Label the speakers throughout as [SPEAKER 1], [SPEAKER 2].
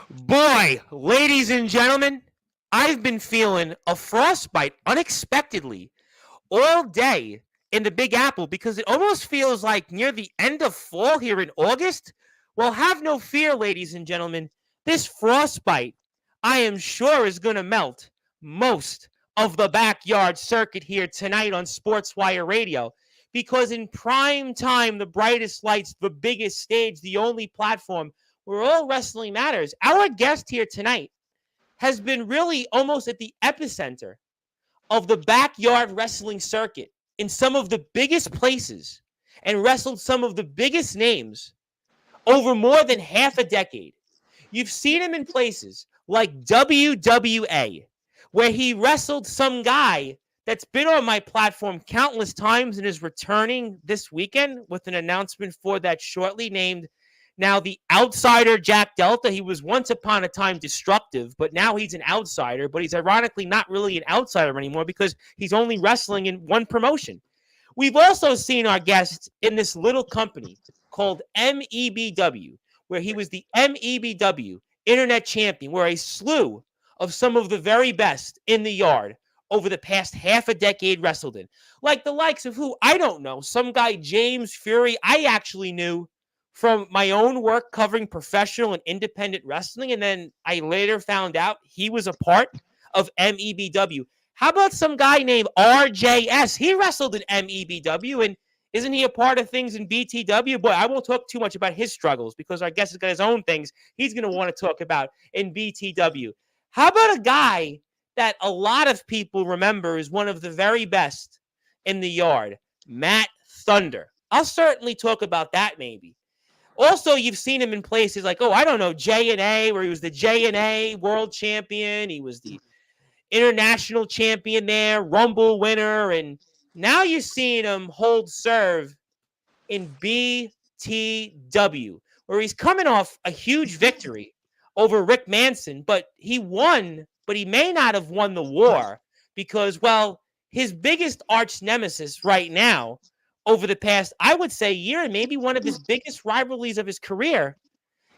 [SPEAKER 1] Boy, ladies and gentlemen, I've been feeling a frostbite unexpectedly all day in the Big Apple because it almost feels like near the end of fall here in August. Well, have no fear, ladies and gentlemen. This frostbite, I am sure, is going to melt most of the backyard circuit here tonight on Sportswire Radio because in prime time, the brightest lights, the biggest stage, the only platform where all wrestling matters. Our guest here tonight has been really almost at the epicenter of the backyard wrestling circuit in some of the biggest places and wrestled some of the biggest names over more than half a decade. You've seen him in places like WWA, where he wrestled some guy that's been on my platform countless times and is returning this weekend with an announcement for that shortly, named now the outsider Jack Delta. He was once upon a time destructive, but now he's an outsider. But he's ironically not really an outsider anymore because he's only wrestling in one promotion. We've also seen our guest in this little company called MEBW, where he was the MEBW Internet Champion, where a slew of some of the very best in the yard over the past half a decade wrestled in. Like the likes of who? I don't know. Some guy, James Fury, I actually knew from my own work covering professional and independent wrestling. And then I later found out he was a part of MEBW. How about some guy named RJS? He wrestled in MEBW, and isn't he a part of things in BTW? Boy, I won't talk too much about his struggles because our guest has got his own things he's going to want to talk about in BTW. How about a guy that a lot of people remember is one of the very best in the yard, Matt Thunder? I'll certainly talk about that maybe. Also, you've seen him in places like, I don't know, J&A, where he was the J&A world champion. He was the international champion there, Rumble winner, and now you're seeing him hold serve in BTW, where he's coming off a huge victory over Rick Manson, but he won, but he may not have won the war because, well, his biggest arch nemesis right now over the past, I would say, year, and maybe one of his biggest rivalries of his career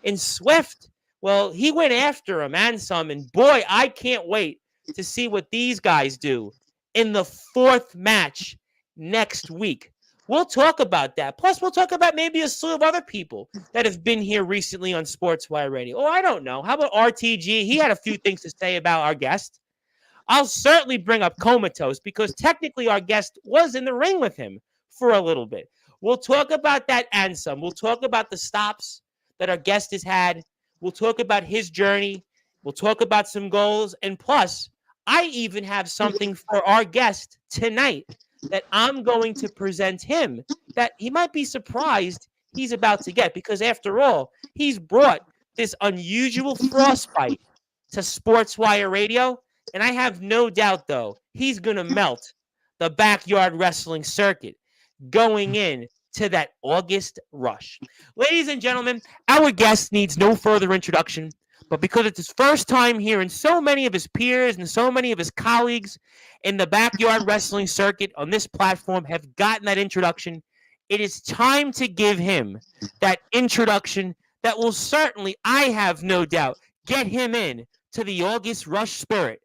[SPEAKER 1] in Swift, well, he went after him and some, and boy, I can't wait to see what these guys do in the fourth match next week. We'll talk about that. Plus, we'll talk about maybe a slew of other people that have been here recently on Sportswire Radio. I don't know. How about RTG? He had a few things to say about our guest. I'll certainly bring up Comatose because technically our guest was in the ring with him for a little bit. We'll talk about that and some. We'll talk about the stops that our guest has had. We'll talk about his journey. We'll talk about some goals. And plus, I even have something for our guest tonight that I'm going to present him that he might be surprised he's about to get because, after all, he's brought this unusual frostbite to Sportswire Radio. And I have no doubt, though, he's going to melt the backyard wrestling circuit going in to that August rush. Ladies and gentlemen, our guest needs no further introduction, but because it's his first time here and so many of his peers and so many of his colleagues in the backyard wrestling circuit on this platform have gotten that introduction, it is time to give him that introduction that will certainly, I have no doubt, get him in to the August rush spirit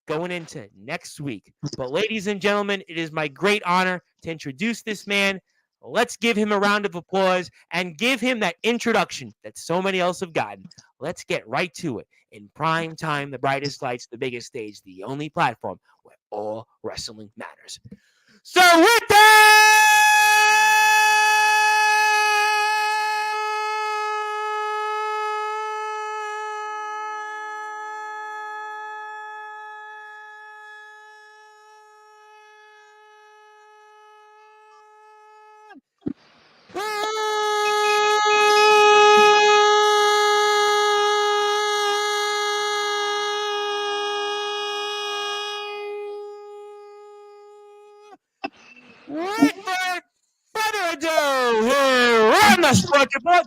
[SPEAKER 1] going into next week. But ladies and gentlemen, it is my great honor to introduce this man. Let's give him a round of applause and give him that introduction that so many else have gotten. Let's get right to it. In prime time, the brightest lights, the biggest stage, the only platform where all wrestling matters. So with that, without further ado, here on the Sports Report,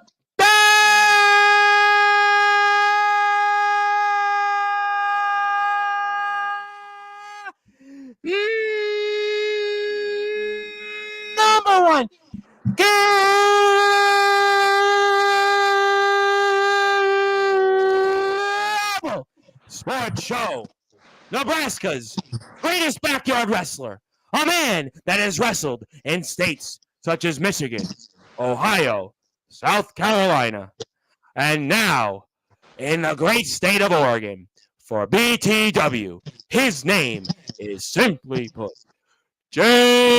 [SPEAKER 1] number one, sports show, Nebraska's greatest backyard wrestler, a man that has wrestled in states such as Michigan, Ohio, South Carolina, and now in the great state of Oregon for BTW. His name is simply put, Jakob.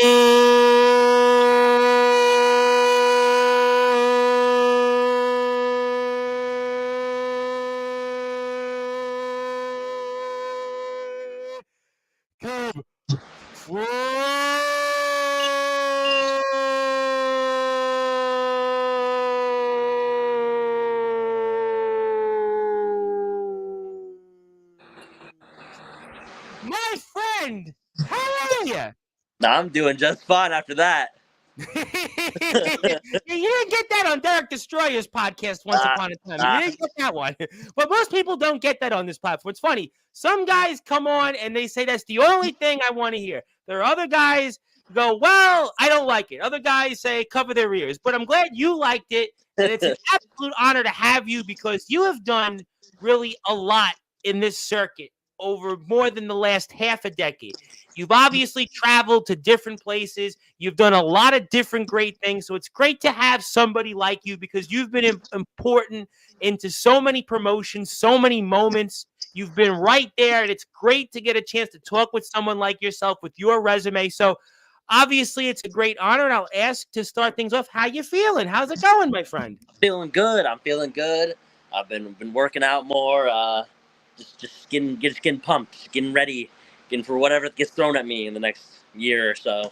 [SPEAKER 1] My friend, how are you?
[SPEAKER 2] I'm doing just fine after that.
[SPEAKER 1] You didn't get that on Derek Destroyer's podcast once upon a time. You didn't get that one. But most people don't get that on this platform. It's funny. Some guys come on and they say that's the only thing I want to hear. There are other guys who go, well, I don't like it. Other guys say cover their ears. But I'm glad you liked it. And it's an absolute honor to have you because you have done really a lot in this circuit over more than the last half a decade. You've obviously traveled to different places. You've done a lot of different great things. So it's great to have somebody like you because you've been important into so many promotions, so many moments. You've been right there, and it's great to get a chance to talk with someone like yourself with your resume. So obviously it's a great honor, and I'll ask to start things off. How you feeling? How's it going, my friend?
[SPEAKER 2] Feeling good. I'm feeling good. I've been working out more. Just getting pumped, just getting ready. For whatever gets thrown at me in the next year or so.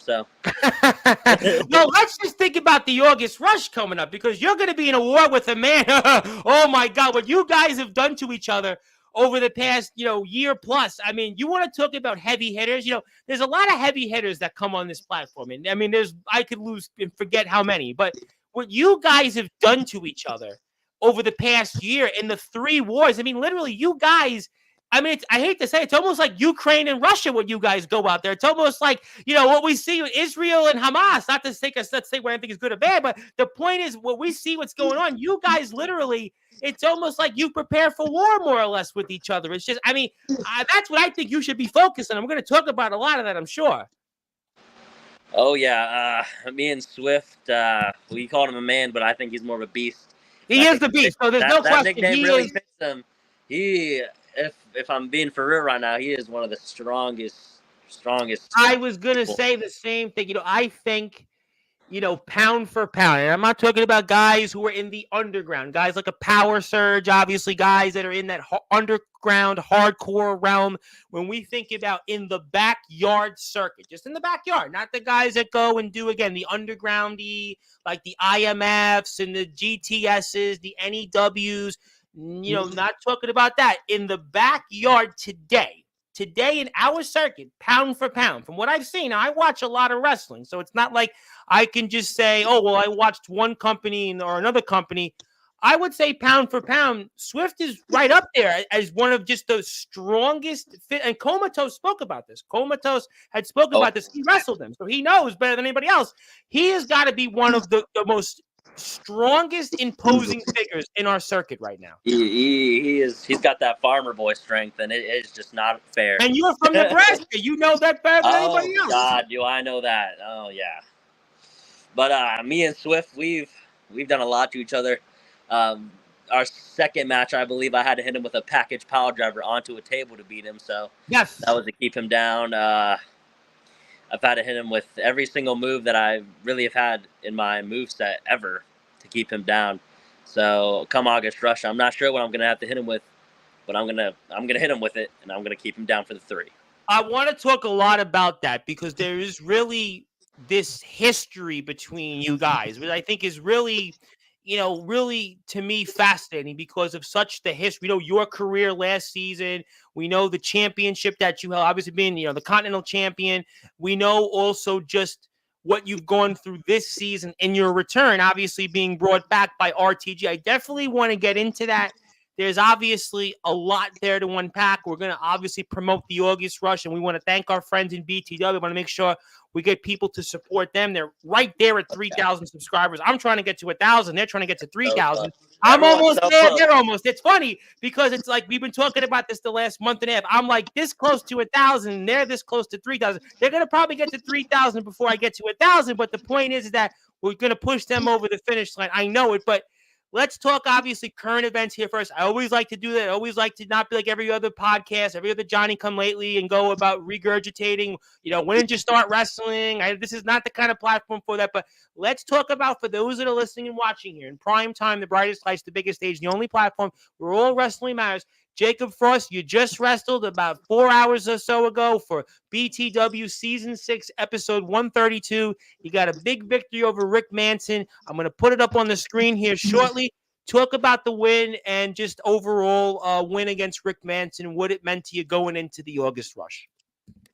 [SPEAKER 1] Well, let's just think about the August Rush coming up because you're going to be in a war with a man. Oh, my God. What you guys have done to each other over the past, year plus. I mean, you want to talk about heavy hitters? There's a lot of heavy hitters that come on this platform. And I mean, I could lose and forget how many. But what you guys have done to each other over the past year in the 3 wars, I mean, literally, you guys – I mean, I hate to say it's almost like Ukraine and Russia when you guys go out there. It's almost like, what we see with Israel and Hamas, not to say what anything is good or bad, but the point is what we see what's going on. You guys literally, it's almost like you prepare for war more or less with each other. It's just, I mean, that's what I think you should be focused on. I'm going to talk about a lot of that, I'm sure.
[SPEAKER 2] Oh, yeah. Me and Swift, we called him a man, but I think he's more of a beast.
[SPEAKER 1] He is the beast, so there's no question.
[SPEAKER 2] That nickname really fits him. If I'm being for real right now, he is one of the strongest.
[SPEAKER 1] I was going to say the same thing. I think, pound for pound, and I'm not talking about guys who are in the underground, guys like a Power Surge, obviously guys that are in that underground hardcore realm. When we think about in the backyard circuit, just in the backyard, not the guys that go and do, again, the undergroundy, like the IMFs and the GTSs, the NEWs, not talking about that. In the backyard today in our circuit, pound for pound, from what I've seen, I watch a lot of wrestling, so it's not like I can just say, oh, well, I watched one company or another company. I would say pound for pound, Swift is right up there as one of just the strongest fit. And Comatose spoke about this. Comatose had spoken about this. He wrestled him, so he knows better than anybody else. He has got to be one of the most strongest imposing figures in our circuit right now.
[SPEAKER 2] He is. He's got that farmer boy strength, and it is just not fair.
[SPEAKER 1] And you're from Nebraska. You know that better than anybody else.
[SPEAKER 2] God, do I know that? Oh yeah. But me and Swift, we've done a lot to each other. Our second match, I believe, I had to hit him with a package power driver onto a table to beat him. So
[SPEAKER 1] yes,
[SPEAKER 2] that was to keep him down. I've had to hit him with every single move that I really have had in my moveset ever to keep him down. So come August Rush, I'm not sure what I'm gonna have to hit him with, but I'm gonna hit him with it, and I'm gonna keep him down for the 3.
[SPEAKER 1] I want to talk a lot about that because there is really this history between you guys, which I think is really, really to me fascinating because of such the history. Your career last season. We know the championship that you held, obviously being, the Continental Champion. We know also just what you've gone through this season and your return, obviously being brought back by RTG. I definitely want to get into that There's obviously a lot there to unpack. We're going to obviously promote the August Rush, and we want to thank our friends in BTW. We want to make sure we get people to support them. They're right there at 3,000 subscribers. I'm trying to get to 1,000. They're trying to get to 3,000. I'm almost there. They're almost. It's funny because it's like we've been talking about this the last month and a half. I'm like this close to 1,000, and they're this close to 3,000. They're going to probably get to 3,000 before I get to 1,000, but the point is that we're going to push them over the finish line. I know it, but let's talk, obviously, current events here first. I always like to do that. I always like to not be like every other podcast, every other Johnny come lately and go about regurgitating, when did you start wrestling? This is not the kind of platform for that. But let's talk about, for those that are listening and watching here, in prime time, the brightest lights, the biggest stage, the only platform where all wrestling matters. Jacob Frost, you just wrestled about 4 hours or so ago for BTW Season 6, Episode 132. You got a big victory over Rick Manson. I'm going to put it up on the screen here shortly. Talk about the win and just overall win against Rick Manson, what it meant to you going into the August Rush.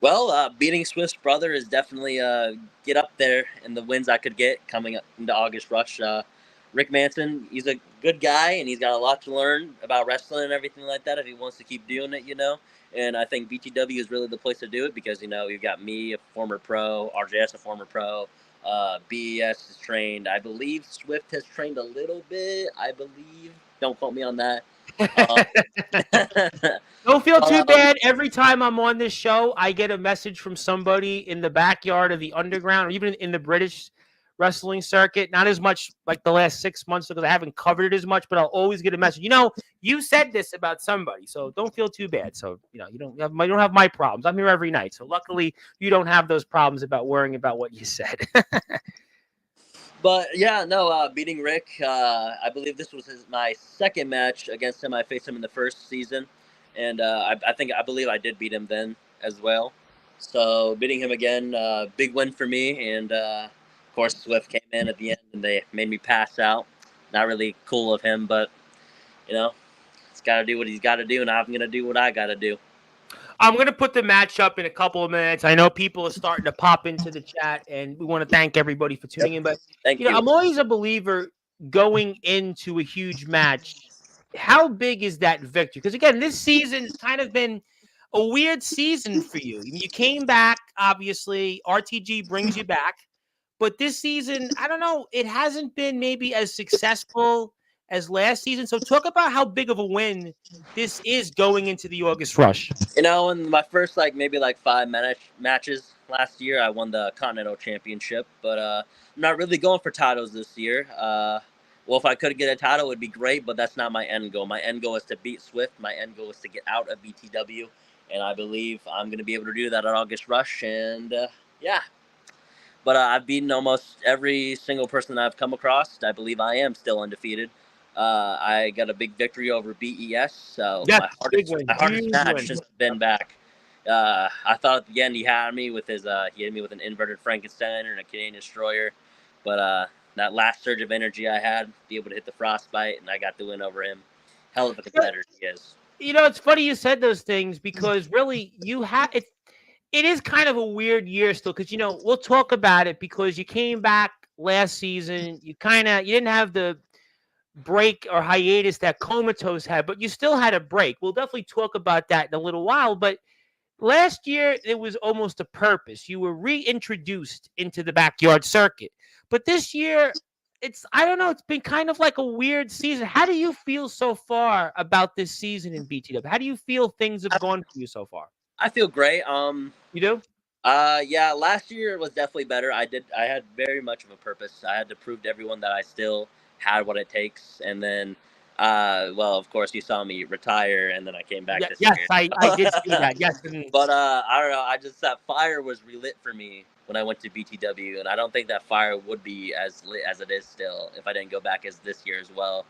[SPEAKER 2] Well, beating Swift's brother is definitely get up there in the wins I could get coming up into August Rush. Rick Manson, he's a good guy, and he's got a lot to learn about wrestling and everything like that if he wants to keep doing it, And I think BTW is really the place to do it because, you've got me, a former pro, RJS, a former pro, BES is trained. I believe Swift has trained a little bit, Don't quote me on that.
[SPEAKER 1] Don't feel too bad. Every time I'm on this show, I get a message from somebody in the backyard of the underground or even in the British wrestling circuit. Not as much like the last 6 months because I haven't covered it as much, but I'll always get a message. You said this about somebody, so don't feel too bad. So, you don't have my problems. I'm here every night. So luckily you don't have those problems about worrying about what you said.
[SPEAKER 2] But yeah, no, beating Rick, I believe this was my second match against him. I faced him in the first season, and I believe I did beat him then as well. So beating him again, big win for me. And of course, Swift came in at the end, and they made me pass out. Not really cool of him, but he's got to do what he's got to do, and I'm gonna do what I got to do.
[SPEAKER 1] I'm going to put the match up in a couple of minutes. I know people are starting to pop into the chat, and we want to thank everybody for tuning in. But
[SPEAKER 2] Thank you.
[SPEAKER 1] I'm always a believer going into a huge match. How big is that victory? Because, again, this season's kind of been a weird season for you. You came back, obviously. RTG brings you back. But this season, I don't know, it hasn't been maybe as successful as last season. So talk about how big of a win this is going into the August Rush.
[SPEAKER 2] In my first maybe 5 matches last year, I won the Continental Championship, but I'm not really going for titles this year. Well, if I could get a title, it would be great, but that's not my end goal. My end goal is to beat Swift. My end goal is to get out of BTW, and I believe I'm going to be able to do that at August Rush, and yeah. But I've beaten almost every single person that I've come across. I believe I am still undefeated. I got a big victory over BES, so my hardest match has been back. I thought at the end he had me with an inverted Frankenstein and a Canadian Destroyer, but that last surge of energy I had, be able to hit the frostbite, and I got the win over him. Hell of a competitor he is.
[SPEAKER 1] It's funny you said those things because really it is kind of a weird year still because, we'll talk about it because you came back last season. You didn't have the break or hiatus that Comatose had, but you still had a break. We'll definitely talk about that in a little while. But last year, it was almost a purpose. You were reintroduced into the backyard circuit. But this year, I don't know, it's been kind of like a weird season. How do you feel so far about this season in BTW? How do you feel things have gone for you so far?
[SPEAKER 2] I feel great.
[SPEAKER 1] You do?
[SPEAKER 2] Yeah, last year was definitely better. I had very much of a purpose. I had to prove to everyone that I still had what it takes. And then, well, of course, you saw me retire, and then I came back this year.
[SPEAKER 1] Yes, I did see that. Yes.
[SPEAKER 2] But I don't know. That fire was relit for me when I went to BTW, and I don't think that fire would be as lit as it is still if I didn't go back as this year as well.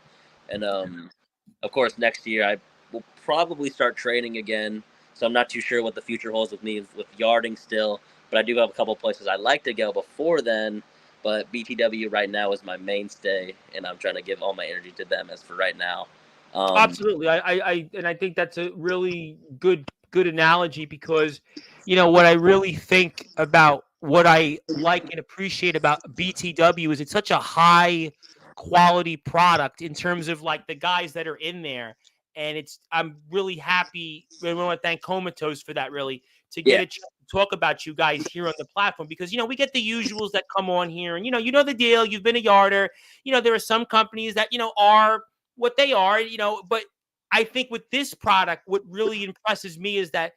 [SPEAKER 2] And of course, next year I will probably start training again. So I'm not too sure what the future holds with me with yarding still, but I do have a couple places I'd like to go before then. But BTW right now is my mainstay, and I'm trying to give all my energy to them as for right now.
[SPEAKER 1] Absolutely, I think that's a really good analogy because, what I really think about what I like and appreciate about BTW is it's such a high quality product in terms of the guys that are in there. and I'm really happy. I want to thank Comatose for that, really, to get
[SPEAKER 2] Yeah.
[SPEAKER 1] a chance to talk about you guys here on the platform, because we get the usuals that come on here, and you know the deal. You've been a yarder. There are some companies that are what they are, but I think with this product, what really impresses me is that,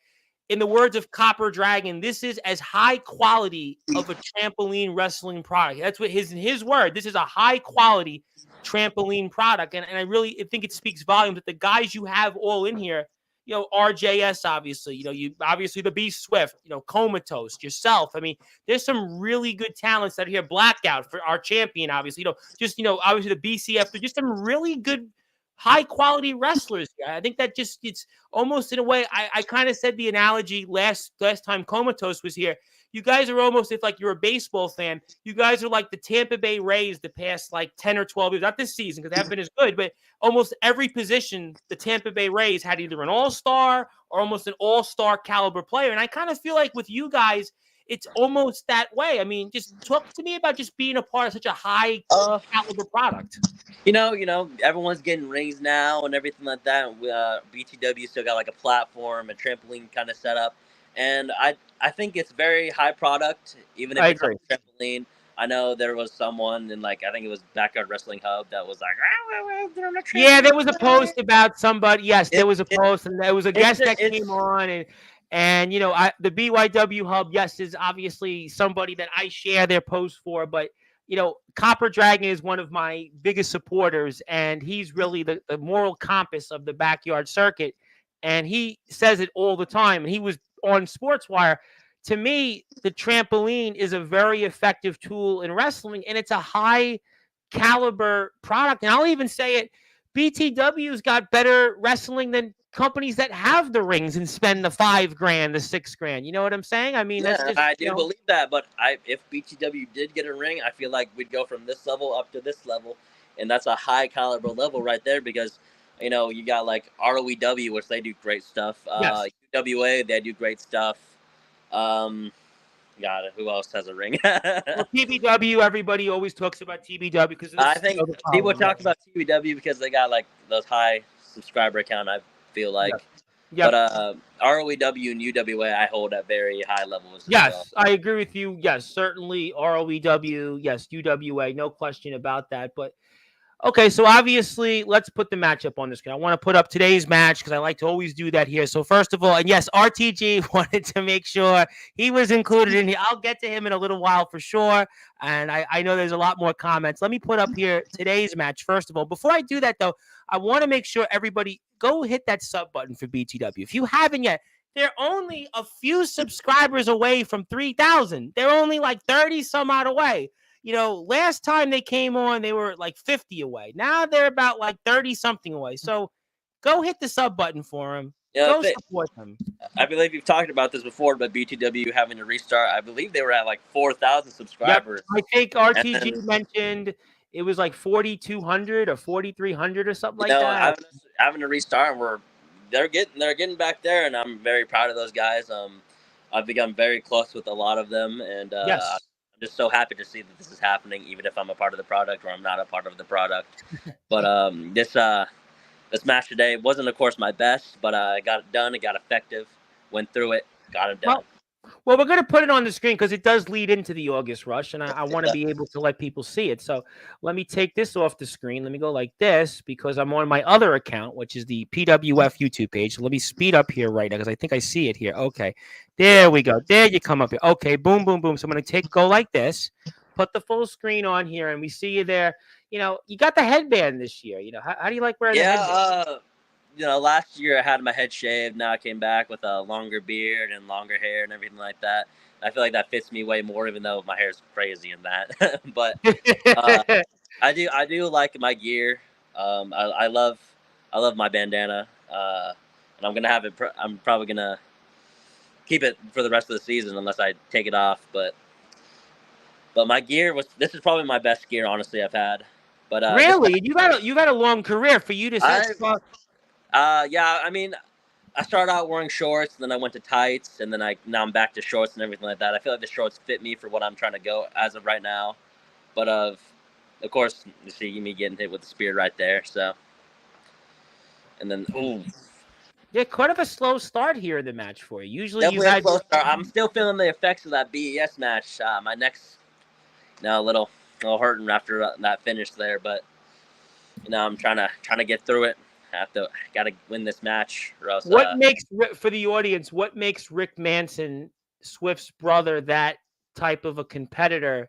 [SPEAKER 1] in the words of Copper Dragon, this is as high quality of a trampoline wrestling product. That's what his word. This is a high quality trampoline product, and I really think it speaks volumes that the guys you have all in here, RJS, obviously, you obviously the Beast Swift, Comatose, yourself. I mean, there's some really good talents that are here. Blackout for our champion, obviously, obviously the BCF. They're just some really good, high quality wrestlers. I think that it's almost, in a way, I kind of said the analogy last time Comatose was here. You guys are almost, if like you're a baseball fan, you guys are like the Tampa Bay Rays the past like 10 or 12 years, not this season because they haven't been as good, but almost every position the Tampa Bay Rays had either an all-star or almost an all-star caliber player. And I kind of feel like with you guys, it's almost that way. I mean, just talk to me about just being a part of such a high caliber product.
[SPEAKER 2] Everyone's getting rings now and everything like that. BTW still got like a platform, a trampoline kind of setup, and I think it's very high product, even if it's on a trampoline. I know there was someone in, like, I think it was Backyard Wrestling Hub that was like,
[SPEAKER 1] yeah, there was a post about somebody. Yes, there was a post, and there was a guest that came on, and the BYW Hub, yes, is obviously somebody that I share their post for, but Copper Dragon is one of my biggest supporters, and he's really the moral compass of the backyard circuit, and he says it all the time, and he was on Sportswire. To me, the trampoline is a very effective tool in wrestling, and it's a high caliber product. And I'll even say it, BTW's got better wrestling than companies that have the rings and spend the $5,000, the $6,000. You know what I'm saying? I mean, that's just,
[SPEAKER 2] I do believe that, but if BTW did get a ring, I feel like we'd go from this level up to this level, and that's a high caliber level right there, because you got like ROEW, which they do great stuff.
[SPEAKER 1] Yes.
[SPEAKER 2] UWA, they do great stuff. God, who else has a ring?
[SPEAKER 1] Well, TBW, everybody always talks about TBW because
[SPEAKER 2] I think people talk about TBW because they got like those high subscriber count, I feel like. Yep. But ROEW and UWA, I hold at very high levels.
[SPEAKER 1] Yes, well. I agree with you. Yes, certainly ROEW. Yes, UWA, no question about that. But okay, so obviously, let's put the matchup on the screen. I want to put up today's match because I like to always do that here. So first of all, and yes, RTG wanted to make sure he was included in here. I'll get to him in a little while for sure. And I know there's a lot more comments. Let me put up here today's match first of all. Before I do that, though, I want to make sure everybody go hit that sub button for BTW. If you haven't yet, they're only a few subscribers away from 3,000. They're only like 30 some odd away. Last time they came on, they were like 50 away. Now they're about like 30 something away. So go hit the sub button for them. Go support them.
[SPEAKER 2] I believe you've talked about this before, but BTW having to restart, I believe they were at like 4,000 subscribers.
[SPEAKER 1] Yep. I think RTG mentioned it was like 4,200 or 4,300 or something like that.
[SPEAKER 2] Having to restart, and they're getting back there, and I'm very proud of those guys. I've become very close with a lot of them, and
[SPEAKER 1] yes.
[SPEAKER 2] I'm just so happy to see that this is happening, even if I'm a part of the product or I'm not a part of the product. But this match today wasn't, of course, my best, but I got it done. It got effective. Went through it. Got it done.
[SPEAKER 1] Well, we're going to put it on the screen because it does lead into the August Rush, and I want to be able to let people see it. So let me take this off the screen. Let me go like this because I'm on my other account, which is the PWF YouTube page. So let me speed up here right now because I think I see it here. Okay. There we go. There you come up here. Okay. Boom, boom, boom. So I'm going to go like this, put the full screen on here, and we see you there. You got the headband this year. How do you like wearing the headband?
[SPEAKER 2] Last year I had my head shaved. Now I came back with a longer beard and longer hair and everything like that. I feel like that fits me way more, even though my hair is crazy in that. But I do like my gear. I love my bandana, and I'm gonna have it. I'm probably gonna keep it for the rest of the season unless I take it off. But my gear this is probably my best gear, honestly, I've had. But
[SPEAKER 1] really, you got a long career for you to say.
[SPEAKER 2] Yeah, I mean, I started out wearing shorts, and then I went to tights, and then now I'm back to shorts and everything like that. I feel like the shorts fit me for what I'm trying to go as of right now. But of course, you see me getting hit with the spear right there. So And then, ooh,
[SPEAKER 1] Yeah, kind of a slow start here in the match for you. Usually you've
[SPEAKER 2] definitely a
[SPEAKER 1] had
[SPEAKER 2] slow start. I'm still feeling the effects of that BES match. My neck's a little hurting after that finish there, but I'm trying to get through it. Gotta win this match, or else.
[SPEAKER 1] what makes for the audience, what makes Rick Manson, Swift's brother, that type of a competitor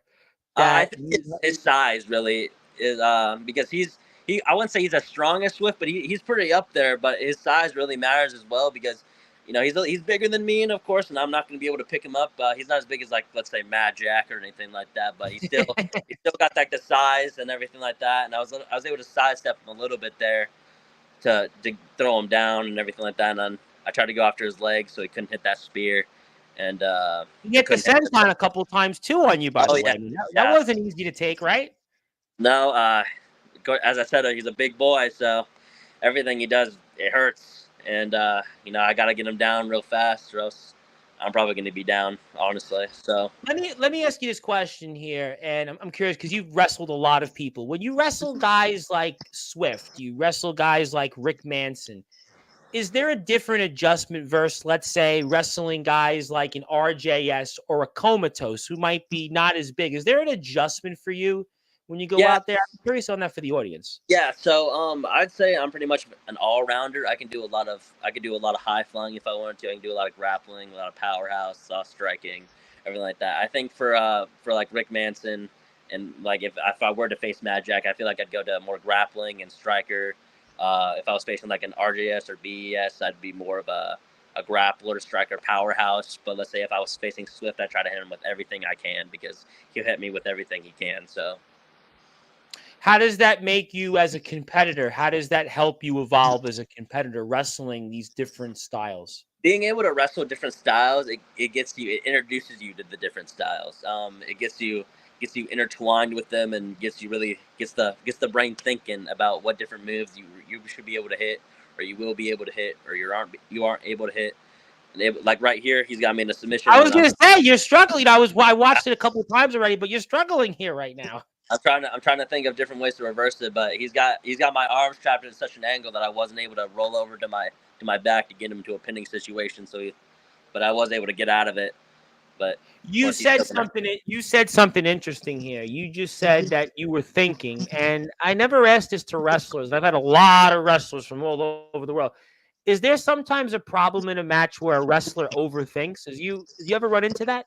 [SPEAKER 2] I
[SPEAKER 1] that
[SPEAKER 2] think his size really is because I wouldn't say he's as strong as Swift, but he's pretty up there. But his size really matters as well because he's bigger than me, and of course, and I'm not going to be able to pick him up. He's not as big as like let's say Mad Jack or anything like that, but he still got like the size and everything like that. And I was able to sidestep him a little bit there to throw him down and everything like that. And then I tried to go after his legs so he couldn't hit that spear, and
[SPEAKER 1] he hit the
[SPEAKER 2] couldn't hit
[SPEAKER 1] senton a couple times too on you, by the way.
[SPEAKER 2] yeah,
[SPEAKER 1] I mean, that wasn't easy to take, right?
[SPEAKER 2] No, as I said, he's a big boy, so everything he does, it hurts. And, I got to get him down real fast, or else I'm probably going to be down, honestly. So,
[SPEAKER 1] Let me ask you this question here, and I'm curious because you've wrestled a lot of people. When you wrestle guys like Swift, you wrestle guys like Rick Manson. Is there a different adjustment versus, let's say, wrestling guys like an RJS or a Comatose who might be not as big? Is there an adjustment for you when you go
[SPEAKER 2] yeah,
[SPEAKER 1] out there? I'm curious on that for the audience.
[SPEAKER 2] yeah. So, I'd say I'm pretty much an all rounder. I can do a lot of high flying if I wanted to. I can do a lot of grappling, a lot of powerhouse, soft striking, everything like that. I think for like Rick Manson and like if I were to face Mad Jack, I feel like I'd go to more grappling and striker. If I was facing like an RJS or BES, I'd be more of a grappler, striker, powerhouse. But let's say if I was facing Swift, I try to hit him with everything I can because he'll hit me with everything he can. So.
[SPEAKER 1] How does that make you as a competitor? How does that help you evolve as a competitor wrestling these different styles?
[SPEAKER 2] Being able to wrestle different styles, it introduces you to the different styles. It gets you intertwined with them and gets the brain thinking about what different moves you should be able to hit, or you will be able to hit, or you aren't able to hit. And like right here, he's got me in a submission.
[SPEAKER 1] I was going to say you're struggling. I watched it a couple of times already, but you're struggling here right now.
[SPEAKER 2] I'm trying to think of different ways to reverse it, but he's got my arms trapped at such an angle that I wasn't able to roll over to my back to get him to a pinning situation. But I was able to get out of it. But
[SPEAKER 1] you said something interesting here. You just said that you were thinking, and I never asked this to wrestlers. I've had a lot of wrestlers from all over the world. Is there sometimes a problem in a match where a wrestler overthinks? Did you ever run into that?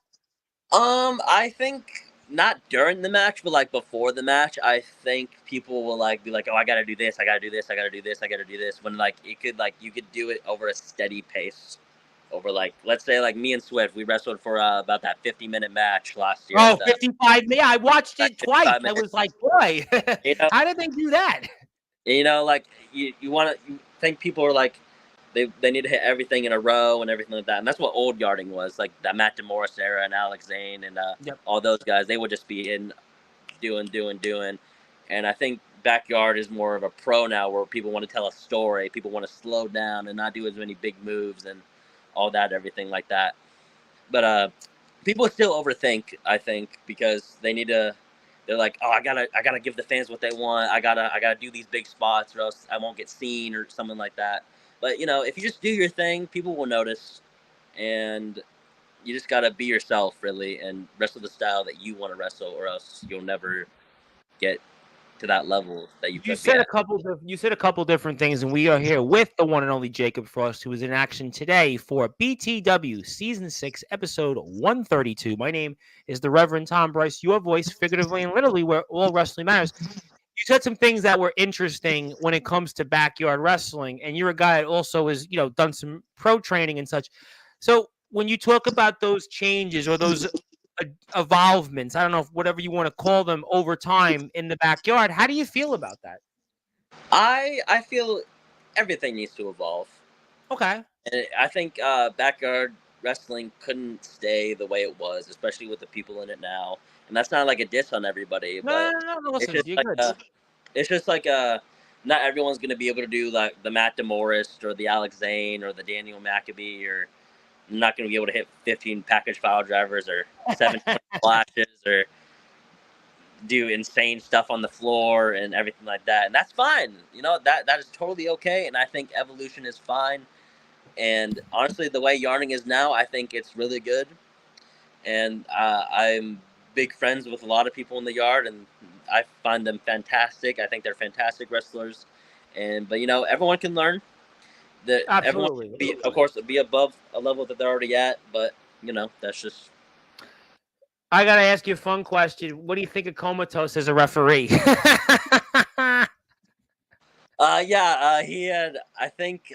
[SPEAKER 2] I think not during the match, but like before the match, I think people will like be like, "Oh, I gotta do this, I gotta do this, I gotta do this, I gotta do this." When like you could do it over a steady pace, over like let's say like me and Swift, we wrestled for about that 50-minute match last year.
[SPEAKER 1] Oh, 55 minutes. I watched it twice. I was like, boy,
[SPEAKER 2] you know,
[SPEAKER 1] how did they do that?
[SPEAKER 2] like you think people are like they need to hit everything in a row and everything like that, and that's what old yarding was like that Matt DeMorris era and Alex Zane and
[SPEAKER 1] Yep.
[SPEAKER 2] all those guys. They would just be in doing, and I think backyard is more of a pro now where people want to tell a story, people want to slow down and not do as many big moves and all that, everything like that. But people still overthink, I think, because they're like, oh, I gotta give the fans what they want. I gotta do these big spots or else I won't get seen or something like that. But if you just do your thing, people will notice, and you just gotta be yourself really and wrestle the style that you want to wrestle, or else you'll never get to that level that you could be at.
[SPEAKER 1] You said a couple different things, and we are here with the one and only Jacob Frost, who is in action today for BTW Season 6, Episode 132. My name is the Reverend Tom Bryce, your voice, figuratively and literally, where all wrestling matters. You said some things that were interesting when it comes to backyard wrestling, and you're a guy that also has, done some pro training and such. So when you talk about those changes or those evolvements, I don't know if whatever you want to call them over time in the backyard, how do you feel about that?
[SPEAKER 2] I feel everything needs to evolve.
[SPEAKER 1] Okay.
[SPEAKER 2] And I think backyard wrestling couldn't stay the way it was, especially with the people in it now. And that's not like a diss on everybody, but
[SPEAKER 1] No.
[SPEAKER 2] it's
[SPEAKER 1] Listen,
[SPEAKER 2] just
[SPEAKER 1] you're
[SPEAKER 2] like
[SPEAKER 1] good.
[SPEAKER 2] it's just like not everyone's gonna be able to do like the Matt DeMorris or the Alex Zane or the Daniel Maccabee, or not gonna be able to hit 15 package file drivers or 7 splashes or do insane stuff on the floor and everything like that, and that's fine. That is totally okay, and I think evolution is fine. And honestly, the way yarning is now, I think it's really good. And I'm big friends with a lot of people in the yard, and I find them fantastic. I think they're fantastic wrestlers, but everyone can learn. That everyone
[SPEAKER 1] Absolutely.
[SPEAKER 2] can be, of course, be above a level that they're already at, but that's just.
[SPEAKER 1] I gotta ask you a fun question. What do you think of Comatose as a referee?
[SPEAKER 2] He had. I think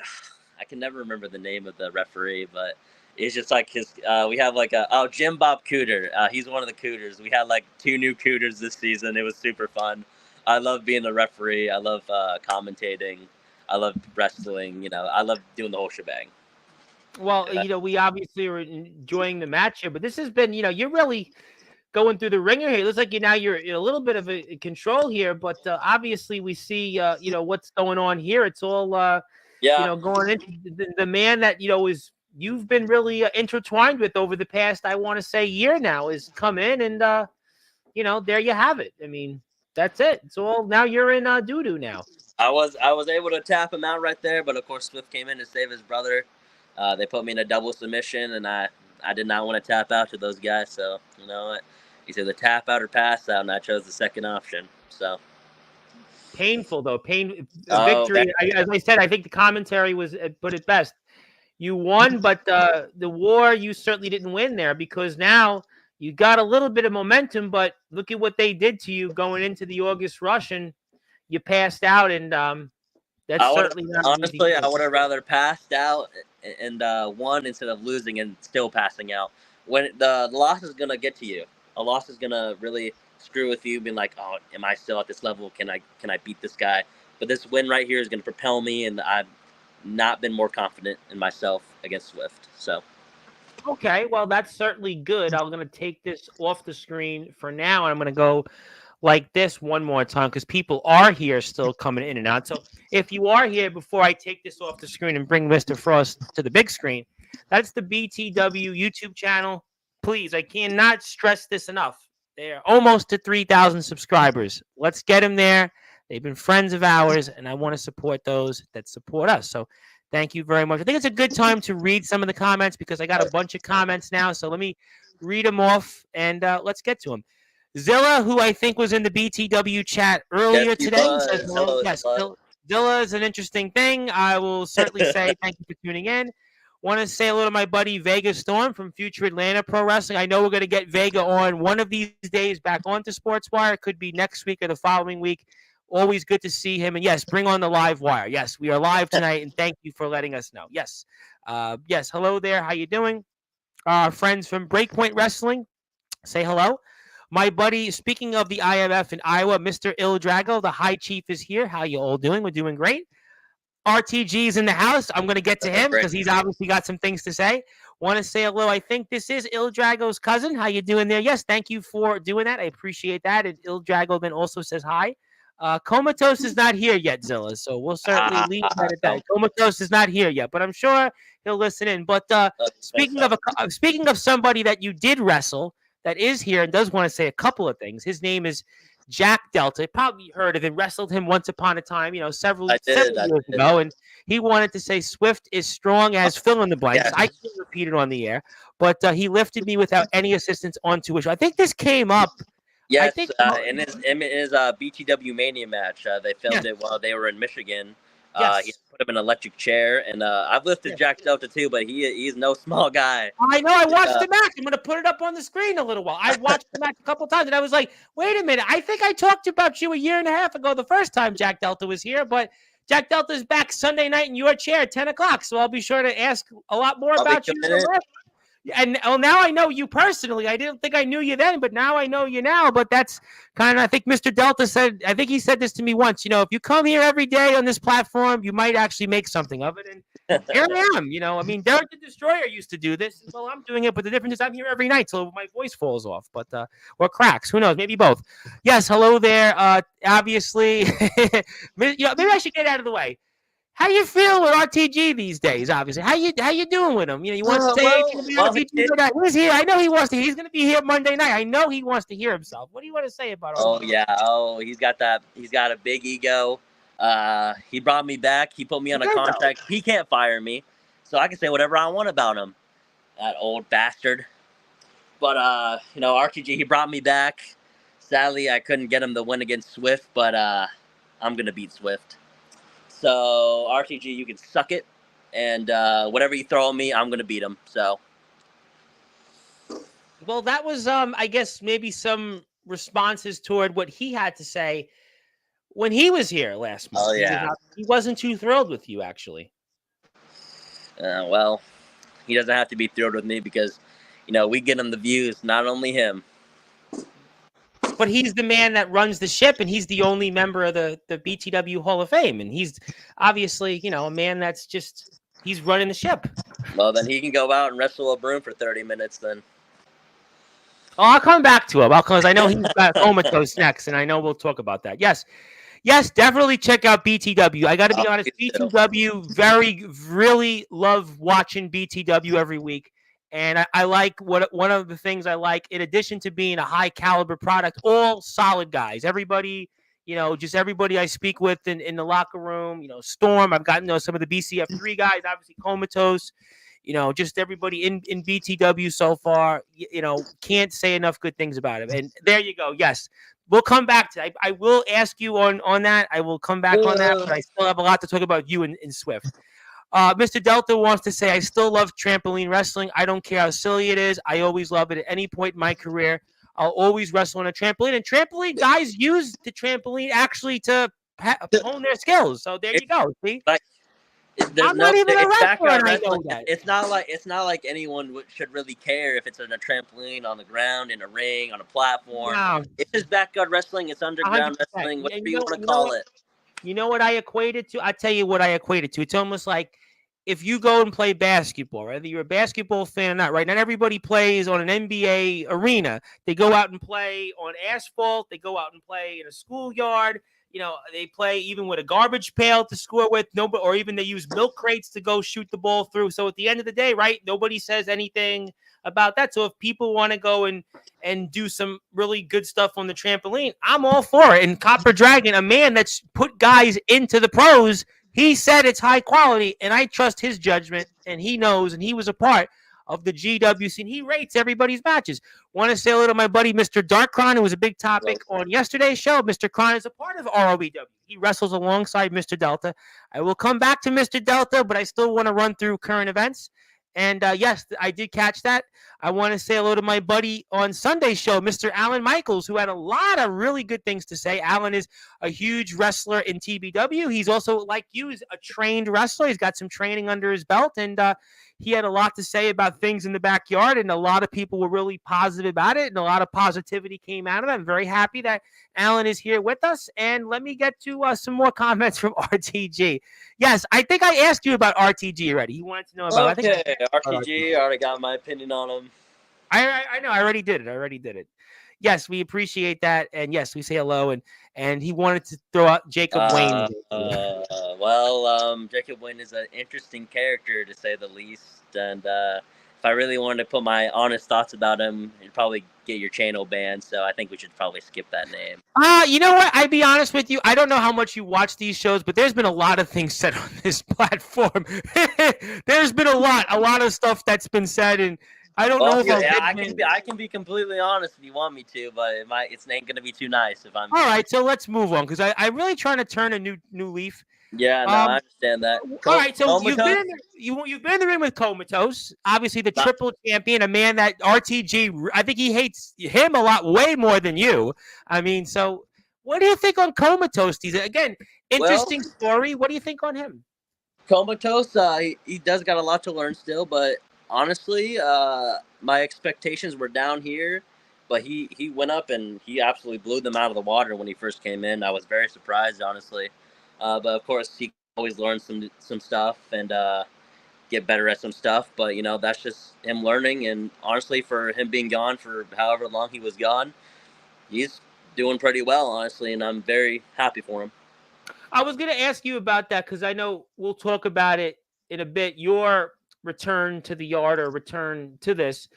[SPEAKER 2] I can never remember the name of the referee, but it's just like his. We have like Jim Bob Cooter. He's one of the Cooters. We had like 2 new Cooters this season. It was super fun. I love being a referee. I love commentating. I love wrestling. I love doing the whole shebang.
[SPEAKER 1] Well, we obviously are enjoying the match here, but this has been, you're really going through the ringer here. It looks like you're in a little bit of a control here, but obviously we see, what's going on here. It's all, going into the man that, you've been really intertwined with over the past, I want to say, year now, is come in and, there you have it. I mean, that's it. It's all, now you're in doo-doo now.
[SPEAKER 2] I was able to tap him out right there, but of course Swift came in to save his brother. They put me in a double submission, and I did not want to tap out to those guys. So you know what? He said the tap out or pass out, and I chose the second option. So
[SPEAKER 1] painful though, victory. As I said, I think the commentary was put it best. You won, but the war you certainly didn't win there, because now you got a little bit of momentum. But look at what they did to you going into the August rush, and you passed out, and that's certainly not
[SPEAKER 2] honestly. I would have rather passed out and won instead of losing and still passing out. When the loss is gonna get to you, a loss is gonna really screw with you, being like, oh, am I still at this level? Can I beat this guy? But this win right here is gonna propel me, and I've not been more confident in myself against Swift. So.
[SPEAKER 1] Okay, well, that's certainly good. I'm going to take this off the screen for now, and I'm going to go like this one more time because people are here still coming in and out. So if you are here before I take this off the screen and bring Mr. Frost to the big screen, that's the BTW YouTube channel. Please, I cannot stress this enough. They're almost to 3,000 subscribers. Let's get them there. They've been friends of ours, and I want to support those that support us. So thank you very much. I think it's a good time to read some of the comments because I got a bunch of comments now. So let me read them off, and let's get to them. Zilla, who I think was in the BTW chat earlier today, says, well, yes, Zilla is an interesting thing. I will certainly say thank you for tuning in. Want to say hello to my buddy Vega Storm from Future Atlanta Pro Wrestling. I know we're going to get Vega on one of these days back onto Sportswire. It could be next week or the following week. Always good to see him. And yes, bring on the live wire. Yes, we are live tonight, and thank you for letting us know. Yes. Yes, hello there. How you doing? Friends from Breakpoint Wrestling, say hello. My buddy, speaking of the IMF in Iowa, Mr. Il Drago, the High Chief, is here. How you all doing? We're doing great. RTG is in the house. I'm going to get to him because he's obviously got some things to say. Want to say hello. I think this is Il Drago's cousin. How you doing there? Yes, thank you for doing that. I appreciate that. And Il Drago then also says hi. Comatose is not here yet, Zilla, so we'll certainly leave that at that. Comatose is not here yet, but I'm sure he'll listen in. But speaking of somebody that you did wrestle that is here and does want to say a couple of things, his name is Jack Delta. You probably heard of him. Wrestled him once upon a time, several years ago, and he wanted to say Swift is strong as fill in the blanks. Yeah. I can't repeat it on the air, but he lifted me without any assistance onto a show. I think this came up.
[SPEAKER 2] Yes, in his BTW Mania match, they filmed it while they were in Michigan. He put him in an electric chair, and I've lifted Jack Delta too, but he's no small guy.
[SPEAKER 1] I know. I watched the match. I'm going to put it up on the screen a little while. I watched the match a couple times, and I was like, wait a minute. I think I talked about you a year and a half ago the first time Jack Delta was here, but Jack Delta is back Sunday night in your chair at 10 o'clock, so I'll be sure to ask a lot more about you. And now I know you personally. I didn't think I knew you then, but now I know you now. But that's kind of, I think Mr. Delta said, I think he said this to me once, if you come here every day on this platform, you might actually make something of it. And here I am, I mean, Derek the Destroyer used to do this. Well, I'm doing it, but the difference is I'm here every night, so my voice falls off, but or cracks. Who knows? Maybe both. Yes, hello there. Obviously, maybe I should get out of the way. How you feel with RTG these days? Obviously, how you doing with him? You want to say anything about RTG? He's here. I know he wants to. He's going to be here Monday night. I know he wants to hear himself. What do you want to say about RTG?
[SPEAKER 2] Oh yeah. Oh, he's got that. He's got a big ego. He brought me back. He put me on a contract. He can't fire me, so I can say whatever I want about him. That old bastard. But RTG, he brought me back. Sadly, I couldn't get him the win against Swift, but I'm gonna beat Swift. So RTG, you can suck it, and whatever you throw at me, I'm gonna beat him. So.
[SPEAKER 1] Well, that was I guess maybe some responses toward what he had to say when he was here last month.
[SPEAKER 2] Oh yeah.
[SPEAKER 1] He wasn't too thrilled with you, actually.
[SPEAKER 2] Well, he doesn't have to be thrilled with me because, we get him the views, not only him.
[SPEAKER 1] But he's the man that runs the ship, and he's the only member of the BTW Hall of Fame. And he's obviously, a man that's just, he's running the ship.
[SPEAKER 2] Well, then he can go out and wrestle a broom for 30 minutes then.
[SPEAKER 1] Oh, I'll come back to him because I know he's got Comatose next, and I know we'll talk about that. Yes, definitely check out BTW. I got to be honest, BTW, really love watching BTW every week. And I like one of the things I like, in addition to being a high caliber product, all solid guys. Everybody, just everybody I speak with in the locker room, Storm, I've gotten to know some of the BCF3 guys, obviously Comatose, just everybody in BTW so far, can't say enough good things about him. And there you go. Yes. We'll come back to I will ask you on that. I will come back on that, but I still have a lot to talk about you and Swift. Mr. Delta wants to say, I still love trampoline wrestling. I don't care how silly it is. I always love it at any point in my career. I'll always wrestle on a trampoline. And trampoline guys use the trampoline actually to hone their skills. So there you go. See? I'm not even a wrestler, and I know that.
[SPEAKER 2] It's not like anyone should really care if it's on a trampoline, on the ground, in a ring, on a platform. No. It's just backyard wrestling. It's underground 100%. Wrestling, whatever you want to call it.
[SPEAKER 1] You know what I equate it to? I tell you what I equate it to. It's almost like if you go and play basketball, whether you're a basketball fan or not, right? Not everybody plays on an NBA arena. They go out and play on asphalt. They go out and play in a schoolyard. They play even with a garbage pail to score with, nobody, or even they use milk crates to go shoot the ball through. So at the end of the day, right, nobody says anything about that. So if people want to go and do some really good stuff on the trampoline, I'm all for it. And Copper Dragon, a man that's put guys into the pros, he said it's high quality, and I trust his judgment, and he knows, and he was a part of the GW scene. He rates everybody's matches. Want to say hello to my buddy, Mr. Darkron, who was a big topic on yesterday's show. Mr. Kron is a part of ROBW. He wrestles alongside Mr. Delta. I will come back to Mr. Delta, but I still want to run through current events. And yes, I did catch that. I want to say hello to my buddy on Sunday's show, Mr. Alan Michaels, who had a lot of really good things to say. Alan is a huge wrestler in TBW. He's also, like you, is a trained wrestler. He's got some training under his belt, and he had a lot to say about things in the backyard, and a lot of people were really positive about it, and a lot of positivity came out of it. I'm very happy that Alan is here with us, and let me get to some more comments from RTG. Yes, I think I asked you about RTG already. He wanted to know about
[SPEAKER 2] RTG. I already got my opinion on him.
[SPEAKER 1] I know. I already did it. Yes, we appreciate that, and yes, we say hello. And he wanted to throw out Jakob Wayne.
[SPEAKER 2] Jakob Wayne is an interesting character to say the least. And if I really wanted to put my honest thoughts about him, you'd probably get your channel banned. So I think we should probably skip that name.
[SPEAKER 1] You know what? I'd be honest with you. I don't know how much you watch these shows, but there's been a lot of things said on this platform. There's been a lot of stuff that's been said, and I don't know if
[SPEAKER 2] I can be completely honest if you want me to, but it's not going to be too nice if I'm.
[SPEAKER 1] All right, so let's move on because I'm really trying to turn a new leaf.
[SPEAKER 2] Yeah, no, I understand that.
[SPEAKER 1] All right, so you've been in the ring with Comatose, obviously the triple champion, a man that RTG, I think he hates him a lot, way more than you. I mean, so what do you think on Comatose? Again, interesting story. What do you think on him?
[SPEAKER 2] Comatose, he does got a lot to learn still, but honestly, my expectations were down here, but he went up and he absolutely blew them out of the water when he first came in. I was very surprised, honestly. But of course, he always learns some stuff and get better at some stuff. But that's just him learning. And honestly, for him being gone for however long he was gone, he's doing pretty well, honestly, and I'm very happy for him.
[SPEAKER 1] I was going to ask you about that because I know we'll talk about it in a bit. Your return to the yard or return to this.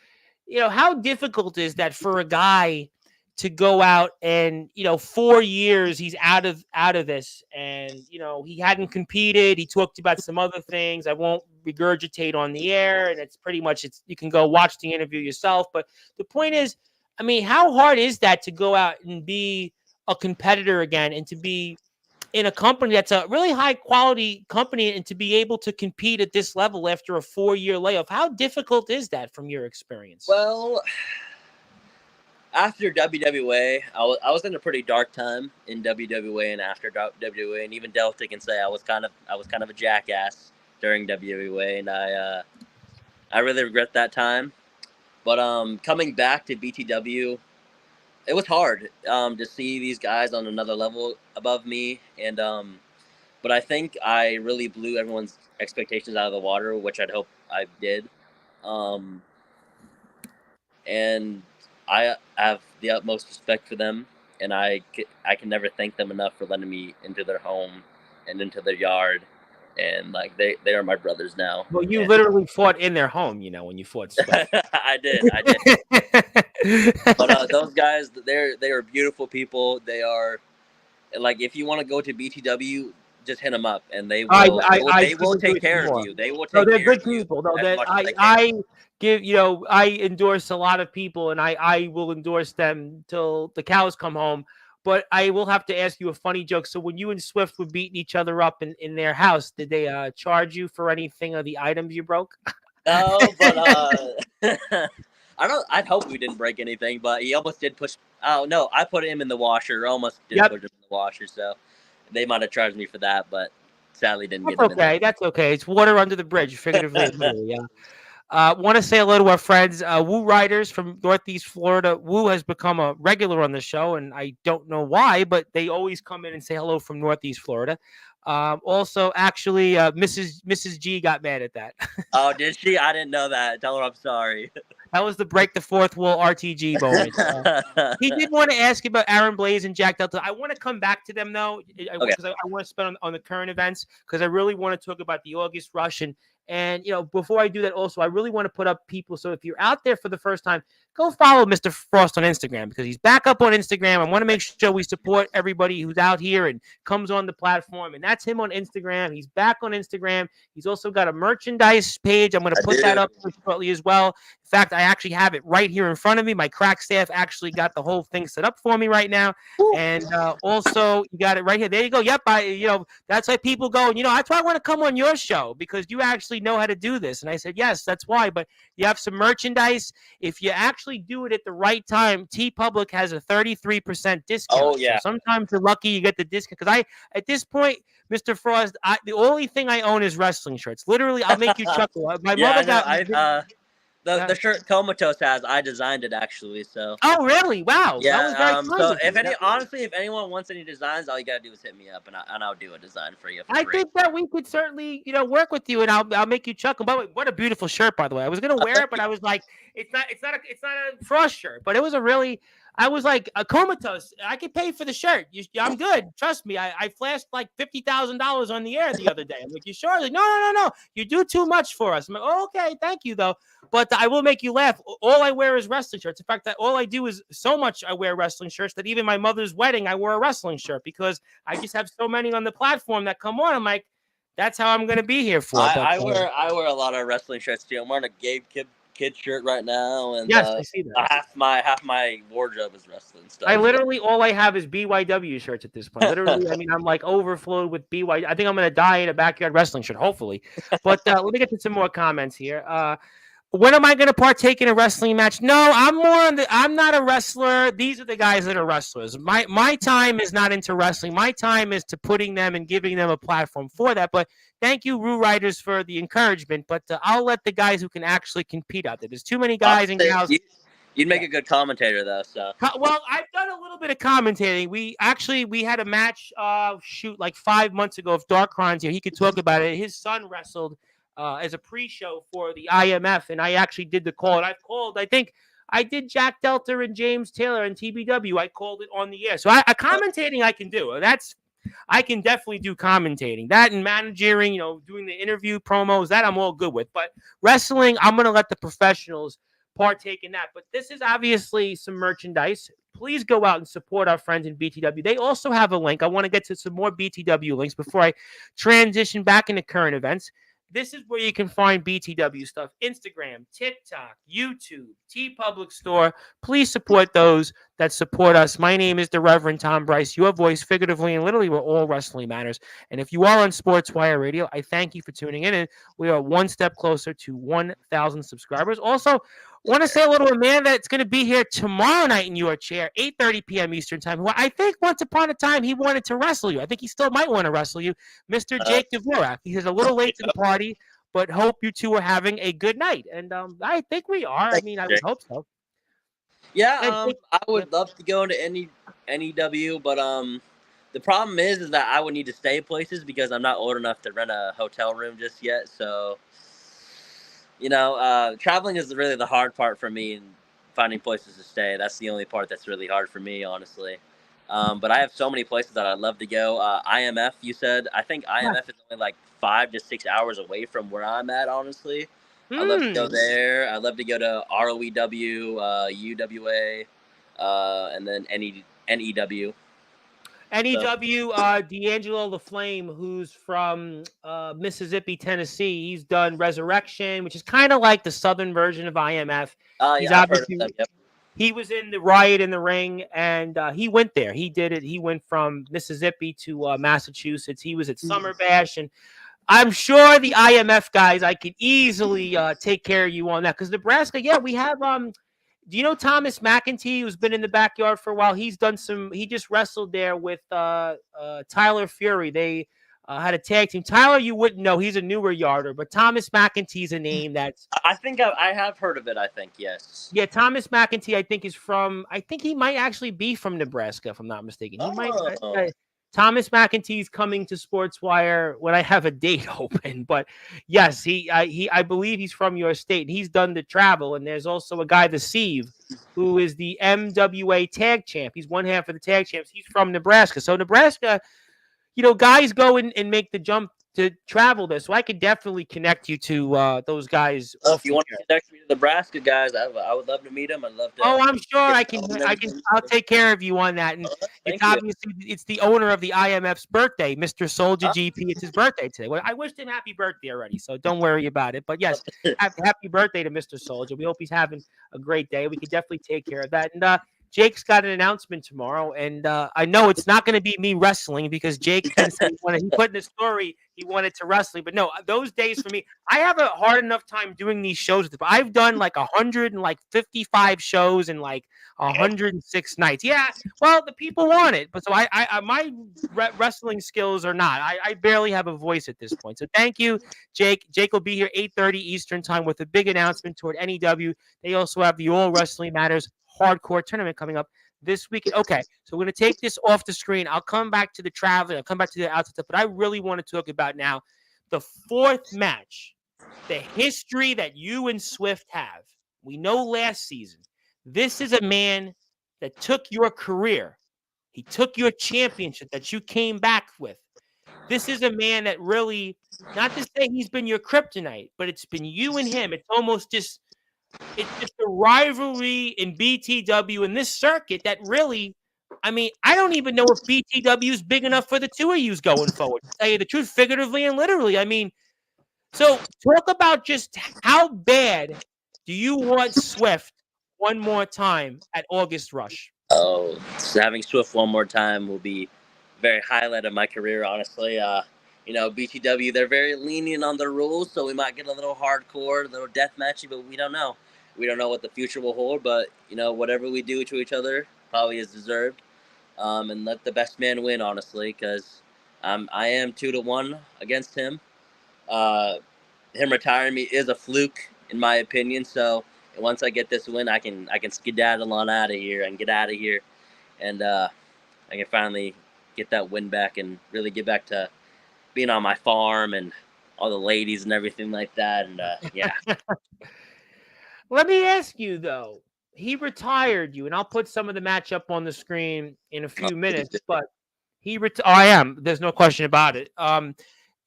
[SPEAKER 1] How difficult is that for a guy to go out and 4 years he's out of this, and he hadn't competed. He talked about some other things I won't regurgitate on the air, and it's pretty much you can go watch the interview yourself. But the point is, I mean, how hard is that to go out and be a competitor again and to be in a company that's a really high quality company and to be able to compete at this level after a 4-year layoff? How difficult is that from your experience?
[SPEAKER 2] Well, after WWA, I was in a pretty dark time in WWA and after WWA, and even Delta can say I was kind of a jackass during WWA, and I really regret that time. But coming back to BTW, it was hard to see these guys on another level above me, and but I think I really blew everyone's expectations out of the water, which I'd hope I did. And I have the utmost respect for them, and I can never thank them enough for letting me into their home and into their yard, and like they are my brothers now.
[SPEAKER 1] Well, you literally fought in their home, when you fought Sweat.
[SPEAKER 2] I did. But those guys, they are beautiful people. They are like, if you want to go to BTW, just hit them up, and they will. They will take care of you. They will take care of you.
[SPEAKER 1] They're good people. No, I give I endorse a lot of people, and I will endorse them till the cows come home. But I will have to ask you a funny joke. So when you and Swift were beating each other up in their house, did they charge you for anything of the items you broke?
[SPEAKER 2] No, but I'd hope we didn't break anything, but he almost did push. Oh no, I put him in the washer. Almost did put him in the washer, so they might have charged me for that, but sadly didn't get it.
[SPEAKER 1] Okay, that's okay. It's water under the bridge, figuratively. Yeah. Want to say hello to our friends, Woo Riders from Northeast Florida. Woo has become a regular on the show, and I don't know why, but they always come in and say hello from Northeast Florida. Also, actually, Mrs. G got mad at that.
[SPEAKER 2] Oh, did she? I didn't know that. Tell her I'm sorry.
[SPEAKER 1] That was the break the fourth wall RTG moment. He did want to ask you about Aaron Blaze and Jack Delta. I want to come back to them, though, because I want to spend on the current events, because I really want to talk about the August rush. And before I do that, also, I really want to put up people. So if you're out there for the first time, go follow Mr. Frost on Instagram, because he's back up on Instagram. I want to make sure we support everybody who's out here and comes on the platform. And that's him on Instagram. He's back on Instagram. He's also got a merchandise page. I'm going to put that up shortly as well. In fact, I actually have it right here in front of me. My crack staff actually got the whole thing set up for me right now. And also, you got it right here. There you go. Yep. That's why people go, that's why I want to come on your show, because you actually know how to do this. And I said, yes, that's why. But you have some merchandise. If you actually do it at the right time, TeePublic has a 33% discount.
[SPEAKER 2] Oh, yeah.
[SPEAKER 1] So sometimes you're lucky you get the discount. Because at this point, Mr. Frost, the only thing I own is wrestling shirts. Literally, I'll make you chuckle. My mother got
[SPEAKER 2] the shirt Comatose has, I designed it actually. So.
[SPEAKER 1] Oh really? Wow.
[SPEAKER 2] Yeah. That was very so if anyone wants any designs, all you gotta do is hit me up, and I'll do a design for you.
[SPEAKER 1] I think that we could certainly work with you, and I'll make you chuckle. By the way, what a beautiful shirt, by the way. I was gonna wear it, but I was like, it's not a Frost shirt, but it was I was like, a Comatose. I could pay for the shirt. I'm good. Trust me. I flashed like $50,000 on the air the other day. I'm like, you sure? Like, no. You do too much for us. I'm like, oh, okay, thank you though. But I will make you laugh. All I wear is wrestling shirts. In fact, all I do is so much I wear wrestling shirts that even my mother's wedding, I wore a wrestling shirt, because I just have so many on the platform that come on. I'm like, that's how I'm going to be here for.
[SPEAKER 2] I wear a lot of wrestling shirts too. I'm wearing a Gabe Kid shirt right now, and
[SPEAKER 1] yes, I see that.
[SPEAKER 2] Half my wardrobe is wrestling stuff.
[SPEAKER 1] All I have is BYW shirts at this point. Literally, I mean, I'm like overflowed with BY. I think I'm going to die in a backyard wrestling shirt, hopefully. But let me get to some more comments here. When am I going to partake in a wrestling match? No, I'm not a wrestler. These are the guys that are wrestlers. My time is not into wrestling. My time is to putting them and giving them a platform for that. But thank you, Rue Riders, for the encouragement. But I'll let the guys who can actually compete out there. There's too many guys and gals.
[SPEAKER 2] You'd make a good commentator, though. So.
[SPEAKER 1] Well, I've done a little bit of commentating. We had a match like 5 months ago. If Dark Cron's here, he could talk about it. His son wrestled as a pre-show for the IMF, and I actually did the call. And I think I did Jack Delta and James Taylor and TBW. I called it on the air. So commentating I can do. That's I can definitely do commentating. That and managing, doing the interview promos, that I'm all good with. But wrestling, I'm going to let the professionals partake in that. But this is obviously some merchandise. Please go out and support our friends in BTW. They also have a link. I want to get to some more BTW links before I transition back into current events. This is where you can find BTW stuff: Instagram, TikTok, YouTube, T Public Store. Please support those that support us. My name is the Reverend Tom Bryce, your voice, figuratively and literally, where all wrestling matters. And if you are on Sportswire Radio, I thank you for tuning in. And we are one step closer to 1,000 subscribers. Also, want to say hello to a man that's going to be here tomorrow night in your chair, 8:30 p.m. Eastern Time. Who I think once upon a time he wanted to wrestle you. I think he still might want to wrestle you, Mr. Jake Dvorak. He's a little late to the party, but hope you two are having a good night. And I think we are. I mean, I would hope so.
[SPEAKER 2] Yeah, I would love to go into any NEW, but the problem is that I would need to stay places because I'm not old enough to rent a hotel room just yet. So, traveling is really the hard part for me, and finding places to stay. That's the only part that's really hard for me, honestly. But I have so many places that I'd love to go. IMF, you said. I think IMF is only like 5 to 6 hours away from where I'm at, honestly. I'd love to go there. I'd love to go to ROEW, UWA, and then NEW.
[SPEAKER 1] NEW, D'Angelo the Flame, who's from Mississippi, Tennessee. He's done Resurrection, which is kind of like the southern version of IMF. He's
[SPEAKER 2] I've heard of them, yep.
[SPEAKER 1] He was in the Riot in the Ring, and he went there. He did it. He went from Mississippi to Massachusetts. He was at Summer Bash, and I'm sure the IMF guys, I could easily take care of you on that. Because Nebraska, yeah, we have do you know Thomas McEntee, who's been in the backyard for a while? He just wrestled there with Tyler Fury. They had a tag team. Tyler, you wouldn't know. He's a newer yarder, but Thomas McEntee's a name that's...
[SPEAKER 2] I think I have heard of it, I think, yes.
[SPEAKER 1] Yeah, Thomas McEntee, I think he might actually be from Nebraska, if I'm not mistaken. Thomas McEntee's coming to Sportswire when I have a date open. But yes, I believe he's from your state. He's done the travel. And there's also a guy, the Sieve, who is the MWA tag champ. He's one half of the tag champs. He's from Nebraska. So Nebraska, guys go and make the jump to travel there. So I could definitely connect you to those guys.
[SPEAKER 2] If you want to connect me to Nebraska guys, I would love to meet them. I'd love to.
[SPEAKER 1] Oh, I'm sure I can. I'll take care of you on that. And it's obviously it's the owner of the IMF's birthday, Mr. Soldier GP. It's his birthday today. Well, I wished him happy birthday already, so don't worry about it. But yes, happy birthday to Mr. Soldier. We hope he's having a great day. We can definitely take care of that. And Jake's got an announcement tomorrow, and I know it's not going to be me wrestling because Jake he put in the story he wanted to wrestle. But no, those days for me, I have a hard enough time doing these shows. I've done like 155 shows and like 106 nights. Yeah, well, the people want it, but so I my wrestling skills are not. I barely have a voice at this point. So thank you, Jake. Jake will be here 8:30 Eastern Time with a big announcement toward NEW. They also have the All Wrestling Matters hardcore tournament coming up this weekend. Okay, so we're going to take this off the screen. I'll come back to the traveling. I'll come back to the outside stuff, but I really want to talk about now the fourth match, the history that you and Swift have. We know last season, this is a man that took your career. He took your championship that you came back with. This is a man that really, not to say he's been your kryptonite, but it's been you and him. It's just a rivalry in BTW in this circuit that really, I don't even know if BTW is big enough for the two of you going forward. To tell you the truth, figuratively and literally. So talk about just how bad do you want Swift one more time at August Rush?
[SPEAKER 2] Oh, so having Swift one more time will be very highlight of my career, honestly. BTW, they're very lenient on their rules, so we might get a little hardcore, a little death matchy, but we don't know. We don't know what the future will hold, but, whatever we do to each other probably is deserved. And let the best man win, honestly, because I am 2-1 against him. Him retiring me is a fluke, in my opinion, so once I get this win, I can skedaddle on out of here and get out of here, and I can finally get that win back and really get back to being on my farm and all the ladies and everything like that. And yeah.
[SPEAKER 1] Let me ask you though, he retired you, and I'll put some of the matchup on the screen in a few minutes, but I am. There's no question about it.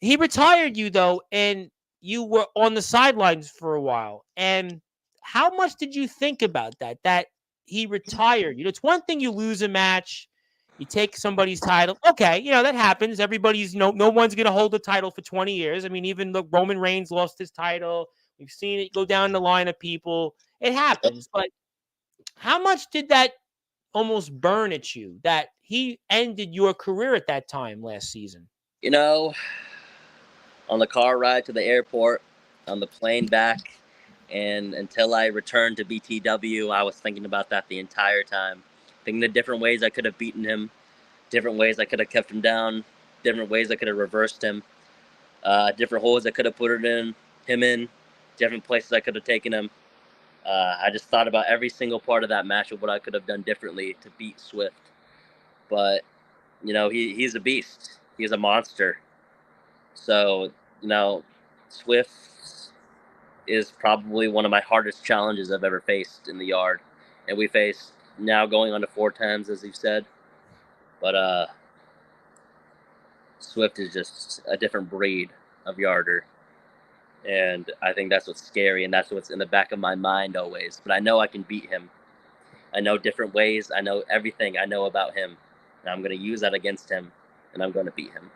[SPEAKER 1] He retired you though, and you were on the sidelines for a while. And how much did you think about that? That he retired you. It's one thing you lose a match, you take somebody's title. Okay, that happens. Everybody's no one's gonna hold the title for 20 years. I mean, even the Roman Reigns lost his title. We've seen it go down the line of people. It happens. But how much did that almost burn at you that he ended your career at that time last season?
[SPEAKER 2] You know, on the car ride to the airport, on the plane back, and until I returned to BTW, I was thinking about that the entire time. Thinking the different ways I could have beaten him, different ways I could have kept him down, different ways I could have reversed him, different holes I could have put him in, different places I could have taken him. I just thought about every single part of that match of what I could have done differently to beat Swift. But, he's a beast. He's a monster. So, Swift is probably one of my hardest challenges I've ever faced in the yard. And we faced now going on to 4 times, as you've said. But Swift is just a different breed of yarder. And I think that's what's scary, and that's what's in the back of my mind always. But I know I can beat him. I know different ways. I know everything I know about him. And I'm going to use that against him, and I'm going to beat him.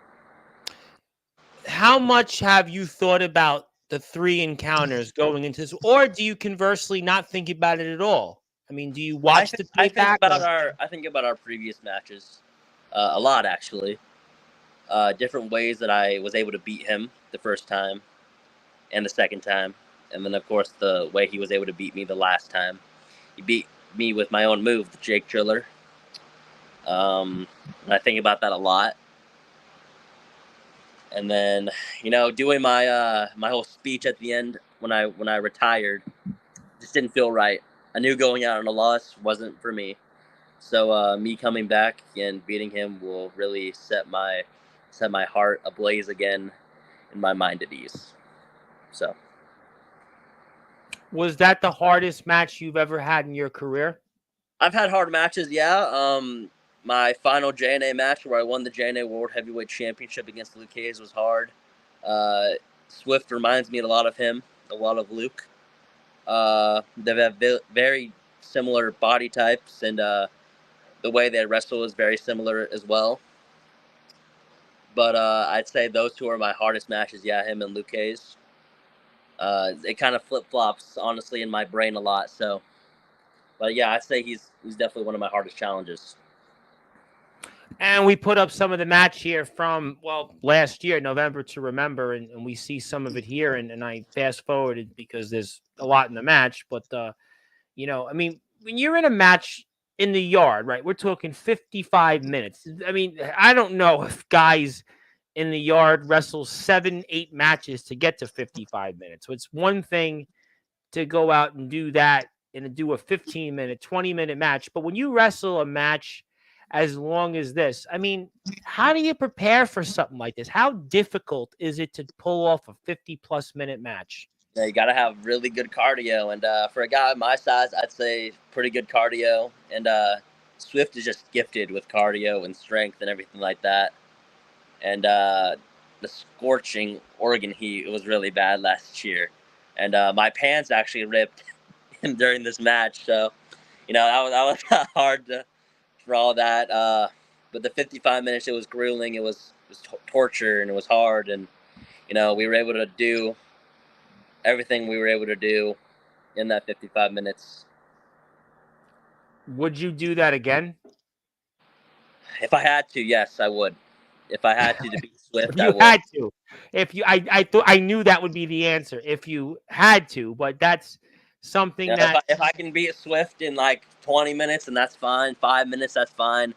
[SPEAKER 1] How much have you thought about the 3 encounters going into this? Or do you conversely not think about it at all? I mean, do you watch the tape back?
[SPEAKER 2] I think about our previous matches a lot, actually. Different ways that I was able to beat him the first time and the second time. And then, of course, the way he was able to beat me the last time. He beat me with my own move, the Jake Driller. I think about that a lot. And then, doing my my whole speech at the end when I retired just didn't feel right. I knew going out on a loss wasn't for me. So me coming back and beating him will really set my heart ablaze again and my mind at ease. So,
[SPEAKER 1] was that the hardest match you've ever had in your career?
[SPEAKER 2] I've had hard matches, yeah. My final JNA match where I won the JNA World Heavyweight Championship against Luke Hayes was hard. Swift reminds me a lot of him, a lot of Luke. They have very similar body types, and the way they wrestle is very similar as well. But I'd say those 2 are my hardest matches. Yeah, him and Luke Hayes. It kind of flip flops, honestly, in my brain a lot. So, but yeah, I'd say he's definitely one of my hardest challenges.
[SPEAKER 1] And we put up some of the match here from, last year, November to Remember, and we see some of it here. And I fast forwarded because there's a lot in the match. But, I mean, when you're in a match in the yard, right, we're talking 55 minutes. I mean, I don't know if guys in the yard wrestle 7, 8 matches to get to 55 minutes. So it's one thing to go out and do that and do a 15-minute, 20-minute match. But when you wrestle a match as long as this, I mean, how do you prepare for something like this? How difficult is it to pull off a 50-plus minute match?
[SPEAKER 2] Yeah, you got to have really good cardio. And for a guy my size, I'd say pretty good cardio. And Swift is just gifted with cardio and strength and everything like that. And the scorching Oregon heat was really bad last year. And my pants actually ripped during this match. So, that was hard for all that. But the 55 minutes, it was grueling. It was torture, and it was hard. And, we were able to do everything we were able to do in that 55 minutes.
[SPEAKER 1] Would you do that again?
[SPEAKER 2] If I had to, yes, I would. If I had to beat Swift,
[SPEAKER 1] I would. Had to. If you, I thought I knew that would be the answer. If you had to, but that's something that
[SPEAKER 2] if I can beat Swift in like 20 minutes, and that's fine. 5 minutes, that's fine.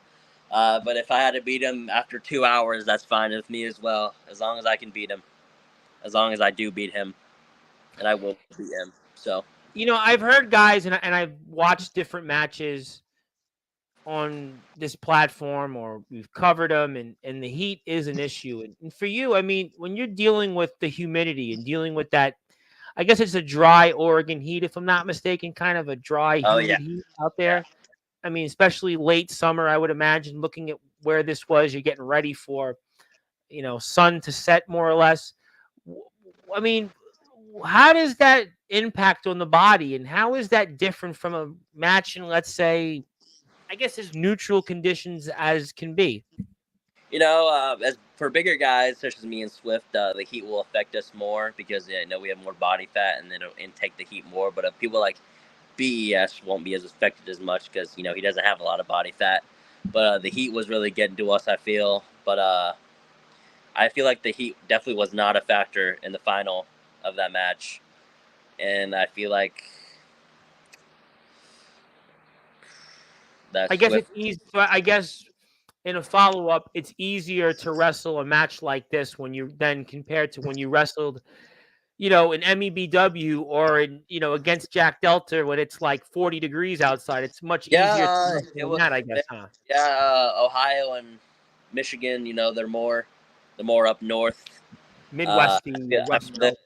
[SPEAKER 2] But if I had to beat him after 2 hours, that's fine with me as well. As long as I can beat him, as long as I do beat him, and I will beat him. So
[SPEAKER 1] I've heard guys, and I've watched different matches on this platform, or we've covered them, and the heat is an issue. And for you, I mean, when you're dealing with the humidity and dealing with that, I guess it's a dry Oregon heat, if I'm not mistaken, kind of a dry heat out there. I mean, especially late summer, I would imagine, looking at where this was. You're getting ready for, sun to set more or less. I mean, how does that impact on the body, and how is that different from a match in, let's say, I guess as neutral conditions as can be?
[SPEAKER 2] As for bigger guys such as me and Swift, the heat will affect us more because we have more body fat and it'll intake the heat more. But people like BES won't be as affected as much because he doesn't have a lot of body fat. But the heat was really getting to us, I feel. But I feel like the heat definitely was not a factor in the final of that match, and I feel like that
[SPEAKER 1] I guess
[SPEAKER 2] Swift.
[SPEAKER 1] it's easy. So I guess in a follow up, it's easier to wrestle a match like this when you then compared to when you wrestled, in MEBW or against Jack Delta when it's like 40 degrees outside. It's much easier to
[SPEAKER 2] Yeah,
[SPEAKER 1] wrestle
[SPEAKER 2] it
[SPEAKER 1] than
[SPEAKER 2] was.
[SPEAKER 1] that, I guess, huh?
[SPEAKER 2] Yeah, Ohio and Michigan. They're more up north.
[SPEAKER 1] Midwesty,
[SPEAKER 2] Yeah,
[SPEAKER 1] West Coast.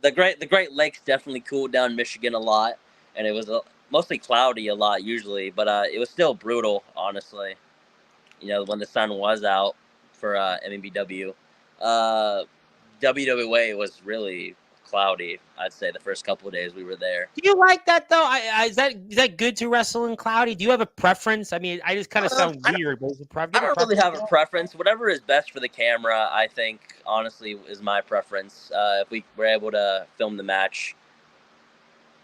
[SPEAKER 2] the Great Lakes definitely cooled down Michigan a lot, and it was mostly cloudy a lot usually, but it was still brutal, honestly. When the sun was out for MEBW. Uh, WWA was really cloudy. I'd say the first couple of days we were there.
[SPEAKER 1] Do you like that though? Is that good to wrestle in cloudy? Do you have a preference? I mean, I just kind of sound
[SPEAKER 2] I
[SPEAKER 1] weird, but is it do you
[SPEAKER 2] I
[SPEAKER 1] have a
[SPEAKER 2] don't really
[SPEAKER 1] preference?
[SPEAKER 2] have a preference. Whatever is best for the camera, I think, honestly, is my preference. If we were able to film the match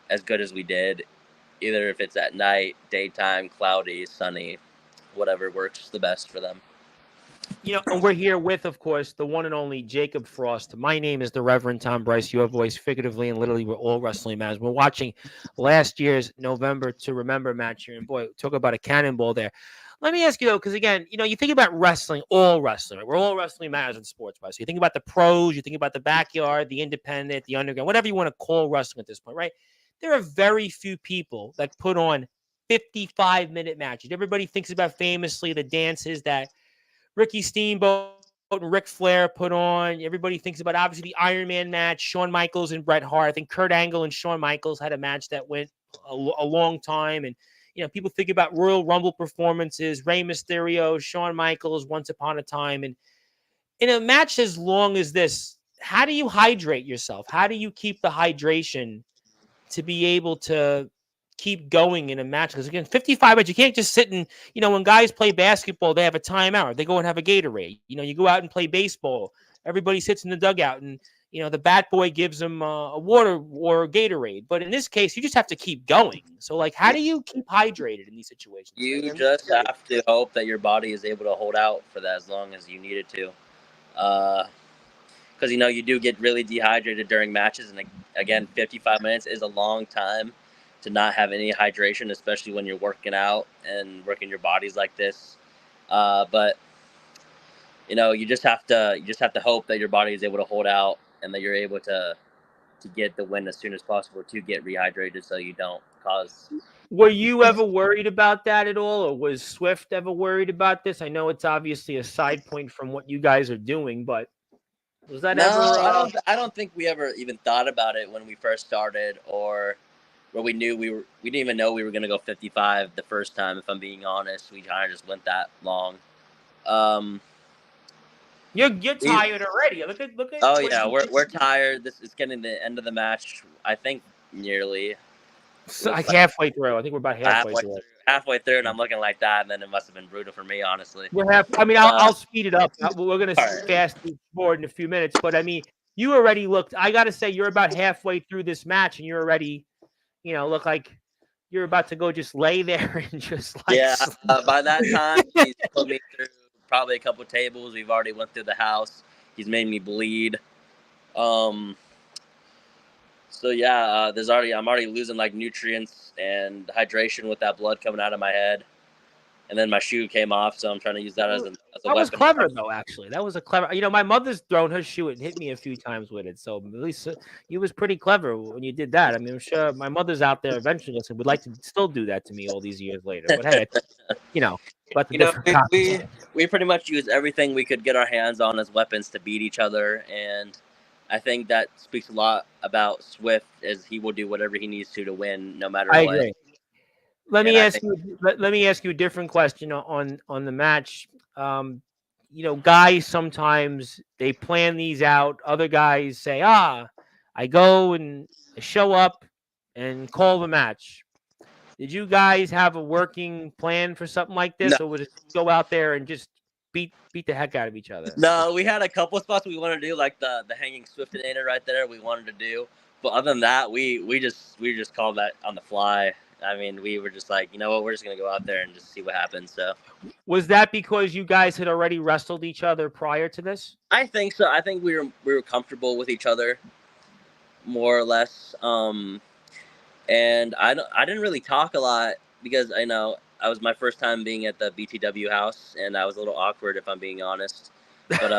[SPEAKER 2] as good as we did, either if it's at night, daytime, cloudy, sunny, whatever works the best for them.
[SPEAKER 1] And we're here with, of course, the one and only Jakob Frost. My name is the Reverend Tom Bryce, your voice, figuratively and literally. We're all wrestling matters. We're watching last year's November to Remember match here, and boy, talk about a cannonball there. Let me ask you though, because again, you think about wrestling, all wrestling. Right? We're all wrestling matters in sports, right? So you think about the pros, you think about the backyard, the independent, the underground, whatever you want to call wrestling at this point, right? There are very few people that put on 55-minute matches. Everybody thinks about famously the dances that Ricky Steamboat and Ric Flair put on. Everybody thinks about obviously the Iron Man match, Shawn Michaels and Bret Hart. I think Kurt Angle and Shawn Michaels had a match that went a long time. And, people think about Royal Rumble performances, Rey Mysterio, Shawn Michaels, Once Upon a Time. And in a match as long as this, how do you hydrate yourself? How do you keep the hydration to be able to keep going in a match? Because again, 55 minutes, you can't just sit and, when guys play basketball, they have a timeout. They go and have a Gatorade. You go out and play baseball. Everybody sits in the dugout and, the bat boy gives them a water or a Gatorade. But in this case, you just have to keep going. So, like, how do you keep hydrated in these situations?
[SPEAKER 2] You just have to hope that your body is able to hold out for that as long as you need it to. Because you do get really dehydrated during matches, and again, 55 minutes is a long time to not have any hydration, especially when you're working out and working your bodies like this. But you just have to hope that your body is able to hold out and that you're able to get the win as soon as possible to get rehydrated, so you don't cause.
[SPEAKER 1] Were you ever worried about that at all, or was Swift ever worried about this? I know it's obviously a side point from what you guys are doing, but was that
[SPEAKER 2] No,
[SPEAKER 1] ever?
[SPEAKER 2] I don't think we ever even thought about it when we first started, or where we knew we didn't even know we were gonna go 55 the first time. If I'm being honest, we kind of just went that long.
[SPEAKER 1] You're tired already. Look at.
[SPEAKER 2] Oh yeah, we're tired. This is getting the end of the match. I think nearly.
[SPEAKER 1] Like halfway through. I think we're about halfway through.
[SPEAKER 2] Halfway through, and I'm looking like that, and then it must have been brutal for me, honestly.
[SPEAKER 1] We're half. I mean, I'll speed it up. We're gonna fast forward in a few minutes, but I mean, you already looked. I gotta say, you're about halfway through this match, and you're already, look like you're about to go just lay there and just like.
[SPEAKER 2] Yeah. By that time, he's put me through probably a couple tables. We've already went through the house. He's made me bleed. So yeah, I'm already losing like nutrients and hydration with that blood coming out of my head, and then my shoe came off, so I'm trying to use that as a weapon.
[SPEAKER 1] That was clever though. Actually, that was a clever. My mother's thrown her shoe and hit me a few times with it, so at least you was pretty clever when you did that. I mean, I'm sure my mother's out there eventually would like to still do that to me all these years later. But hey, but
[SPEAKER 2] we pretty much use everything we could get our hands on as weapons to beat each other, and I think that speaks a lot about Swift, as he will do whatever he needs to win, no matter what.
[SPEAKER 1] I agree. Let me ask you a different question on the match. guys sometimes they plan these out. Other guys say, I go and show up and call the match. Did you guys have a working plan for something like
[SPEAKER 2] No,
[SPEAKER 1] this, or would it go out there and just beat the heck out of each other?
[SPEAKER 2] no, we had a couple spots we wanted to do, like the hanging Swiftinator right there. We wanted to do, but other than that, we just called that on the fly. I mean, we were just like, you know what, we're just gonna go out there and just see what happens. So
[SPEAKER 1] Was that because you guys had already wrestled each other prior to this?
[SPEAKER 2] I think so. I think we were comfortable with each other, more or less. And I didn't really talk a lot because I know I was my first time being at the BTW house, and I was a little awkward if I'm being honest. But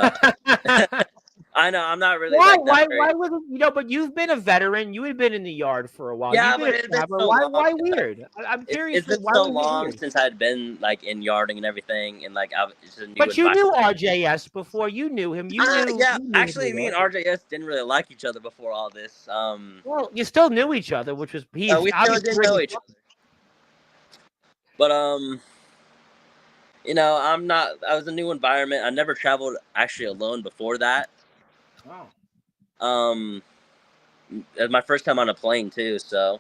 [SPEAKER 2] I know I'm not really
[SPEAKER 1] Why?
[SPEAKER 2] like that.
[SPEAKER 1] Why wasn't But you've been a veteran. You had been in the yard for a while.
[SPEAKER 2] Yeah,
[SPEAKER 1] You've
[SPEAKER 2] but
[SPEAKER 1] been a
[SPEAKER 2] it's been
[SPEAKER 1] traveler.
[SPEAKER 2] so
[SPEAKER 1] Why?
[SPEAKER 2] long.
[SPEAKER 1] Why weird? I'm curious.
[SPEAKER 2] It's been
[SPEAKER 1] Why
[SPEAKER 2] so
[SPEAKER 1] was it
[SPEAKER 2] long
[SPEAKER 1] weird?
[SPEAKER 2] since I'd been like in yarding and everything, and like it's a new.
[SPEAKER 1] But you knew
[SPEAKER 2] environment.
[SPEAKER 1] RJS before. You knew him. You knew.
[SPEAKER 2] Yeah,
[SPEAKER 1] you knew
[SPEAKER 2] actually,
[SPEAKER 1] who
[SPEAKER 2] me
[SPEAKER 1] he
[SPEAKER 2] and
[SPEAKER 1] was.
[SPEAKER 2] RJS didn't really like each other before all this.
[SPEAKER 1] Well, you still knew each other, which was
[SPEAKER 2] We still didn't know each other. But I'm not. I was a new environment. I never traveled actually alone before that.
[SPEAKER 1] Oh.
[SPEAKER 2] It was my first time on a plane too. So,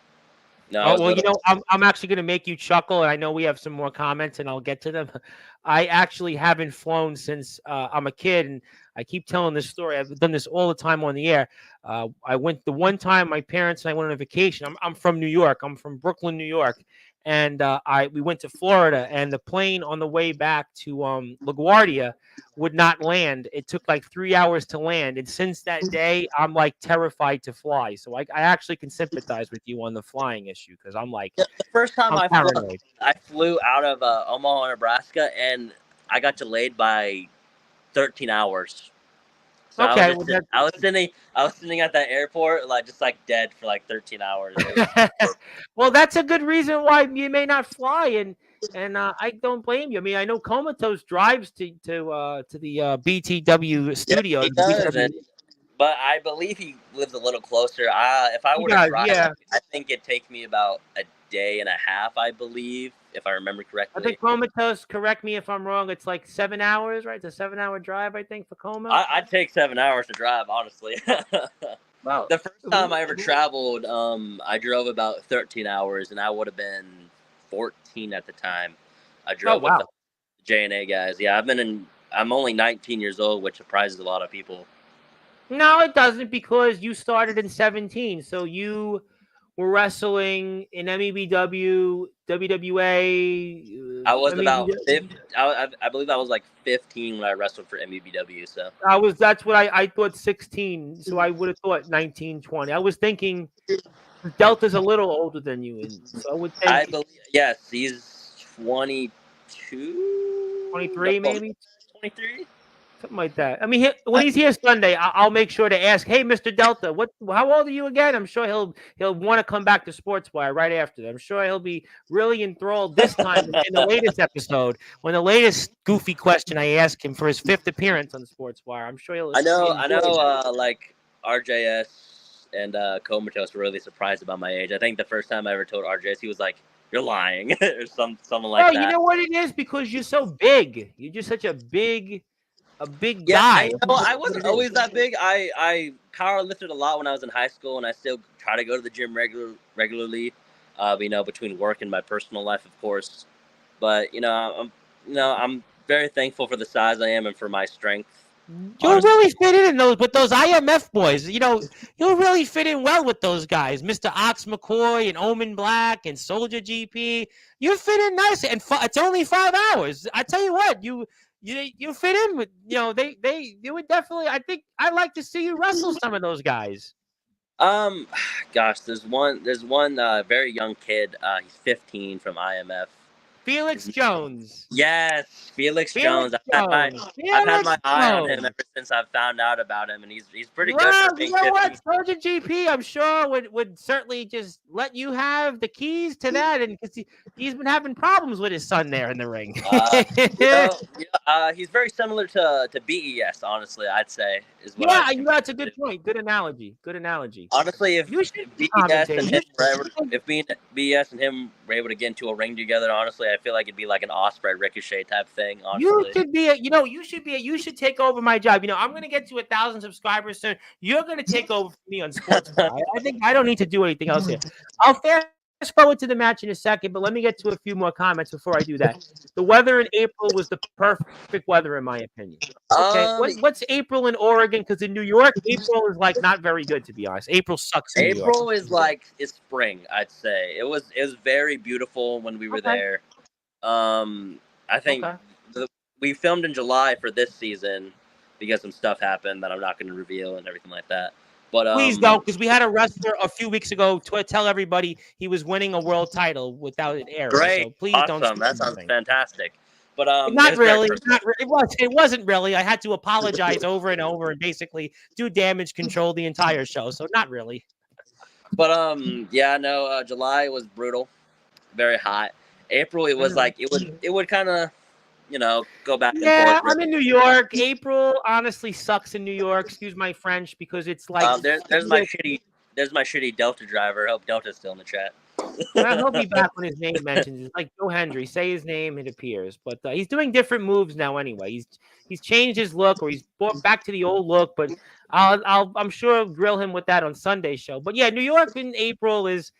[SPEAKER 1] I'm actually going to make you chuckle, and I know we have some more comments, and I'll get to them. I actually haven't flown since I'm a kid, and I keep telling this story. I've done this all the time on the air. I went the one time my parents and I went on a vacation. I'm from New York. I'm from Brooklyn, New York, and we went to Florida, and the plane on the way back to LaGuardia would not land. It took like 3 hours to land, and since that day, I'm like terrified to fly. So I actually can sympathize with you on the flying issue because I'm like,
[SPEAKER 2] the first time
[SPEAKER 1] I'm paranoid.
[SPEAKER 2] I flew out of Omaha, Nebraska, and I got delayed by 13 hours. So
[SPEAKER 1] Okay,
[SPEAKER 2] I was sitting at that airport, just dead for like 13 hours.
[SPEAKER 1] Well, that's a good reason why you may not fly, and I don't blame you. I mean, I know Comatose drives to the BTW studio.
[SPEAKER 2] Yeah, but I believe he lives a little closer. If I were to drive, I think it'd take me about a day and a half, I believe, if I remember correctly.
[SPEAKER 1] I think Comatose, correct me if I'm wrong, it's like 7 hours, right? It's a 7-hour drive, I think, for Coma.
[SPEAKER 2] I'd take 7 hours to drive, honestly. Well, the first time I ever traveled, I drove about 13 hours, and I would have been 14 at the time. I drove with the J&A guys. Yeah, I'm only 19 years old, which surprises a lot of people.
[SPEAKER 1] No, it doesn't, because you started in 17. So you were wrestling in MEBW, WWA.
[SPEAKER 2] I was about 15. I believe I was like 15 when I wrestled for MEBW. So
[SPEAKER 1] that's what I thought, 16. So I would have thought 19, 20. I was thinking Delta's a little older than you, and so I would think.
[SPEAKER 2] I believe, yes, he's 22,
[SPEAKER 1] 23, maybe
[SPEAKER 2] 23.
[SPEAKER 1] Something like that. I mean, when he's here Sunday, I'll make sure to ask, "Hey, Mr. Delta, how old are you again?" I'm sure he'll want to come back to Sportswire right after that. I'm sure he'll be really enthralled this time in the latest episode, when the latest goofy question I asked him for his 5th appearance on Sportswire. I'm sure he'll.
[SPEAKER 2] I know. Like RJS and Comatose were really surprised about my age. I think the first time I ever told RJS, he was like, "You're lying," or something like that.
[SPEAKER 1] You know what it is? Because you're so big. You're just such a big guy.
[SPEAKER 2] I wasn't always that big. I power lifted a lot when I was in high school, and I still try to go to the gym regularly. Between work and my personal life, of course. But I'm very thankful for the size I am and for my strength.
[SPEAKER 1] You'll really fit in with those IMF boys. You'll really fit in well with those guys, Mr. Ox McCoy and Omen Black and Soldier GP. You fit in nice, and it's only 5 hours. I tell you what, you fit in with, they would definitely. I think I'd like to see you wrestle some of those guys.
[SPEAKER 2] Gosh, there's one very young kid. He's 15 from IMF.
[SPEAKER 1] Felix Jones.
[SPEAKER 2] Yes, Felix Jones. I've had my eye on him ever since I've found out about him, and he's pretty good for being 15.
[SPEAKER 1] What? Sergeant GP, I'm sure would certainly just let you have the keys to that, and because he's been having problems with his son there in the ring.
[SPEAKER 2] He's very similar to BES, honestly, I'd say. is what I've
[SPEAKER 1] Yeah, that's a good point. Good analogy. Good analogy.
[SPEAKER 2] Honestly, if
[SPEAKER 1] You should be
[SPEAKER 2] BS and
[SPEAKER 1] commentating.
[SPEAKER 2] him were if BS and him were able to get into a ring together, honestly, I feel like it'd be like an Osprey Ricochet type thing.
[SPEAKER 1] You
[SPEAKER 2] Honestly,
[SPEAKER 1] should be you should take over my job. I'm going to get to 1,000 subscribers soon. You're going to take over for me on Sportswire. I think I don't need to do anything else here. I'll fast forward to the match in a second, but let me get to a few more comments before I do that. The weather in April was the perfect weather, in my opinion. Okay, what's April in Oregon? Because in New York, April is like not very good, to be honest. April sucks in New York.
[SPEAKER 2] April is spring. I'd say it was very beautiful when we were there. I think we filmed in July for this season because some stuff happened that I'm not going to reveal and everything like that. But
[SPEAKER 1] please don't, because we had a wrestler a few weeks ago tell everybody he was winning a world title without it airing.
[SPEAKER 2] Great,
[SPEAKER 1] so please
[SPEAKER 2] awesome.
[SPEAKER 1] don't.
[SPEAKER 2] That sounds fantastic. But
[SPEAKER 1] not really. It wasn't really. I had to apologize over and over and basically do damage control the entire show. So not really.
[SPEAKER 2] But July was brutal, very hot. April it was like it would kind of go back and forth.
[SPEAKER 1] Yeah, I'm in New York. April honestly sucks in New York. Excuse my French, because it's like
[SPEAKER 2] there's my shitty Delta driver. I hope Delta's still in the chat.
[SPEAKER 1] Well, he'll be back when his name mentions. It's like Joe Hendry. Say his name, it appears. But he's doing different moves now anyway. He's changed his look, or he's brought back to the old look. But I'm sure grill him with that on Sunday's show. But yeah, New York in April is.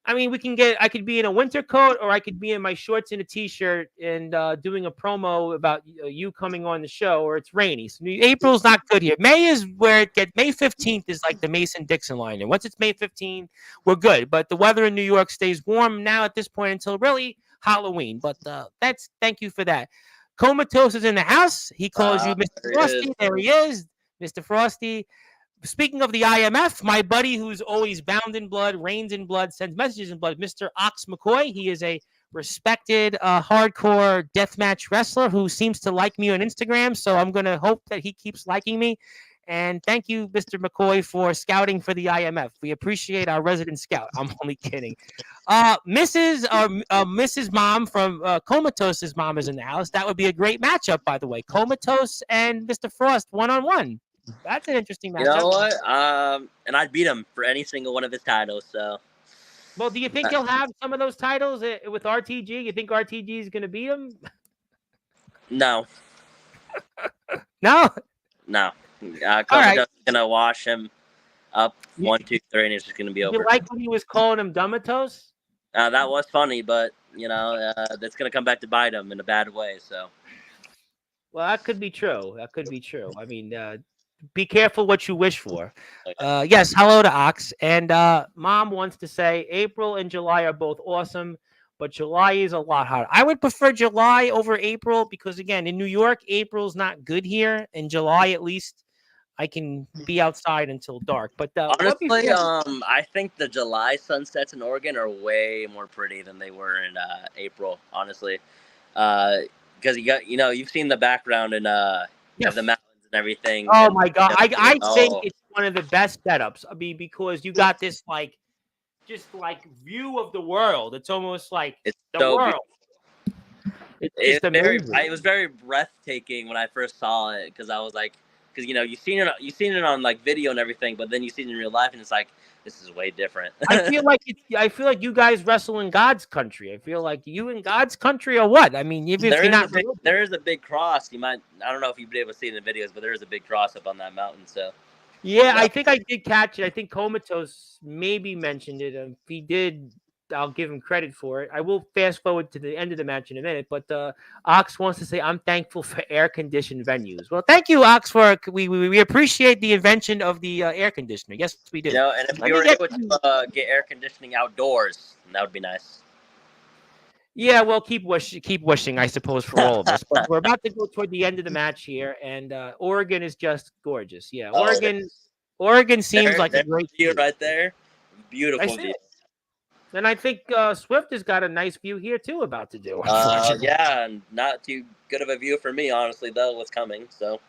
[SPEAKER 1] I mean, I could be in a winter coat, or I could be in my shorts and a t-shirt and doing a promo about you coming on the show, or it's rainy. So April's not good here. May is where it gets. May 15th is like the Mason-Dixon line. And once it's May 15th, we're good. But the weather in New York stays warm now at this point until really Halloween. But thank you for that. Comatose is in the house. He calls you Mr. Frosty. There he is, Mr. Frosty. Speaking of the IMF, my buddy who's always bound in blood, reigns in blood, sends messages in blood, Mr. Ox McCoy. He is a respected hardcore deathmatch wrestler who seems to like me on Instagram, so I'm going to hope that he keeps liking me. And thank you, Mr. McCoy, for scouting for the IMF. We appreciate our resident scout. I'm only kidding. Mrs. Mom from Comatose's mom is in the house. That would be a great matchup, by the way. Comatose and Mr. Frost one-on-one. That's an interesting matchup.
[SPEAKER 2] You know what? And I'd beat him for any single one of his titles. So,
[SPEAKER 1] well, do you think he'll have some of those titles with RTG? You think RTG is going to beat him?
[SPEAKER 2] No.
[SPEAKER 1] No.
[SPEAKER 2] Comatose is going to wash him up 1, 2, 3, and it's just going to be over.
[SPEAKER 1] You like when he was calling him Dumatos?
[SPEAKER 2] That was funny, but that's going to come back to bite him in a bad way. So.
[SPEAKER 1] Well, that could be true. I mean. Be careful what you wish for. Yes, hello to Ox. And Mom wants to say April and July are both awesome, but July is a lot hotter. I would prefer July over April because, again, in New York, April's not good here. In July, at least, I can be outside until dark. But
[SPEAKER 2] honestly, I think the July sunsets in Oregon are way more pretty than they were in April, honestly. Because you've seen the background in the mountains and everything.
[SPEAKER 1] Oh my God. I think it's one of the best setups. I mean, because you got this just view of the world. It's almost like
[SPEAKER 2] it's
[SPEAKER 1] the
[SPEAKER 2] so
[SPEAKER 1] world.
[SPEAKER 2] It was very breathtaking when I first saw it, because I was like, because you've seen it on like video and everything, but then you see it in real life and it's like, this is way different.
[SPEAKER 1] I feel like you guys wrestle in God's country. I feel like you in God's country or what? I mean, if you're not,
[SPEAKER 2] there is a big cross. I don't know if you'd be able to see it in the videos, but there is a big cross up on that mountain. So
[SPEAKER 1] yeah, I think I did catch it. I think Comatose maybe mentioned it. If he did, I'll give him credit for it. I will fast forward to the end of the match in a minute, but Ox wants to say, I'm thankful for air-conditioned venues. Well, thank you, Ox, for we appreciate the invention of the air conditioner. Yes, we do.
[SPEAKER 2] And if we were able to get air conditioning outdoors, that would be nice.
[SPEAKER 1] Yeah, well, keep wishing, I suppose, for all of us. But we're about to go toward the end of the match here, and Oregon is just gorgeous. Yeah, Oregon seems like a great
[SPEAKER 2] view right there. Beautiful view.
[SPEAKER 1] And I think Swift has got a nice view here too about to do.
[SPEAKER 2] Yeah, not too good of a view for me, honestly, though, what's coming. So,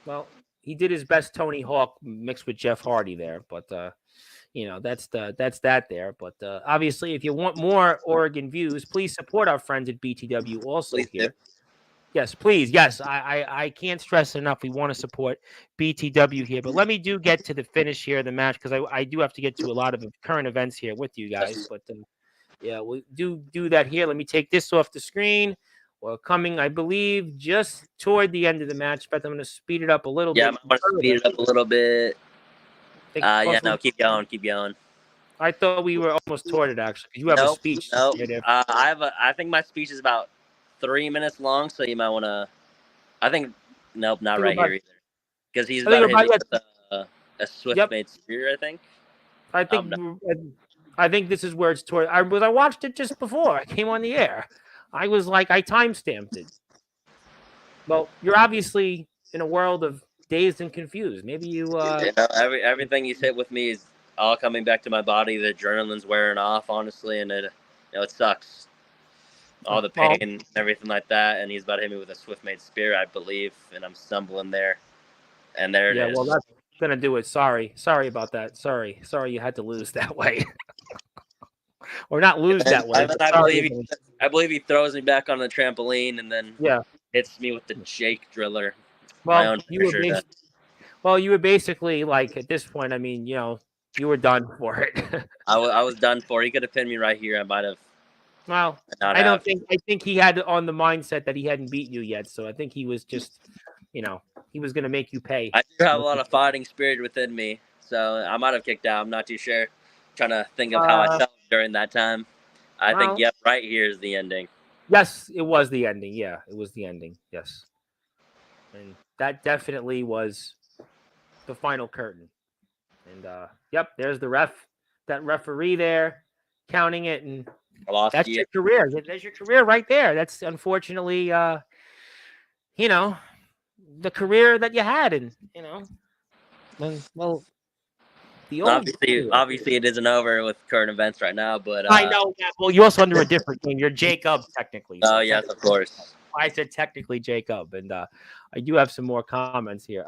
[SPEAKER 1] well, he did his best Tony Hawk mixed with Jeff Hardy there, but that's that there. But obviously, if you want more Oregon views, please support our friends at BTW also here. Yes, please. Yes, I can't stress enough. We want to support BTW here, but let me get to the finish here of the match because I do have to get to a lot of current events here with you guys. But yeah, we'll do that here. Let me take this off the screen. We're coming, I believe, just toward the end of the match, but I'm going to speed it up a little
[SPEAKER 2] Yeah,
[SPEAKER 1] bit.
[SPEAKER 2] I'm going to speed it up a little bit.
[SPEAKER 1] Plus,
[SPEAKER 2] no, keep going.
[SPEAKER 1] I thought we were almost toward it actually. 'Cause you have a speech.
[SPEAKER 2] Nope.
[SPEAKER 1] Right there.
[SPEAKER 2] I think my speech is about 3 minutes long, so you might want to. I think nope, not right here either, because he's about to hit me with a Swift-made spear. I think.
[SPEAKER 1] I think this is where it's toward. I watched it just before I came on the air. I was like, I timestamped it. Well, you're obviously in a world of dazed and confused. Maybe you.
[SPEAKER 2] Everything you said with me is all coming back to my body. The adrenaline's wearing off, honestly, and it sucks. All the pain and everything like that, and he's about to hit me with a Swift-made spear, I believe, and I'm stumbling there, and there it is.
[SPEAKER 1] Yeah, well, that's gonna do it. Sorry about that. Sorry, you had to lose that way, or not lose that way.
[SPEAKER 2] I believe he throws me back on the trampoline, and then hits me with the Jake driller.
[SPEAKER 1] Well, you were basically like at this point. I mean, you were done for it.
[SPEAKER 2] I was done for. He could have pinned me right here. I might have.
[SPEAKER 1] Well, I think he had on the mindset that he hadn't beat you yet. So I think he was just, he was going to make you pay.
[SPEAKER 2] I do have a lot of fighting spirit within me, so I might have kicked out. I'm not too sure. I'm trying to think of how I felt during that time. I think right here is the ending.
[SPEAKER 1] Yes, it was the ending. Yeah, it was the ending. Yes, and that definitely was the final curtain. And there's the ref, that referee there, counting it, and that's your career. There's your career right there. That's unfortunately, the career that you had, and well, the old
[SPEAKER 2] obviously it isn't over with current events right now, but
[SPEAKER 1] I know that. Well, you're also under a different name. You're Jakob, technically.
[SPEAKER 2] So yes, of course.
[SPEAKER 1] I said technically Jakob, and I do have some more comments here.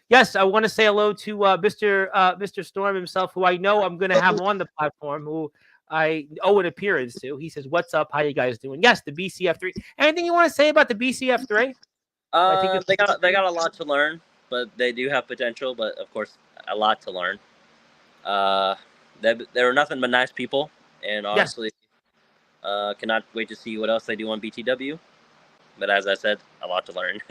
[SPEAKER 1] Yes, I want to say hello to Mr. Storm himself, who I know I'm going to have on the platform, who I owe an appearance to. He says, "What's up? How you guys doing?" Yes, the BCF3. Anything you want to say about the BCF3?
[SPEAKER 2] They got a lot to learn, but they do have potential. But of course, a lot to learn. They were nothing but nice people, and honestly, cannot wait to see what else they do on BTW. But as I said, a lot to learn.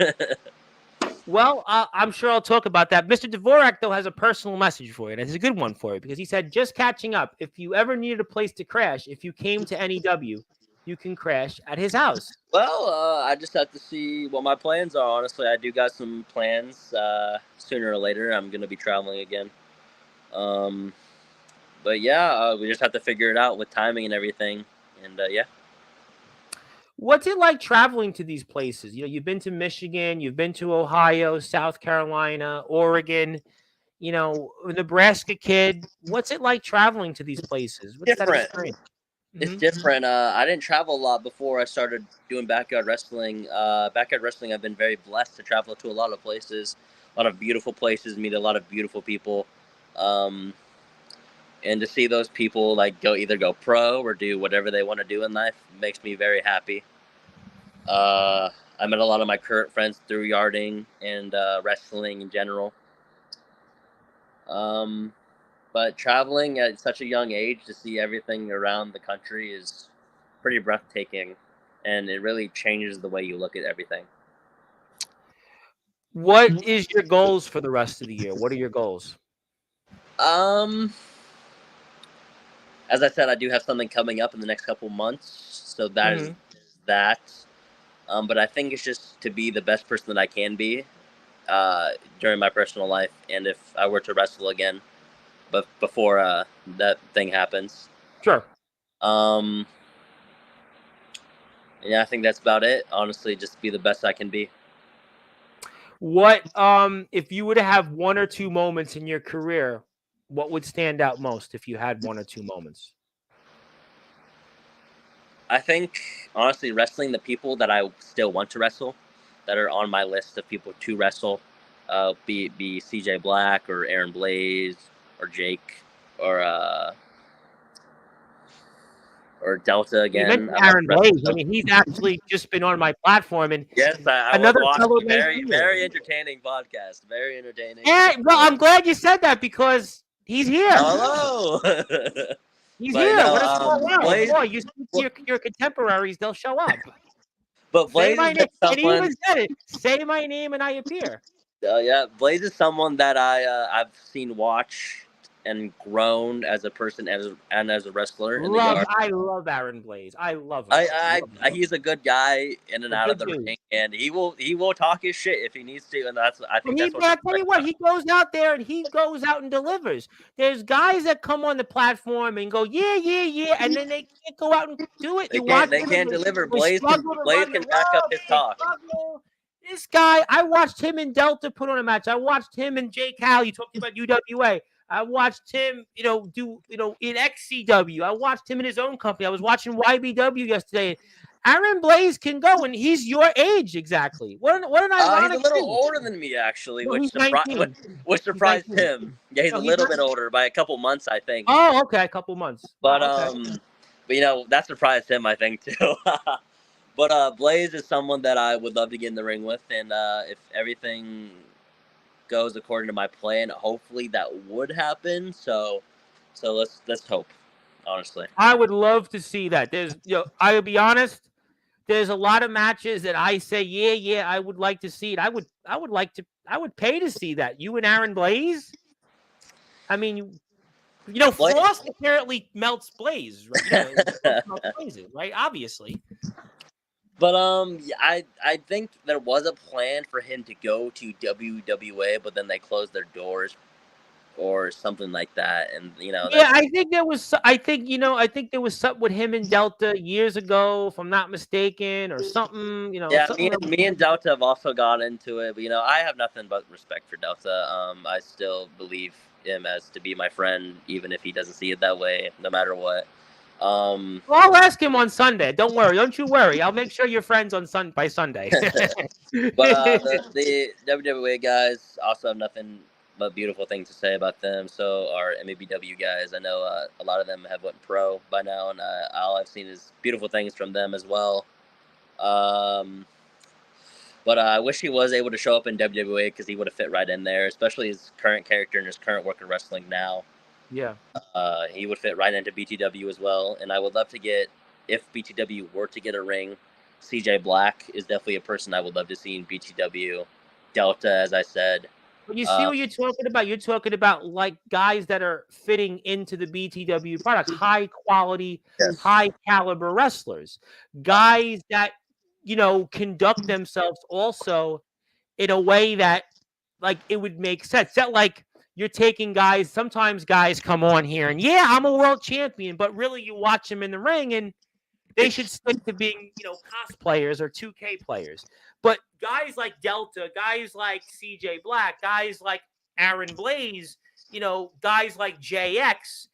[SPEAKER 1] Well, I'm sure I'll talk about that. Mr. Dvorak, though, has a personal message for you, and it's a good one for you, because he said, just catching up, if you ever needed a place to crash, if you came to NEW, you can crash at his house.
[SPEAKER 2] Well, I just have to see what my plans are. Honestly, I do got some plans. Sooner or later, I'm going to be traveling again. But yeah, we just have to figure it out with timing and everything. And yeah.
[SPEAKER 1] What's it like traveling to these places? You've been to Michigan, you've been to Ohio, South Carolina, Oregon, Nebraska kid. What's it like traveling to these places? What's
[SPEAKER 2] different. That experience? It's different. I didn't travel a lot before I started doing backyard wrestling. Backyard wrestling, I've been very blessed to travel to a lot of places, a lot of beautiful places, meet a lot of beautiful people. And to see those people either go pro or do whatever they want to do in life makes me very happy. I met a lot of my current friends through yarding and wrestling in general. But traveling at such a young age to see everything around the country is pretty breathtaking, and it really changes the way you look at everything.
[SPEAKER 1] What is your goals for the rest of the year? What are your goals?
[SPEAKER 2] As I said, I do have something coming up in the next couple months, so that is that. But I think it's just to be the best person that I can be during my personal life, and if I were to wrestle again, but before that thing happens.
[SPEAKER 1] Sure.
[SPEAKER 2] Yeah, I think that's about it. Honestly, just be the best I can be.
[SPEAKER 1] What if you were to have one or two moments in your career, what would stand out most if you had one or two moments?
[SPEAKER 2] I think, honestly, wrestling the people that I still want to wrestle, that are on my list of people to wrestle, be CJ Black or Aaron Blaze or Jake or or Delta
[SPEAKER 1] You
[SPEAKER 2] again.
[SPEAKER 1] mentioned
[SPEAKER 2] I love
[SPEAKER 1] Aaron Blaze.
[SPEAKER 2] wrestling
[SPEAKER 1] I
[SPEAKER 2] him.
[SPEAKER 1] mean, he's actually just been on my platform, and
[SPEAKER 2] Yes, I was
[SPEAKER 1] another fellow
[SPEAKER 2] watching. Very,
[SPEAKER 1] Nigerian.
[SPEAKER 2] very entertaining podcast. Very entertaining.
[SPEAKER 1] Yeah, well, I'm glad you said that because he's here.
[SPEAKER 2] Hello.
[SPEAKER 1] He's
[SPEAKER 2] But
[SPEAKER 1] here. What a small world.
[SPEAKER 2] Blaze.
[SPEAKER 1] Boy, you speak to your contemporaries, they'll show up.
[SPEAKER 2] But
[SPEAKER 1] Say
[SPEAKER 2] Blaze
[SPEAKER 1] my
[SPEAKER 2] has
[SPEAKER 1] name.
[SPEAKER 2] been
[SPEAKER 1] And he
[SPEAKER 2] someone.
[SPEAKER 1] even said it. Say my name and I appear.
[SPEAKER 2] Yeah, Blaze is someone that I've seen watch and grown as a person as a wrestler in the yard.
[SPEAKER 1] I love Aaron Blaze. I love him. Love him.
[SPEAKER 2] He's a good guy in and
[SPEAKER 1] A
[SPEAKER 2] out of
[SPEAKER 1] good
[SPEAKER 2] the
[SPEAKER 1] dude.
[SPEAKER 2] ring, and he will talk his shit if he needs to, and I think that's what.
[SPEAKER 1] I tell you what, he goes out there and he goes out and delivers. There's guys that come on the platform and go, yeah, yeah, yeah, and then they can't go out and do it. You watch
[SPEAKER 2] They
[SPEAKER 1] them
[SPEAKER 2] can't
[SPEAKER 1] and
[SPEAKER 2] deliver.
[SPEAKER 1] they struggle to
[SPEAKER 2] Blaze
[SPEAKER 1] run the
[SPEAKER 2] can back up
[SPEAKER 1] rope.
[SPEAKER 2] his
[SPEAKER 1] They
[SPEAKER 2] talk.
[SPEAKER 1] struggle. This guy, I watched him and Delta put on a match. I watched him and Jay Cal. You talked about UWA. I watched him, do in XCW. I watched him in his own company. I was watching YBW yesterday. Aaron Blaze can go, and he's your age exactly. What an ironic
[SPEAKER 2] He's a little
[SPEAKER 1] thing.
[SPEAKER 2] older than me, actually,
[SPEAKER 1] No,
[SPEAKER 2] which
[SPEAKER 1] he's 19.
[SPEAKER 2] which surprised
[SPEAKER 1] He's 19.
[SPEAKER 2] him. Yeah, he's
[SPEAKER 1] No,
[SPEAKER 2] a
[SPEAKER 1] he's
[SPEAKER 2] little
[SPEAKER 1] not.
[SPEAKER 2] bit older by a couple months, I think.
[SPEAKER 1] Oh, okay, a couple months.
[SPEAKER 2] But
[SPEAKER 1] Wow, okay.
[SPEAKER 2] but that surprised him, I think too. But Blaze is someone that I would love to get in the ring with, and if everything goes according to my plan, hopefully that would happen. So let's hope. Honestly,
[SPEAKER 1] I would love to see that. I will be honest. There's a lot of matches that I say, yeah, I would like to see it. I would pay to see that. You and Aaron Blaze. I mean, Frost apparently melts Blaze, right? Melts Blazes, right? Obviously.
[SPEAKER 2] But I think there was a plan for him to go to WWA, but then they closed their doors or something like that, and
[SPEAKER 1] Yeah, I think there was. I think there was something with him and Delta years ago, if I'm not mistaken, or something.
[SPEAKER 2] Yeah,
[SPEAKER 1] something
[SPEAKER 2] me and Delta have also got into it, but I have nothing but respect for Delta. I still believe him as to be my friend, even if he doesn't see it that way, no matter what.
[SPEAKER 1] Well, I'll ask him on Sunday. Don't worry. Don't you worry. I'll make sure you're friends by Sunday.
[SPEAKER 2] But the WWA guys also have nothing but beautiful things to say about them. So our MABW guys, I know a lot of them have went pro by now, and all I've seen is beautiful things from them as well. But I wish he was able to show up in WWA because he would have fit right in there, especially his current character and his current work in wrestling now.
[SPEAKER 1] Yeah.
[SPEAKER 2] He would fit right into BTW as well, and I would love to get, if BTW were to get a ring, CJ Black is definitely a person I would love to see in BTW. Delta, as I said.
[SPEAKER 1] But you see what you're talking about? You're talking about like guys that are fitting into the BTW product, high quality,
[SPEAKER 2] Yes.
[SPEAKER 1] high caliber wrestlers, guys that conduct themselves also in a way that like it would make sense. That like you're taking guys. Sometimes guys come on here and yeah, I'm a world champion, but really you watch them in the ring and they should stick to being, cosplayers or 2K players. But guys like Delta, guys like CJ Black, guys like Aaron Blaze, guys like JX,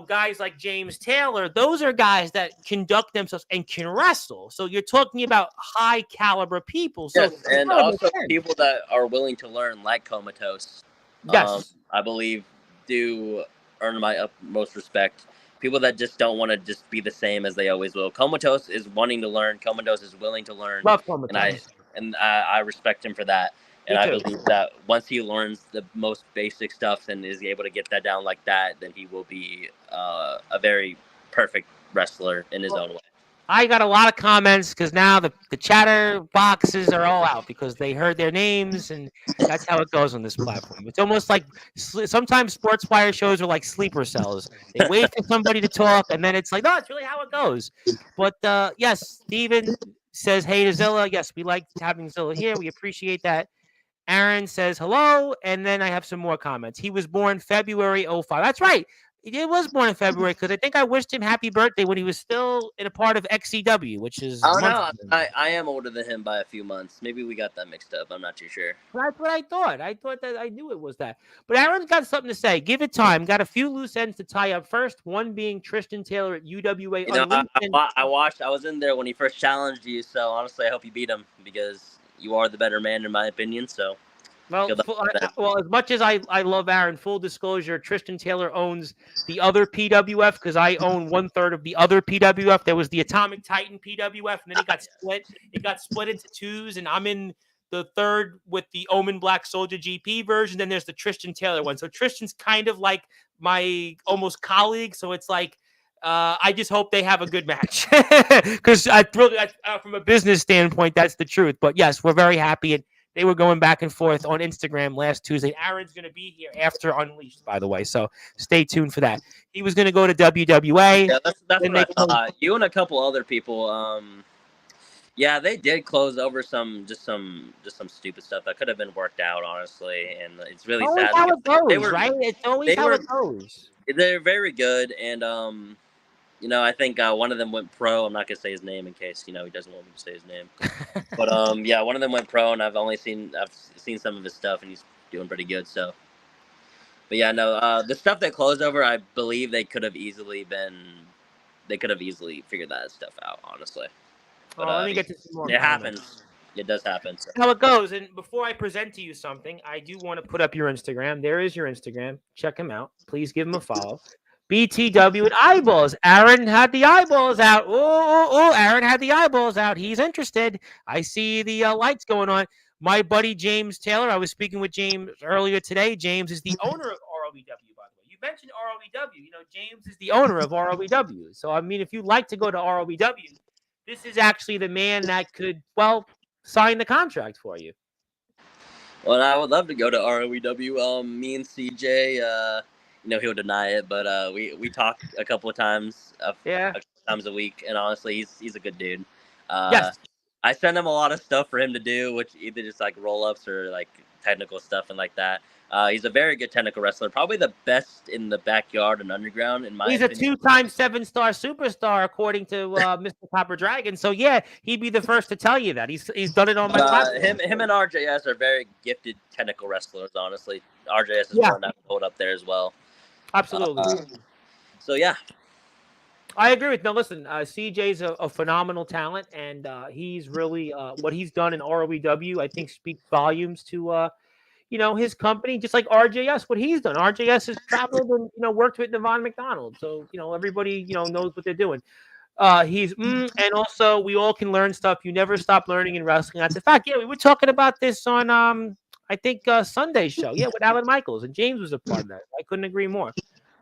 [SPEAKER 1] guys like James Taylor, those are guys that conduct themselves and can wrestle. So you're talking about high caliber people. So
[SPEAKER 2] yes, and also people that are willing to learn, like Comatose.
[SPEAKER 1] Yes.
[SPEAKER 2] I believe do earn my utmost respect. People that just don't want to just be the same as they always will. Comatose is wanting to learn. Comatose is willing to learn.
[SPEAKER 1] Love Comatose.
[SPEAKER 2] And I respect him for that. And I believe that once he learns the most basic stuff and is able to get that down like that, then he will be a very perfect wrestler in his own way.
[SPEAKER 1] I got a lot of comments because now the chatter boxes are all out because they heard their names, and that's how it goes on this platform. It's almost like sometimes Sportswire shows are like sleeper cells. They wait for somebody to talk, and then it's like, no, it's really how it goes. But yes, Steven says, hey to Zilla. Yes, we like having Zilla here. We appreciate that. Aaron says hello, and then I have some more comments. He was born February 05. That's right. He was born in February because I think I wished him happy birthday when he was still in a part of XCW, which is.
[SPEAKER 2] Oh no, I am older than him by a few months. Maybe we got that mixed up. I'm not too sure.
[SPEAKER 1] That's what I thought. I thought that I knew it was that. But Aaron's got something to say. Give it time. Got a few loose ends to tie up first. One being Tristan Taylor at UWA.
[SPEAKER 2] I watched. I was in there when he first challenged you. So honestly, I hope you beat him because you are the better man in my opinion. So.
[SPEAKER 1] Well,
[SPEAKER 2] Good luck with that.
[SPEAKER 1] well, as much as I love Aaron, full disclosure, Tristan Taylor owns the other PWF because I own 1/3 of the other PWF. There was the Atomic Titan PWF, and then it got split. It got split into twos, and I'm in the third with the Omen Black Soldier GP version. Then there's the Tristan Taylor one. So Tristan's kind of like my almost colleague. So it's like I just hope they have a good match because from a business standpoint, that's the truth. But yes, we're very happy. And they were going back and forth on Instagram last Tuesday. Aaron's going to be here after Unleashed, by the way, so stay tuned for that. He was going to go to WWA.
[SPEAKER 2] Yeah, that's what I thought. You and a couple other people. Yeah, they did close over some stupid stuff that could have been worked out, honestly, and it's really
[SPEAKER 1] always
[SPEAKER 2] sad.
[SPEAKER 1] How it goes, right? It's always how it goes.
[SPEAKER 2] They're very good, and I think one of them went pro. I'm not gonna say his name in case he doesn't want me to say his name. But yeah, one of them went pro, and I've seen some of his stuff, and he's doing pretty good. So, but yeah, no, the stuff that closed over, I believe they could have easily figured that stuff out, honestly. But
[SPEAKER 1] let me get to some more.
[SPEAKER 2] It happens. It does happen. So.
[SPEAKER 1] How it goes. And before I present to you something, I do want to put up your Instagram. There is your Instagram. Check him out. Please give him a follow. BTW with eyeballs. Aaron had the eyeballs out. Oh, Aaron had the eyeballs out. He's interested. I see the lights going on. My buddy James Taylor, I was speaking with James earlier today. James is the owner of ROEW, by the way. You mentioned ROEW. James is the owner of ROEW. So, I mean, if you'd like to go to ROEW, this is actually the man that could, sign the contract for you.
[SPEAKER 2] Well, I would love to go to ROEW. Me and CJ, he'll deny it, but we talk a couple of times, a couple times a week, and honestly, he's a good dude.
[SPEAKER 1] Yes.
[SPEAKER 2] I send him a lot of stuff for him to do, which either just like roll-ups or like technical stuff and like that. He's a very good technical wrestler, probably the best in the backyard and underground, in my opinion.
[SPEAKER 1] He's a 2-time 7-star superstar, according to Mr. Copper Dragon. So, yeah, he'd be the first to tell you that. He's done it on my platform.
[SPEAKER 2] Him and RJS are very gifted technical wrestlers, honestly. RJS is trying to hold up there as well.
[SPEAKER 1] Absolutely.
[SPEAKER 2] So, yeah.
[SPEAKER 1] I agree with. No, listen, CJ's a phenomenal talent, and he's really what he's done in ROEW, I think, speaks volumes to his company, just like RJS, what he's done. RJS has traveled and worked with Devon McDonald, so everybody knows what they're doing. And also we all can learn stuff. You never stop learning in wrestling. That's a fact. Yeah, we were talking about this on I think Sunday's show. Yeah, with Alan Michaels, and James was a part of that. I couldn't agree more.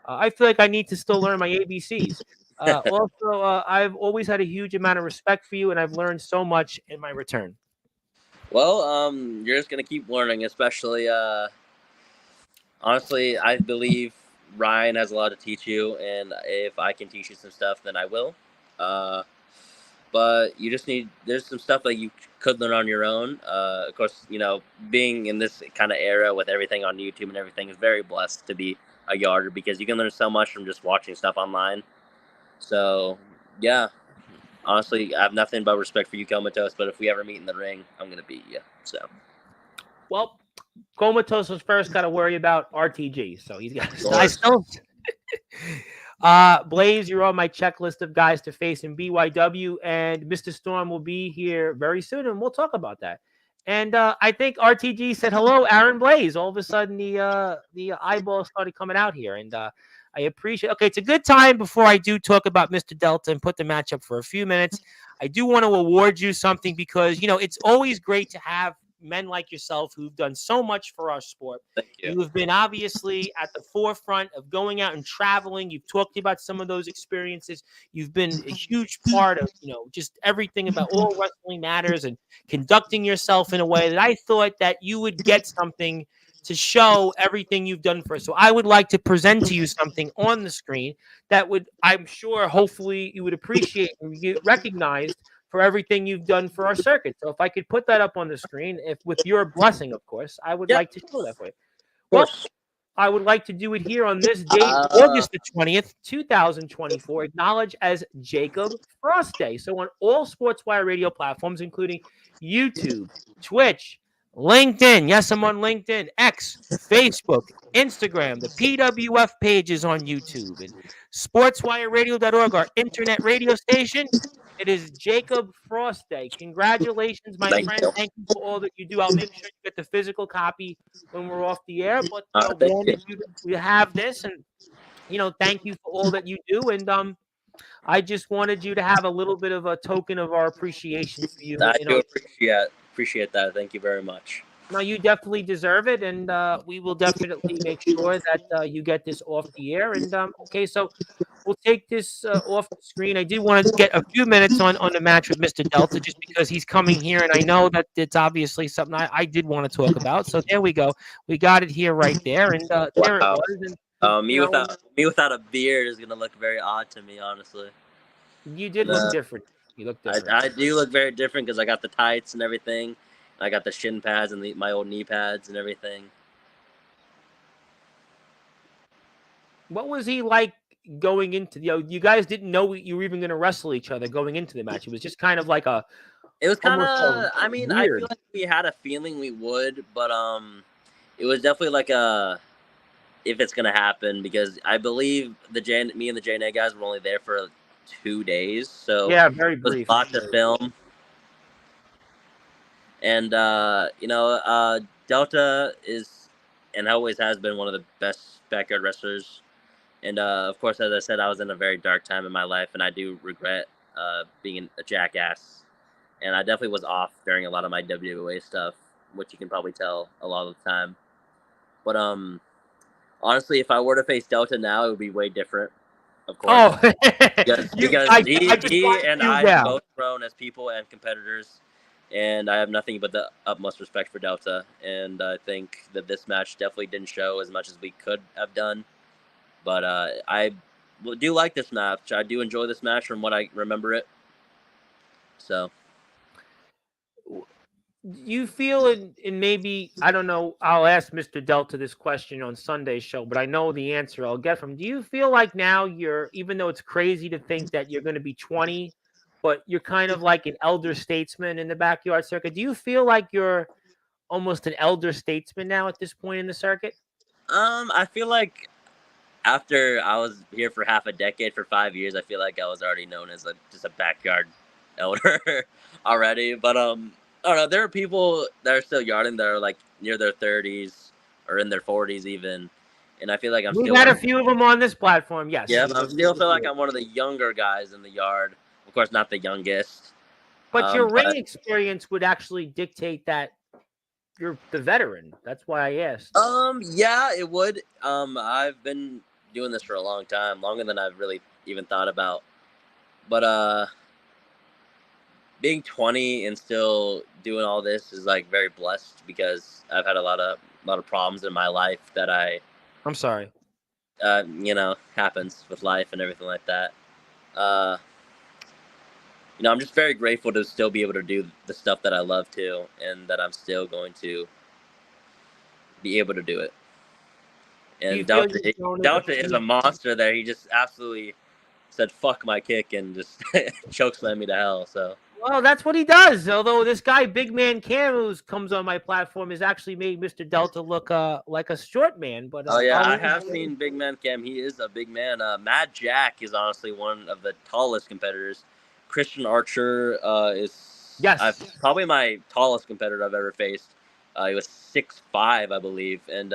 [SPEAKER 1] I feel like I need to still learn my ABCs. Also, I've always had a huge amount of respect for you, and I've learned so much in my return.
[SPEAKER 2] Well, you're just gonna keep learning, especially. Honestly, I believe Ryan has a lot to teach you, and if I can teach you some stuff, then I will. But you just there's some stuff that you could learn on your own. Of course, being in this kind of era with everything on YouTube and everything is very blessed to be a yarder, because you can learn so much from just watching stuff online. So, yeah. Honestly, I have nothing but respect for you, Comatose, but if we ever meet in the ring, I'm going to beat you. So,
[SPEAKER 1] well, Comatose was first got to worry about RTG, so he's got to still. Blaze, you're on my checklist of guys to face in BYW, and Mr. Storm will be here very soon, and we'll talk about that. And I think RTG said hello, Aaron Blaze. All of a sudden, the eyeballs started coming out here, and I appreciate. Okay, it's a good time before I do talk about Mr. Delta and put the match up for a few minutes. I do want to award you something because it's always great to have men like yourself who've done so much for our sport.
[SPEAKER 2] Thank you.
[SPEAKER 1] You have been obviously at the forefront of going out and traveling. You've talked about some of those experiences. You've been a huge part of, just everything about all wrestling matters and conducting yourself in a way that I thought that you would get something to show everything you've done for us. So I would like to present to you something on the screen that would, I'm sure, hopefully you would appreciate and get recognized for everything you've done for our circuit. So if I could put that up on the screen, if with your blessing, of course, I would like to show that for you. Well, I would like to do it here on this date, August the 20th, 2024, acknowledged as Jakob Frost Day. So on all Sportswire radio platforms, including YouTube, Twitch, LinkedIn. Yes, I'm on LinkedIn. X, Facebook, Instagram. The PWF page is on YouTube. And sportswireradio.org, our internet radio station. It is Jacob Frost Day. Congratulations, my
[SPEAKER 2] Thank
[SPEAKER 1] friend.
[SPEAKER 2] you.
[SPEAKER 1] Thank you for all that you do. I'll make sure you get the physical copy when we're off the air. But
[SPEAKER 2] Thank you.
[SPEAKER 1] wanted you to have this, and thank you for all that you do. And I just wanted you to have a little bit of a token of our appreciation for you.
[SPEAKER 2] I do appreciate that. Thank you very much.
[SPEAKER 1] No, you definitely deserve it, and we will definitely make sure that you get this off the air. And okay, so we'll take this off the screen. I did want to get a few minutes on the match with Mr. Delta, just because he's coming here, and I know that it's obviously something I did want to talk about. So there we go. We got it here right there, and there it
[SPEAKER 2] Wow.
[SPEAKER 1] was. And
[SPEAKER 2] Me without a beard is gonna look very odd to me, honestly.
[SPEAKER 1] you did look different. You look different.
[SPEAKER 2] I do look very different because I got the tights and everything. I got the shin pads and my old knee pads and everything.
[SPEAKER 1] What was he like going into? You guys didn't know you were even going to wrestle each other going into the match. It was just kind of like a.
[SPEAKER 2] It was kind
[SPEAKER 1] almost
[SPEAKER 2] of. I mean, I
[SPEAKER 1] weird.
[SPEAKER 2] feel like we had a feeling we would, but it was definitely like a if it's gonna happen because I believe me and the JNA guys were only there for 2 days, so
[SPEAKER 1] Yeah, very
[SPEAKER 2] it was
[SPEAKER 1] brief.
[SPEAKER 2] a lot to film. And Delta is and always has been one of the best backyard wrestlers. And of course, as I said, I was in a very dark time in my life, and I do regret being a jackass. And I definitely was off during a lot of my WWA stuff, which you can probably tell a lot of the time. But honestly, if I were to face Delta now, it would be way different. Of course,
[SPEAKER 1] Oh,
[SPEAKER 2] because
[SPEAKER 1] I just
[SPEAKER 2] he
[SPEAKER 1] watched
[SPEAKER 2] and
[SPEAKER 1] you
[SPEAKER 2] I have
[SPEAKER 1] now.
[SPEAKER 2] both grown as people and competitors, and I have nothing but the utmost respect for Delta. And I think that this match definitely didn't show as much as we could have done. But I do like this match. I do enjoy this match from what I remember it. So
[SPEAKER 1] You feel in maybe I don't know. I'll ask Mr. Delta this question on Sunday's show, but I know the answer I'll get from. Do you feel like now you're, even though it's crazy to think that you're going to be 20, but you're kind of like an elder statesman in the backyard circuit? Do you feel like you're almost an elder statesman now at this point in the circuit?
[SPEAKER 2] I feel like after I was here for half a decade, for 5 years, I feel like I was already known as just a backyard elder already. But I don't know. There are people that are still yarding that are like near their 30s or in their 40s even, and I feel like I'm
[SPEAKER 1] We've
[SPEAKER 2] still
[SPEAKER 1] had
[SPEAKER 2] one.
[SPEAKER 1] a few of them on this platform. Yes.
[SPEAKER 2] Yeah, I still feel like I'm one of the younger guys in the yard. Of course, not the youngest.
[SPEAKER 1] But your ring
[SPEAKER 2] But
[SPEAKER 1] experience would actually dictate that you're the veteran. That's why I asked.
[SPEAKER 2] yeah, it would. I've been doing this for a long time, longer than I've really even thought about. But being 20 and still doing all this is like very blessed because I've had a lot of problems in my life that
[SPEAKER 1] I'm sorry.
[SPEAKER 2] happens with life and everything like that. Uh, I'm just very grateful to still be able to do the stuff that I love too, and that I'm still going to be able to do it. And Delta is a monster there. He just absolutely said "fuck my kick" and just chokeslammed me to hell. So.
[SPEAKER 1] Well, that's what he does. Although this guy, Big Man Cam, who comes on my platform, has actually made Mr. Delta look like a short man. But
[SPEAKER 2] Oh yeah, I have seen Big Man Cam. He is a big man. Mad Jack is honestly one of the tallest competitors. Christian Archer is probably my tallest competitor I've ever faced. He was 6'5", I believe, and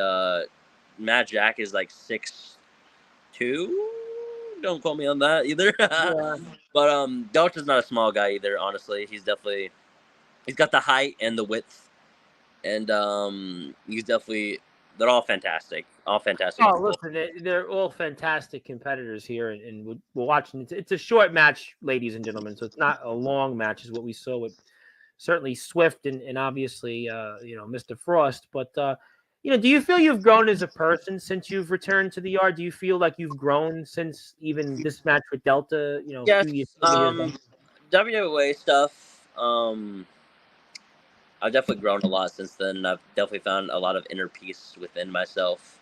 [SPEAKER 2] Mad Jack is like 6'2". Don't quote me on that either. Yeah. But Delta's not a small guy either. Honestly, he's got the height and the width, and he's definitely. They're all fantastic. All fantastic.
[SPEAKER 1] Oh, listen, they're all fantastic competitors here, and we're watching. It's a short match, ladies and gentlemen, so it's not a long match, is what we saw with certainly Swift and obviously Mr. Frost. But do you feel you've grown as a person since you've returned to the yard? Do you feel like you've grown since even this match with Delta?
[SPEAKER 2] Yes. WWA stuff. I've definitely grown a lot since then. I've definitely found a lot of inner peace within myself,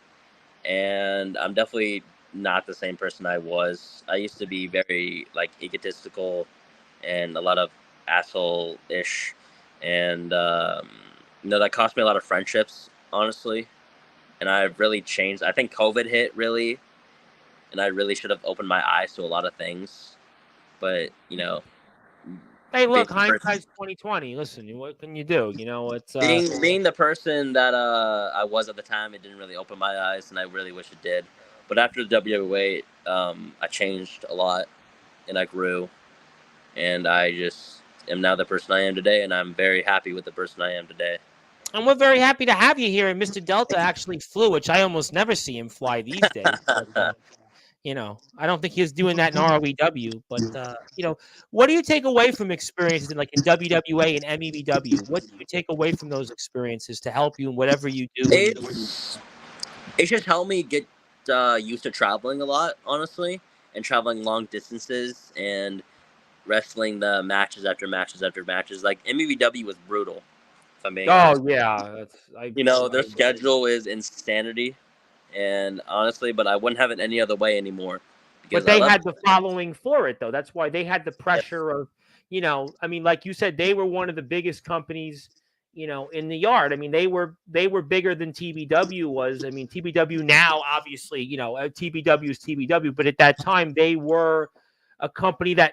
[SPEAKER 2] and I'm definitely not the same person I was. I used to be very like egotistical and a lot of asshole-ish, and that cost me a lot of friendships, honestly. And I've really changed. I think COVID hit really, and I really should have opened my eyes to a lot of things. But
[SPEAKER 1] Hey, look,
[SPEAKER 2] being the person,
[SPEAKER 1] hindsight's 2020. Listen, what can you do? It's
[SPEAKER 2] being the person that I was at the time, it didn't really open my eyes, and I really wish it did. But after the WWA, I changed a lot, and I grew, and I just am now the person I am today, and I'm very happy with the person I am today.
[SPEAKER 1] and we're very happy to have you here. And Mr. Delta actually flew, which I almost never see him fly these days. But, I don't think he was doing that in ROEW. But what do you take away from experiences in WWA and MEBW? What do you take away from those experiences to help you in whatever you do?
[SPEAKER 2] It's just helped me get used to traveling a lot, honestly, and traveling long distances and wrestling the matches after matches after matches. Like MEBW was brutal. If I'm being honest.
[SPEAKER 1] Yeah,
[SPEAKER 2] Their schedule is insanity, and honestly, but I wouldn't have it any other way anymore.
[SPEAKER 1] But they had the following for it, though. That's why they had the pressure of, like you said, they were one of the biggest companies, in the yard. I mean, they were bigger than TBW was. I mean, TBW now, obviously, TBW is TBW, but at that time they were a company that,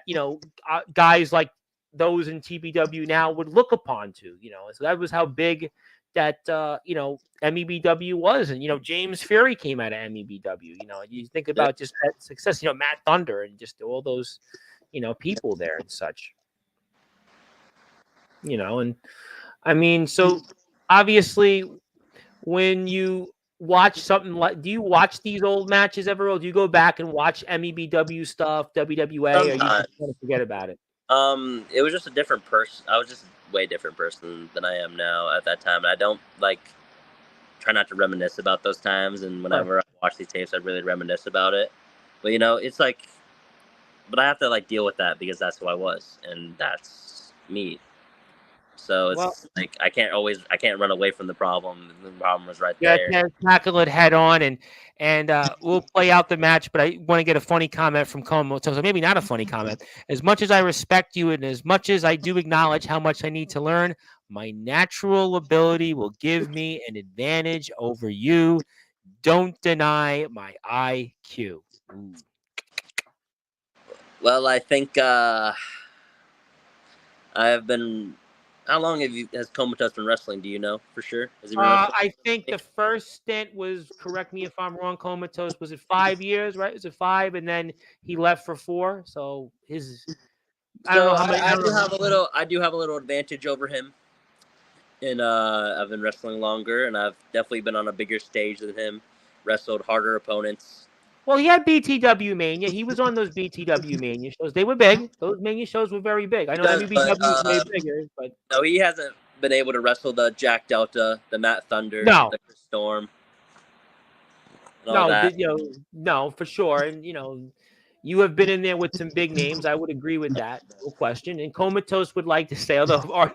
[SPEAKER 1] guys like those in TBW now would look upon to, so that was how big that MEBW was. And James Fury came out of MEBW. You think about just that success, Matt Thunder and just all those people there and such. And I mean, so obviously when you watch something like, do you watch these old matches ever, or do you go back and watch MEBW stuff, WWA, or you just kind of forget about it?
[SPEAKER 2] It was just a different person. I was just a way different person than I am now at that time. And I don't try not to reminisce about those times. And whenever I watch these tapes, I really reminisce about it. But it's but I have to deal with that because that's who I was, and that's me. So it's I can't run away from the problem. The problem was right there.
[SPEAKER 1] Yeah, tackle it head on, and we'll play out the match. But I want to get a funny comment from Komoto. So maybe not a funny comment. As much as I respect you, and as much as I do acknowledge how much I need to learn, my natural ability will give me an advantage over you. Don't deny my IQ. Ooh.
[SPEAKER 2] Well, I think I have been. How long has Comatose been wrestling? Do you know for sure? Has he been
[SPEAKER 1] I think the first stint was, correct me if I'm wrong, Comatose, was it 5 years, right? Was it 5? And then he left for 4. So I don't know how many.
[SPEAKER 2] I do have a little advantage over him. And I've been wrestling longer, and I've definitely been on a bigger stage than him. Wrestled harder opponents.
[SPEAKER 1] Well, he had BTW Mania. He was on those BTW Mania shows. They were big. Those Mania shows were very big. I know MBW was way bigger, but
[SPEAKER 2] no, he hasn't been able to wrestle the Jack Delta, the Matt Thunder, the Chris Storm.
[SPEAKER 1] No, for sure. And you have been in there with some big names. I would agree with that, no question. And Comatose would like to say, although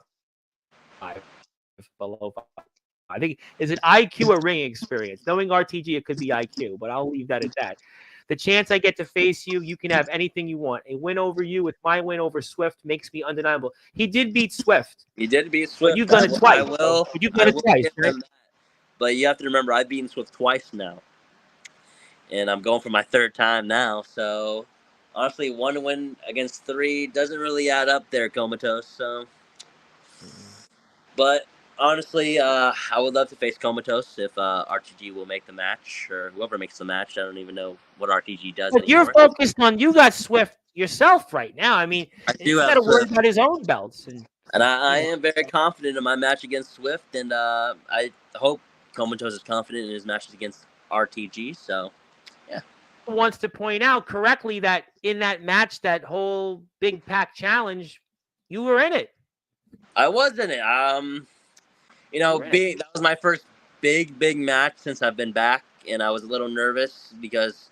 [SPEAKER 1] below 5. I think, is it IQ or ring experience? Knowing RTG, it could be IQ, but I'll leave that at that. The chance I get to face you, you can have anything you want. A win over you with my win over Swift makes me undeniable. He did beat Swift.
[SPEAKER 2] He did beat Swift.
[SPEAKER 1] But you've done it twice. You've done it twice, right?
[SPEAKER 2] But you have to remember, I've beaten Swift twice now. And I'm going for my 3rd time now. So, honestly, 1 win against 3 doesn't really add up there, Comatose. So, but honestly, I would love to face Comatose if RTG will make the match, or whoever makes the match. I don't even know what RTG does anymore.
[SPEAKER 1] You're focused on, you got Swift yourself right now. I mean, he's got to worry about his own belts.
[SPEAKER 2] And I am very confident in my match against Swift, and I hope Comatose is confident in his matches against RTG. So, yeah.
[SPEAKER 1] Wants to point out correctly that in that match, that whole Big Pack Challenge, you were in it.
[SPEAKER 2] I was in it. That was my first big match since I've been back, and I was a little nervous because,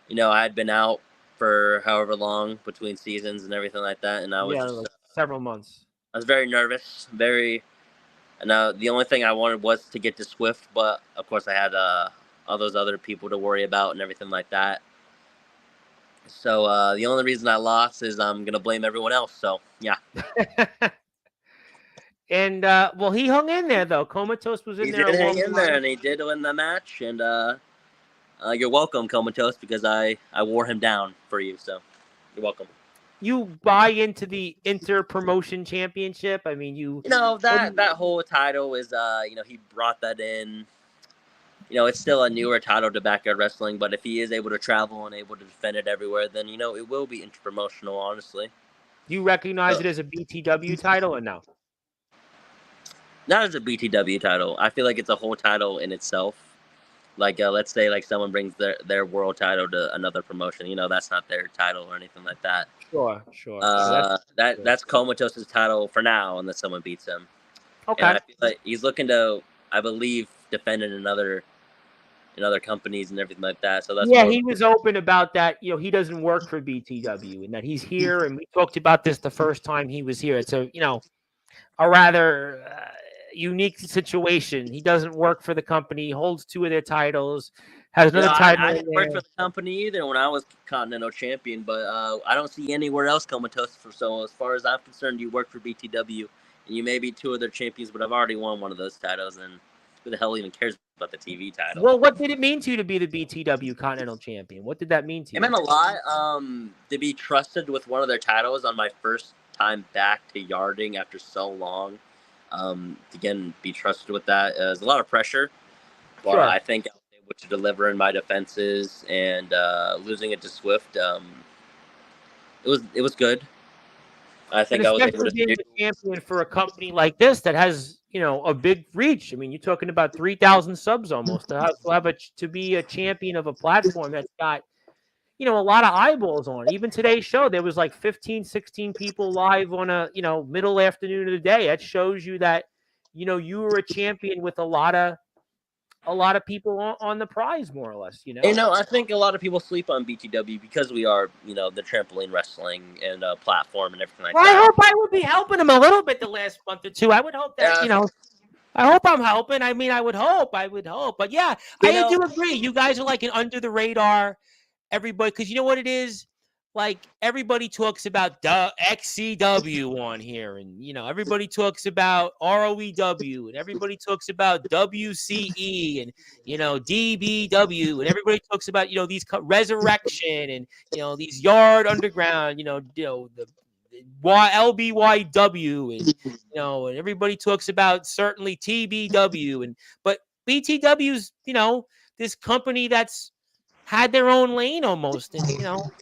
[SPEAKER 2] I had been out for however long between seasons and everything like that, and I was
[SPEAKER 1] several months.
[SPEAKER 2] I was very nervous, and the only thing I wanted was to get to Swift, but of course I had all those other people to worry about and everything like that. So the only reason I lost is I'm gonna blame everyone else. So yeah.
[SPEAKER 1] And well, he hung in there though. Comatose was in
[SPEAKER 2] He
[SPEAKER 1] there a
[SPEAKER 2] did hang
[SPEAKER 1] long
[SPEAKER 2] in
[SPEAKER 1] time.
[SPEAKER 2] there, and he did win the match. And you're welcome, Comatose, because I wore him down for you. So you're welcome.
[SPEAKER 1] You buy into the inter promotion championship. I mean,
[SPEAKER 2] You know that whole title is he brought that in. It's still a newer title to Backyard Wrestling, but if he is able to travel and able to defend it everywhere, then it will be interpromotional, honestly.
[SPEAKER 1] Do you recognize it as a BTW title or no?
[SPEAKER 2] Not as a BTW title. I feel like it's a whole title in itself. Like let's say like someone brings their world title to another promotion. That's not their title or anything like that.
[SPEAKER 1] Sure.
[SPEAKER 2] That's Comatose's title for now, unless someone beats him.
[SPEAKER 1] Okay.
[SPEAKER 2] And I feel like he's looking to, I believe, defend it in other companies and everything like that. So that's
[SPEAKER 1] he was open about that. He doesn't work for BTW and that he's here. And we talked about this the first time he was here. It's a rather unique situation. He doesn't work for the company. He holds 2 of their titles. Has another title.
[SPEAKER 2] I didn't work for the company either when I was Continental Champion, but I don't see anywhere else Comatose. So as far as I'm concerned, you work for BTW, and you may be 2 other champions, but I've already won one of those titles, and who the hell even cares about the TV title?
[SPEAKER 1] Well, what did it mean to you to be the BTW Continental Champion? What did that mean to you?
[SPEAKER 2] It meant a lot. To be trusted with one of their titles on my first time back to yarding after so long. Again, be trusted with that. There's a lot of pressure, but sure. I think I was able to deliver in my defenses, and losing it to Swift, it was good. I think I was able to
[SPEAKER 1] be a champion for a company like this that has a big reach. I mean, you're talking about 3,000 subs almost to be a champion of a platform that's got a lot of eyeballs on it. Even today's show, there was like 15, 16 people live on a middle afternoon of the day. That shows you that you were a champion with a lot of people on the prize, more or less.
[SPEAKER 2] I think a lot of people sleep on BTW because we are the trampoline wrestling and platform and everything like that.
[SPEAKER 1] I hope I would be helping them a little bit the last month or two. I would hope that I hope I'm helping. I mean, I would hope. But yeah, I do agree. You guys are like an under the radar. Everybody, because you know what it is? Like, everybody talks about the XCW on here, and everybody talks about ROEW, and everybody talks about WCE, and DBW, and everybody talks about these Resurrection, and these Yard Underground, the LBYW, and and everybody talks about certainly TBW, but BTW's this company that's had their own lane almost, and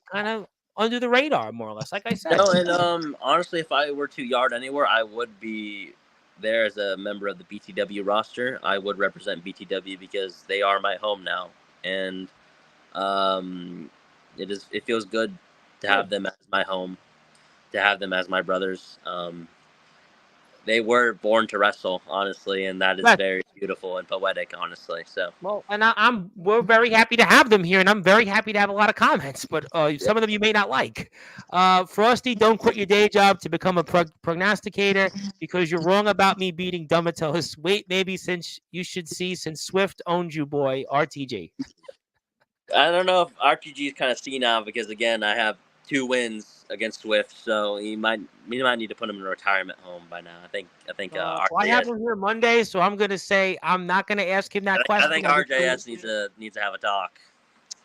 [SPEAKER 1] kind of under the radar, more or less, like I said.
[SPEAKER 2] No, and honestly, if I were to yard anywhere, I would be there as a member of the BTW roster. I would represent BTW because they are my home now, and it feels good to have them as my home, to have them as my brothers. They were born to wrestle, honestly, and that is very beautiful and poetic, honestly. So
[SPEAKER 1] well, and we're very happy to have them here, and I'm very happy to have a lot of comments, but some of them you may not like. Frosty, don't quit your day job to become a prognosticator because you're wrong about me beating Dumatos. Wait, maybe since Swift owned you, boy. RTG.
[SPEAKER 2] I don't know if RTG is kind of senile because again, I have 2 wins against Swift, so you might need to put him in a retirement home by now. I think RJS,
[SPEAKER 1] I have him here Monday, so I'm gonna say I'm not gonna ask him that question.
[SPEAKER 2] I think RJS needs to have a talk.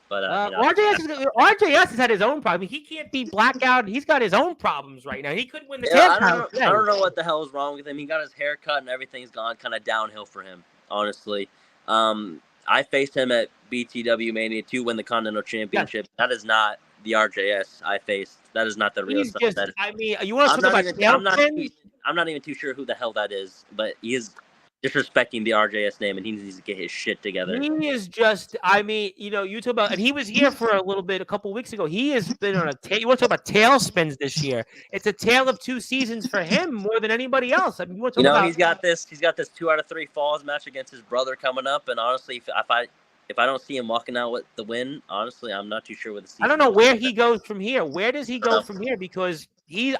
[SPEAKER 2] But
[SPEAKER 1] RJS has had his own problem. He can't be blackout. He's got his own problems right now. He couldn't win the tag title.
[SPEAKER 2] I don't know what the hell is wrong with him. He got his hair cut and everything's gone kind of downhill for him, honestly. I faced him at BTW Mania to win the Continental Championship. Yeah. That is not the RJS I faced. That is not the real stuff.
[SPEAKER 1] You want to talk about
[SPEAKER 2] I'm not even too sure who the hell that is, but he is disrespecting the RJS name, and he needs to get his shit together.
[SPEAKER 1] He is just, you talk about, and he was here for a couple weeks ago. He has been on you want to talk about tailspins this year. It's a tale of 2 seasons for him more than anybody else. I mean,
[SPEAKER 2] he's got this 2 out of 3 falls match against his brother coming up, and honestly, if I don't see him walking out with the win, honestly, I'm not too sure what the season.
[SPEAKER 1] I don't know where he goes from here. Where does he go from here? Because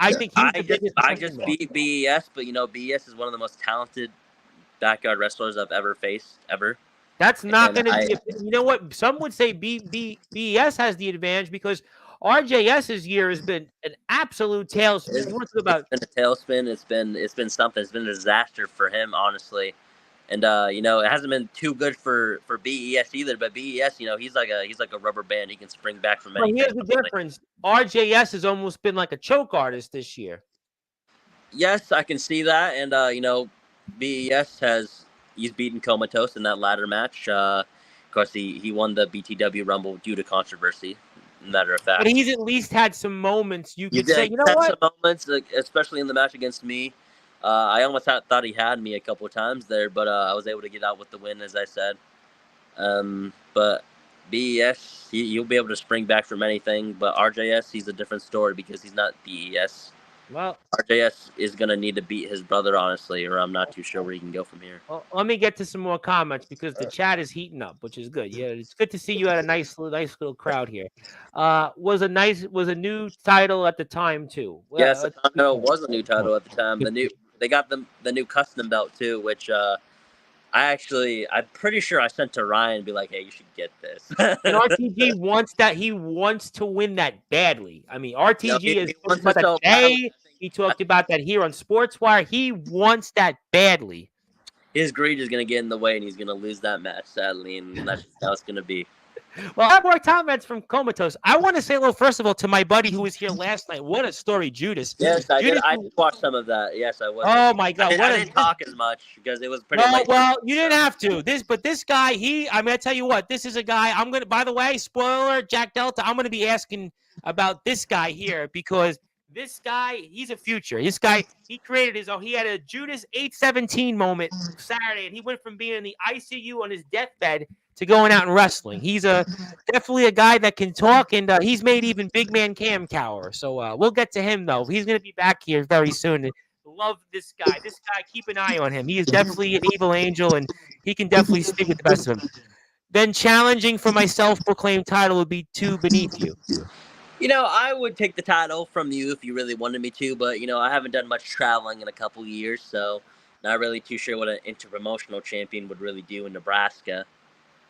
[SPEAKER 1] I think he's the biggest.
[SPEAKER 2] I just beat BES, but BES is one of the most talented backyard wrestlers I've ever faced, ever.
[SPEAKER 1] That's not going to be. You know what? Some would say BES has the advantage because RJS's year has been an absolute tailspin. You want to talk
[SPEAKER 2] It's
[SPEAKER 1] about
[SPEAKER 2] been a tailspin. It's been something. It's been a disaster for him, honestly. And it hasn't been too good for BES either. But BES, he's like a rubber band. He can spring back from
[SPEAKER 1] But
[SPEAKER 2] anything.
[SPEAKER 1] here's the difference. RJS has almost been like a choke artist this year.
[SPEAKER 2] Yes, I can see that. And BES he's beaten Comatose in that ladder match. Of course, he won the BTW Rumble due to controversy. Matter of
[SPEAKER 1] But
[SPEAKER 2] fact,
[SPEAKER 1] he's at least had some moments you
[SPEAKER 2] you
[SPEAKER 1] could say,
[SPEAKER 2] did
[SPEAKER 1] you know
[SPEAKER 2] had
[SPEAKER 1] what?
[SPEAKER 2] some moments, like, especially in the match against me. I almost thought he had me a couple of times there, but I was able to get out with the win, as I said. But BES, you'll be able to spring back from anything. But RJS, he's a different story because he's not BES.
[SPEAKER 1] Well,
[SPEAKER 2] RJS is going to need to beat his brother, honestly, or I'm not too sure where he can go from here.
[SPEAKER 1] well, let me get to some more comments because the chat is heating up, which is good. Yeah, it's good to see you had a nice little crowd here. Was a new title at the time too.
[SPEAKER 2] Yes,
[SPEAKER 1] Well,
[SPEAKER 2] the Continental was a new title at the time. They got the new custom belt too, which I'm pretty sure I sent to Ryan, be like, hey, you should get this.
[SPEAKER 1] and RTG wants that. He wants to win that badly. I mean, RTG has
[SPEAKER 2] he
[SPEAKER 1] talked
[SPEAKER 2] wants
[SPEAKER 1] about
[SPEAKER 2] it
[SPEAKER 1] that
[SPEAKER 2] so badly.
[SPEAKER 1] today. He talked about that here on Sportswire. He wants that badly.
[SPEAKER 2] His greed is going to get in the way, and he's going to lose that match, sadly, and that's just how it's going to be.
[SPEAKER 1] Well, I have more comments from Comatose. I want to say hello, first of all, to my buddy who was here last night. What a story, Judas.
[SPEAKER 2] Yes, I did.
[SPEAKER 1] Judas,
[SPEAKER 2] I did watch some of that. Yes, I was.
[SPEAKER 1] oh my God,
[SPEAKER 2] I didn't talk as much because it was pretty
[SPEAKER 1] well,
[SPEAKER 2] late.
[SPEAKER 1] well, you didn't have to. This guy, I'm gonna tell you what, this is a guy. By the way, spoiler, Jack Delta. I'm gonna be asking about this guy here because this guy, he's a future. This guy, he created his own. He had a Judas 817 moment Saturday, and he went from being in the ICU on his deathbed to going out and wrestling. He's definitely a guy that can talk, and he's made even Big Man Cam cower. So we'll get to him though. He's gonna be back here very soon. Love this guy. This guy, keep an eye on him. He is definitely an evil angel, and he can definitely speak with the best of them. Then challenging for my self-proclaimed title would be too beneath you.
[SPEAKER 2] I would take the title from you if you really wanted me to, but I haven't done much traveling in a couple years, so not really too sure what an interpromotional champion would really do in Nebraska.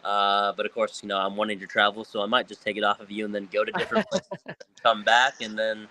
[SPEAKER 2] But of course, I'm wanting to travel, so I might just take it off of you and then go to different places and come back, and then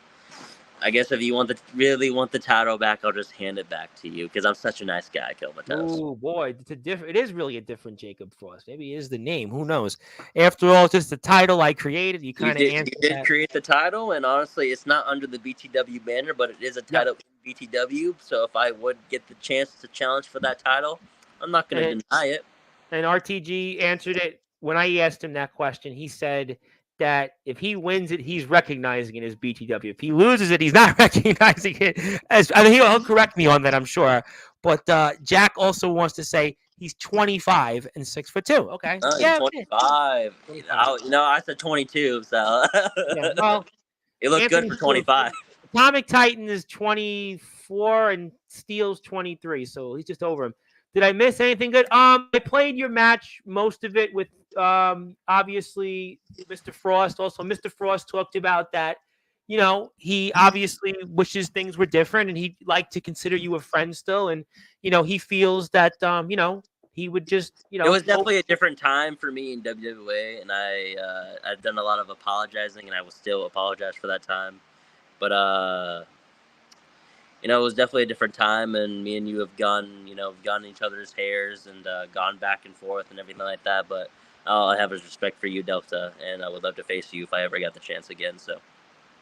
[SPEAKER 2] I guess if you really want the title back, I'll just hand it back to you because I'm such a nice guy, Kilmatos.
[SPEAKER 1] Oh boy, it is really a different Jacob Frost. Maybe it is the name. Who knows? After all, it's just the title I created. You kind of answered
[SPEAKER 2] You did
[SPEAKER 1] that.
[SPEAKER 2] create the title, and honestly, it's not under the BTW banner, but it is a title in BTW. So if I would get the chance to challenge for that title, I'm not going to deny it.
[SPEAKER 1] And RTG answered it when I asked him that question. He said that if he wins it, he's recognizing it as BTW. If he loses it, he's not recognizing it as. I mean, he'll correct me on that, I'm sure. But Jack also wants to say he's 25 and 6'2". Okay,
[SPEAKER 2] yeah, 25. 25. I said 22, so
[SPEAKER 1] yeah, well,
[SPEAKER 2] it looks good for 25.
[SPEAKER 1] Atomic Titan is 24 and Steel's 23, so he's just over him. Did I miss anything good? I played your match, most of it with obviously Mr. Frost. Also, Mr. Frost talked about that. He obviously wishes things were different, and he'd like to consider you a friend still. And he feels that he would just
[SPEAKER 2] It was definitely a different time for me in WWA, and I've done a lot of apologizing, and I will still apologize for that time. But it was definitely a different time, and me and you have gone in each other's hairs and gone back and forth and everything like that. But all I have is respect for you, Delta, and I would love to face you if I ever got the chance again. So.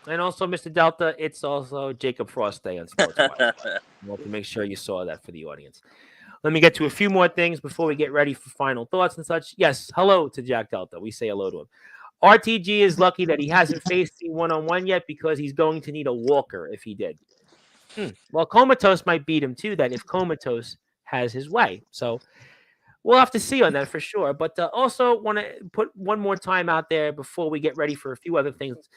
[SPEAKER 1] And also, Mr. Delta, it's also Jacob Frost Day on Sportswire. I want to make sure you saw that for the audience. Let me get to a few more things before we get ready for final thoughts and such. Yes, hello to Jack Delta. We say hello to him. RTG is lucky that he hasn't faced me one-on-one yet because he's going to need a walker if he did. Well, Comatose might beat him too, that if Comatose has his way. So we'll have to see on that for sure. But also want to put one more time out there before we get ready for a few other things.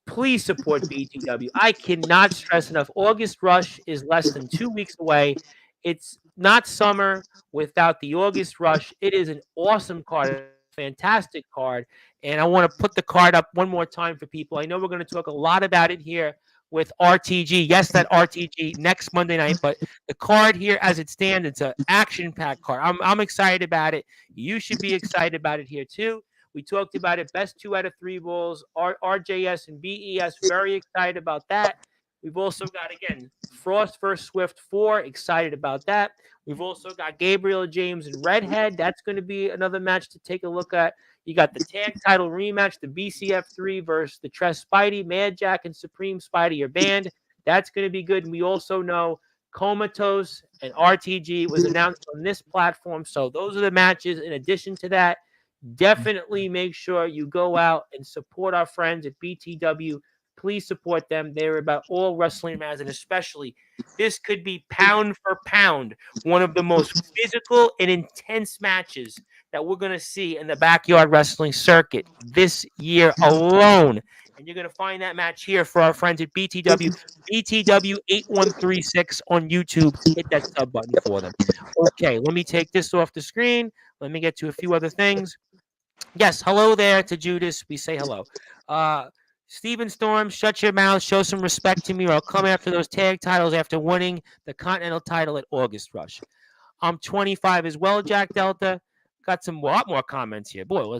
[SPEAKER 1] Please support BTW. I cannot stress enough. August Rush is less than 2 weeks away. It's not summer without the August Rush. It is an awesome card, fantastic card. And I want to put the card up one more time for people. I know we're going to talk a lot about it here with RTG. Yes, that RTG next Monday night. But the card here as it stands, it's an action-packed card. I'm excited about it. You should be excited about it here too. We talked about it. Best 2 out of 3 balls. RJS and BES. Very excited about that. We've also got, again, Frost versus Swift 4. Excited about that. We've also got Gabriel James and Redhead. That's going to be another match to take a look at. You got the tag title rematch, the BCF3 versus the Tress Spidey, Mad Jack and Supreme Spidey are banned. That's going to be good. And we also know Comatose and RTG was announced on this platform. So those are the matches. In addition to that, definitely make sure you go out and support our friends at BTW. Please support them. They're about all wrestling fans, and especially this could be pound for pound one of the most physical and intense matches that we're going to see in the backyard wrestling circuit this year alone. And you're going to find that match here for our friends at BTW. BTW 8136 on YouTube. Hit that sub button for them. Okay, let me take this off the screen. Let me get to a few other things. Yes, hello there to Judas. We say hello. Steven Storm, shut your mouth. Show some respect to me, or I'll come after those tag titles after winning the Continental title at August Rush. I'm 25 as well, Jack Delta. Got some lot more comments here. Boy,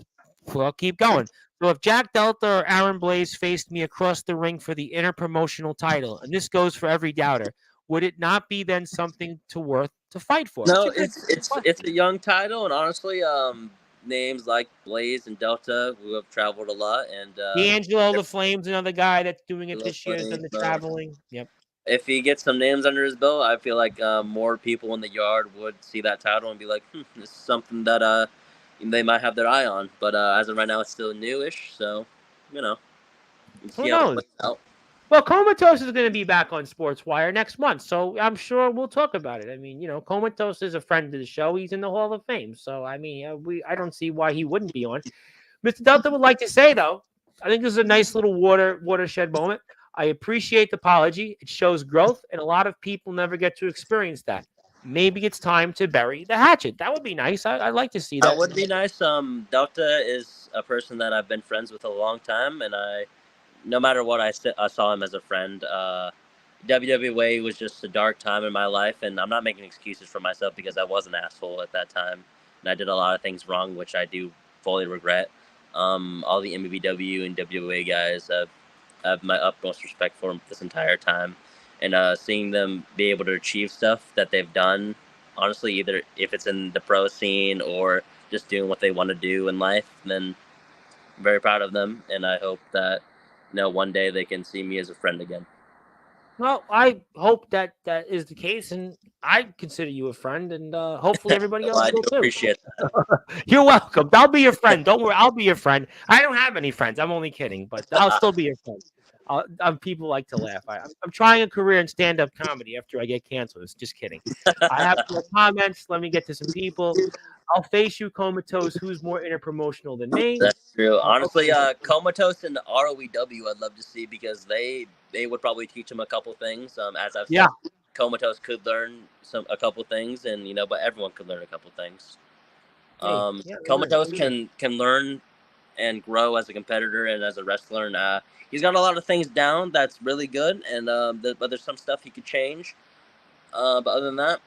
[SPEAKER 1] I'll keep going. So if Jack Delta or Aaron Blaze faced me across the ring for the interpromotional title, and this goes for every doubter, would it not be then something worth to fight for?
[SPEAKER 2] No, it's a young title, and honestly, names like Blaze and Delta, who have traveled a lot, and
[SPEAKER 1] D'Angelo the Flames, another guy that's doing it this year, has done the traveling. Yep.
[SPEAKER 2] If he gets some names under his belt, I feel like more people in the yard would see that title and be like, this is something that they might have their eye on. But as of right now, it's still newish, so
[SPEAKER 1] Who knows?
[SPEAKER 2] Out.
[SPEAKER 1] Well, Comatose is going to be back on Sportswire next month, so I'm sure we'll talk about it. I mean, Comatose is a friend of the show. He's in the Hall of Fame, so I mean, I don't see why he wouldn't be on. Mr. Delta would like to say, though, I think this is a nice little watershed moment. I appreciate the apology. It shows growth, and a lot of people never get to experience that. Maybe it's time to bury the hatchet. That would be nice. I'd like to see that.
[SPEAKER 2] That would be nice. Delta is a person that I've been friends with a long time, and no matter what, I saw him as a friend. WWA was just a dark time in my life, and I'm not making excuses for myself because I was an asshole at that time, and I did a lot of things wrong, which I do fully regret. All the MBBW and WWA guys have my utmost respect for them this entire time, and seeing them be able to achieve stuff that they've done, honestly, either if it's in the pro scene or just doing what they want to do in life, then I'm very proud of them, and I hope that one day they can see me as a friend again.
[SPEAKER 1] Well, I hope that is the case, and I consider you a friend, and hopefully everybody else will too.
[SPEAKER 2] Appreciate that.
[SPEAKER 1] You're welcome. I'll be your friend. Don't worry. I'll be your friend. I don't have any friends. I'm only kidding, but I'll still be your friend. People like to laugh. I'm trying a career in stand-up comedy after I get canceled. It's just kidding. I have some comments. Let me get to some people. I'll face you, Comatose. Who's more interpromotional than me?
[SPEAKER 2] That's true. Honestly, Comatose and ROEW, I'd love to see because they would probably teach him a couple things. As I've said, Comatose could learn a couple things, and but everyone could learn a couple things. Comatose can learn and grow as a competitor and as a wrestler, and he's got a lot of things down that's really good, and but there's some stuff he could change. But other than that,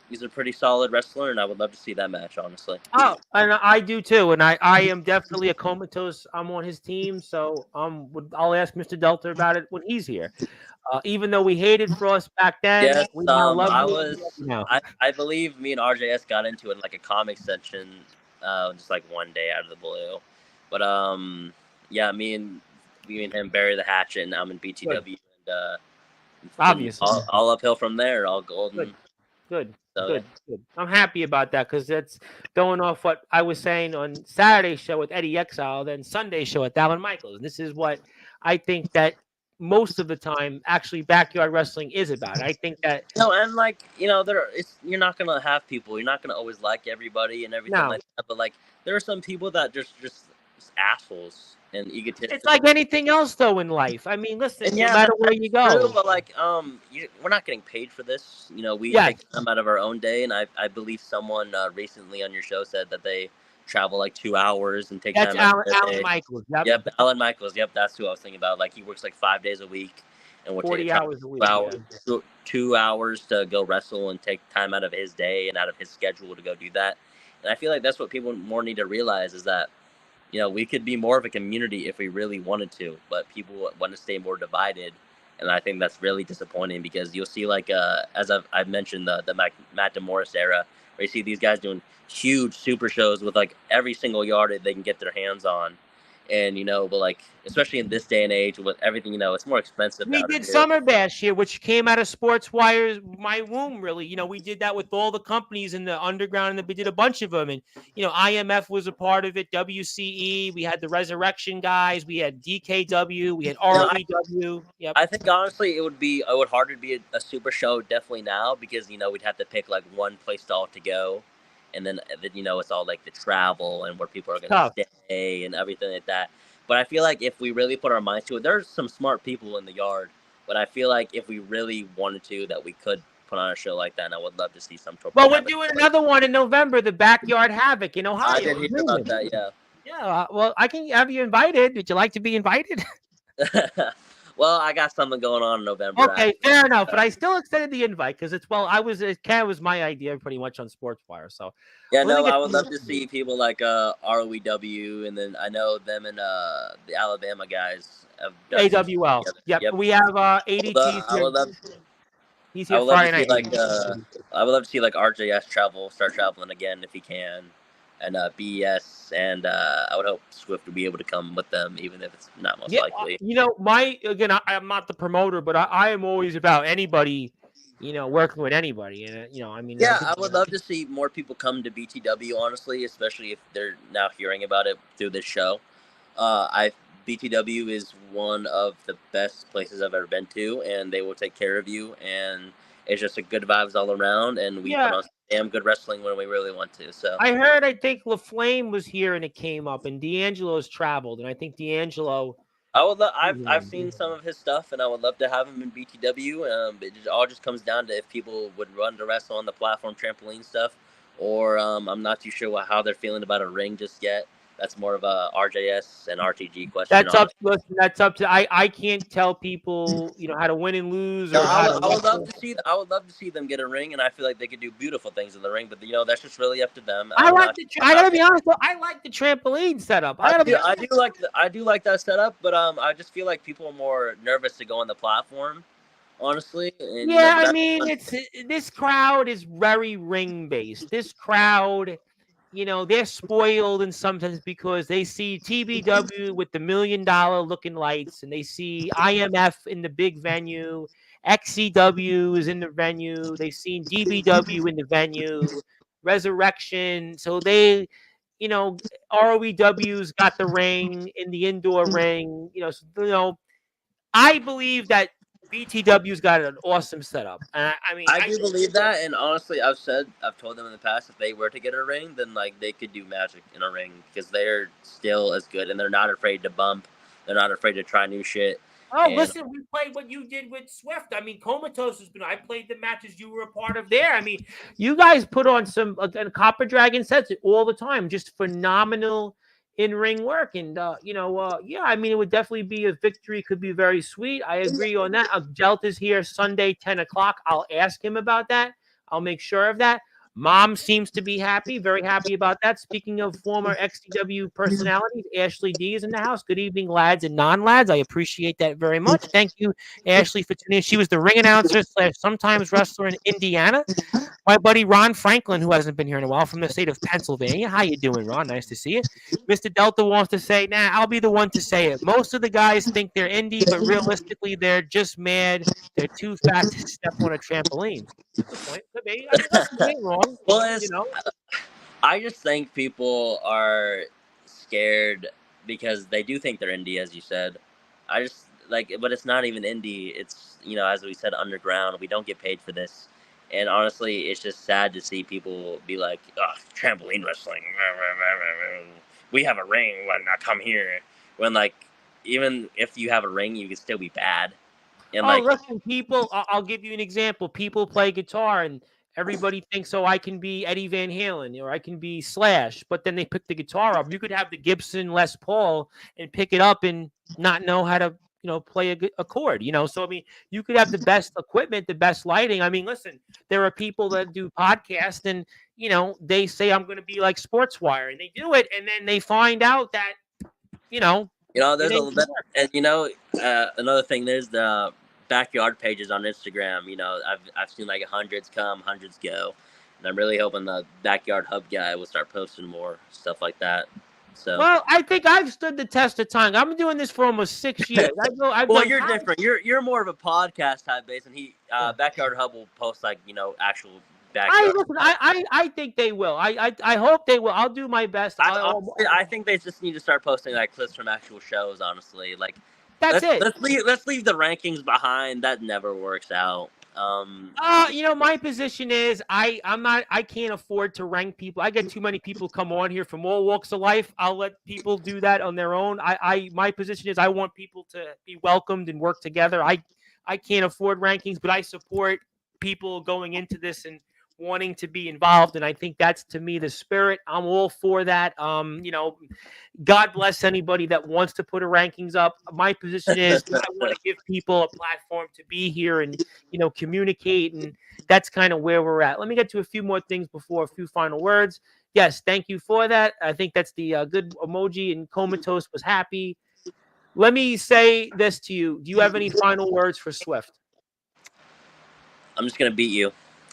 [SPEAKER 2] he's a pretty solid wrestler, and I would love to see that match, honestly.
[SPEAKER 1] Oh, and I do too, and I am definitely a Comatose. I'm on his team, so I'll ask Mr. Delta about it when he's here. Even though we hated Frost back then,
[SPEAKER 2] yes,
[SPEAKER 1] we now love
[SPEAKER 2] him. I believe me and RJS got into it in like a comic section, just like one day out of the blue. But yeah, me and him bury the hatchet, and I'm in BTW, and
[SPEAKER 1] obviously
[SPEAKER 2] all uphill from there, all golden.
[SPEAKER 1] Good. I'm happy about that because that's going off what I was saying on Saturday's show with Eddie Exile, then Sunday's show with Alan Michaels. And this is what I think that most of the time, actually, backyard wrestling is about. I think that
[SPEAKER 2] and like you're not gonna have people. You're not gonna always like everybody and everything like that. But like there are some people that just assholes and egotistical.
[SPEAKER 1] It's like anything else, though, in life. I mean, listen, no matter where you go.
[SPEAKER 2] True, but like, we're not getting paid for this. We take time out of our own day, and I believe someone recently on your show said that they travel like 2 hours and take time out of their
[SPEAKER 1] Alan
[SPEAKER 2] day.
[SPEAKER 1] Michaels.
[SPEAKER 2] Yep, Alan Michaels. Yep, that's who I was thinking about. Like he works like 5 days a week, and
[SPEAKER 1] 40 hours a week.
[SPEAKER 2] 2 hours to go wrestle and take time out of his day and out of his schedule to go do that. And I feel like that's what people more need to realize is that we could be more of a community if we really wanted to, but people want to stay more divided, and I think that's really disappointing because you'll see like as I've mentioned the Matt DeMorris era, where you see these guys doing huge super shows with like every single yard that they can get their hands on, and but like especially in this day and age with everything, it's more expensive
[SPEAKER 1] We
[SPEAKER 2] now to
[SPEAKER 1] did
[SPEAKER 2] do.
[SPEAKER 1] Summer Bash here, which came out of Sportswire's My Womb, really. We did that with all the companies in the underground, and we did a bunch of them. And, IMF was a part of it, WCE. We had the Resurrection guys. We had DKW. We had ROEW. Yep.
[SPEAKER 2] I think honestly it would harder to be a super show definitely now because we'd have to pick like one place to all to go, and then it's all like the travel and where people are going
[SPEAKER 1] Tough.
[SPEAKER 2] to stay and everything like that. But I feel like if we really put our minds to it, there's some smart people in the yard. But I feel like if we really wanted to, that we could put on a show like that, and I would love to see some.
[SPEAKER 1] Well, we're doing another one in November, the Backyard Havoc in Ohio.
[SPEAKER 2] I did hear about that. Yeah.
[SPEAKER 1] Yeah. Well, I can have you invited. Would you like to be invited?
[SPEAKER 2] Well, I got something going on in November.
[SPEAKER 1] Okay, fair enough. But I still extended the invite because it was my idea pretty much on Sportswire. So
[SPEAKER 2] yeah, no, I would love to see people like ROEW, and then I know them and the Alabama guys have
[SPEAKER 1] AWL. Yep. We have ADT.
[SPEAKER 2] I would love.
[SPEAKER 1] He's here Friday night.
[SPEAKER 2] I would love to see like RJS start traveling again if he can, and BES, and I would hope Swift would be able to come with them, even if it's not most likely.
[SPEAKER 1] I'm not the promoter, but I am always about anybody, working with anybody, and
[SPEAKER 2] I would love to see more people come to BTW, honestly, especially if they're now hearing about it through this show. BTW is one of the best places I've ever been to, and they will take care of you, and it's just a good vibes all around, and we put on damn good wrestling when we really want to. So
[SPEAKER 1] I think LaFlame was here and it came up, and D'Angelo's traveled, and I think D'Angelo.
[SPEAKER 2] I've seen some of his stuff, and I would love to have him in BTW. It all just comes down to if people would run to wrestle on the platform trampoline stuff, or I'm not too sure how they're feeling about a ring just yet. That's more of a RJS and RTG question.
[SPEAKER 1] That's up to. I can't tell people, how to win and lose.
[SPEAKER 2] I would love to see them get a ring, and I feel like they could do beautiful things in the ring. But that's just really up to them.
[SPEAKER 1] I gotta be honest. I like the trampoline setup. I
[SPEAKER 2] do like that setup, but I just feel like people are more nervous to go on the platform, honestly. And,
[SPEAKER 1] this crowd is very ring based. This crowd. They're spoiled and sometimes because they see TBW with the $1 million looking lights, and they see IMF in the big venue, XCW is in the venue, they've seen DBW in the venue, Resurrection. So they, ROEW's got the ring in the indoor ring. I believe that BTW's got an awesome setup. I
[SPEAKER 2] do believe that, and honestly, I've told them in the past if they were to get a ring, then like they could do magic in a ring because they're still as good, and they're not afraid to bump. They're not afraid to try new shit.
[SPEAKER 1] Listen, we played what you did with Swift. Comatose has been. I played the matches you were a part of there. You guys put on some Copper Dragon sets all the time, just phenomenal in-ring work, and it would definitely be a victory. Could be very sweet. I agree on that. Delta's here Sunday 10 o'clock. I'll ask him about that. I'll make sure of that. Mom seems to be happy, very happy about that. Speaking of former XTW personalities, Ashley D is in the house. Good evening, lads and non-lads. I appreciate that very much. Thank you, Ashley, for tuning in. She was the ring announcer / sometimes wrestler in Indiana. My buddy Ron Franklin, who hasn't been here in a while, from the state of Pennsylvania. How you doing, Ron? Nice to see you. Mr. Delta wants to say, I'll be the one to say it. Most of the guys think they're indie, but realistically, they're just mad. They're too fat to step on a trampoline. Good point. Could be. Nothing wrong.
[SPEAKER 2] Well, I just think people are scared because they do think they're indie, as you said. But it's not even indie. It's, as we said, underground. We don't get paid for this. And honestly, it's just sad to see people be like, trampoline wrestling. We have a ring when I come here. When, even if you have a ring, you can still be bad. And,
[SPEAKER 1] listen, people, I'll give you an example. People play guitar, and everybody thinks, I can be Eddie Van Halen, or I can be Slash. But then they pick the guitar up. You could have the Gibson Les Paul and pick it up and not know how to play a chord. So I mean, you could have the best equipment, the best lighting. I mean, listen, there are people that do podcasts, and they say I'm going to be like Sportswire, and they do it, and then they find out that it
[SPEAKER 2] There's
[SPEAKER 1] ain't
[SPEAKER 2] a
[SPEAKER 1] gonna
[SPEAKER 2] bit,
[SPEAKER 1] work.
[SPEAKER 2] and another thing. There's the backyard pages on Instagram. I've seen like hundreds come, hundreds go, and I'm really hoping the backyard hub guy will start posting more stuff like that. So,
[SPEAKER 1] Well, I think I've stood the test of time. I've been doing this for almost 6 years. I've
[SPEAKER 2] well,
[SPEAKER 1] done.
[SPEAKER 2] you're different. You're more of a podcast type base, and he
[SPEAKER 1] Yeah.
[SPEAKER 2] backyard hub will post like actual
[SPEAKER 1] I
[SPEAKER 2] backyard.
[SPEAKER 1] listen. I think they will. I hope they will. I'll do my best.
[SPEAKER 2] I think they just need to start posting like clips from actual shows. Honestly, like
[SPEAKER 1] That's it.
[SPEAKER 2] let's leave the rankings behind. That never works out.
[SPEAKER 1] My position is I can't afford to rank people. I get too many people come on here from all walks of life. I'll let people do that on their own. My position is I want people to be welcomed and work together. I can't afford rankings, but I support people going into this and wanting to be involved, and I think that's, to me, the spirit. I'm all for that. God bless anybody that wants to put a rankings up. My position is I want to give people a platform to be here and communicate, and that's kind of where we're at. Let me get to a few more things before a few final words. Yes, thank you for that. I think that's the good emoji, and Comatose was happy. Let me say this to you. Do you have any final words for Swift?
[SPEAKER 2] I'm just gonna beat you.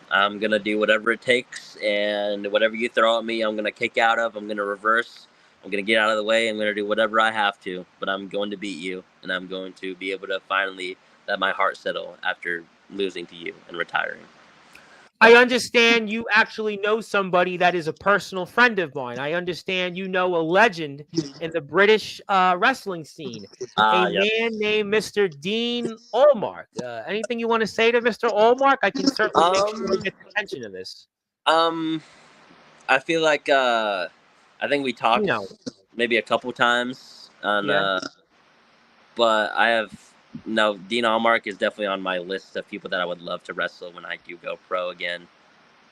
[SPEAKER 2] I'm gonna do whatever it takes, and whatever you throw at me, I'm gonna kick out of. I'm gonna reverse. I'm gonna get out of the way. I'm gonna do whatever I have to, but I'm going to beat you, and I'm going to be able to finally let my heart settle after losing to you and retiring.
[SPEAKER 1] I understand you actually know somebody that is a personal friend of mine. I understand you know a legend in the British wrestling scene, a
[SPEAKER 2] Yes.
[SPEAKER 1] man named Mr. Dean Allmark. Anything you want to say to Mr. Allmark? I can certainly make sure he gets attention to this.
[SPEAKER 2] I feel like I think we talked maybe a couple times on, but I have Dean Allmark is definitely on my list of people that I would love to wrestle when I do go pro again.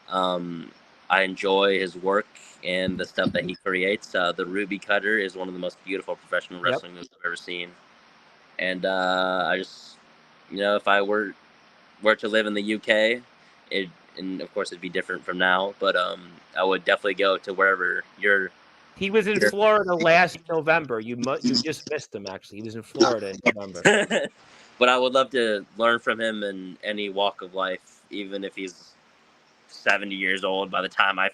[SPEAKER 2] I enjoy his work and the stuff that he creates. The Ruby Cutter is one of the most beautiful professional wrestling moves I've ever seen, and I just if I were to live in the UK, and of course it'd be different from now, but I would definitely go to wherever you're.
[SPEAKER 1] He was in Florida last November. You just missed him, actually. He was in Florida in November.
[SPEAKER 2] But I would love to learn from him in any walk of life, even if he's 70 years old by the time I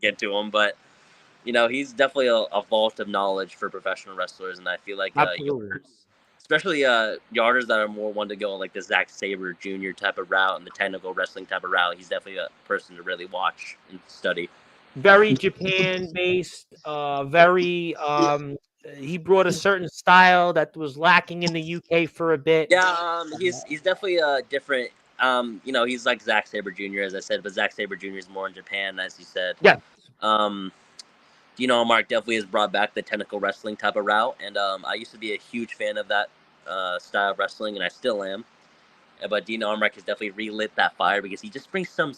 [SPEAKER 2] get to him. But he's definitely a vault of knowledge for professional wrestlers, and I feel like especially yarders that are more one to go like the Zack Sabre Jr. type of route and the technical wrestling type of route. He's definitely a person to really watch and study.
[SPEAKER 1] Very Japan-based, he brought a certain style that was lacking in the UK for a bit.
[SPEAKER 2] Yeah, he's definitely a different. He's like Zack Sabre Jr. as I said, but Zack Sabre Jr. is more in Japan, as you said.
[SPEAKER 1] Yeah.
[SPEAKER 2] Mark definitely has brought back the technical wrestling type of route, and I used to be a huge fan of that style of wrestling, and I still am. But Dean Allmark has definitely relit that fire because he just brings some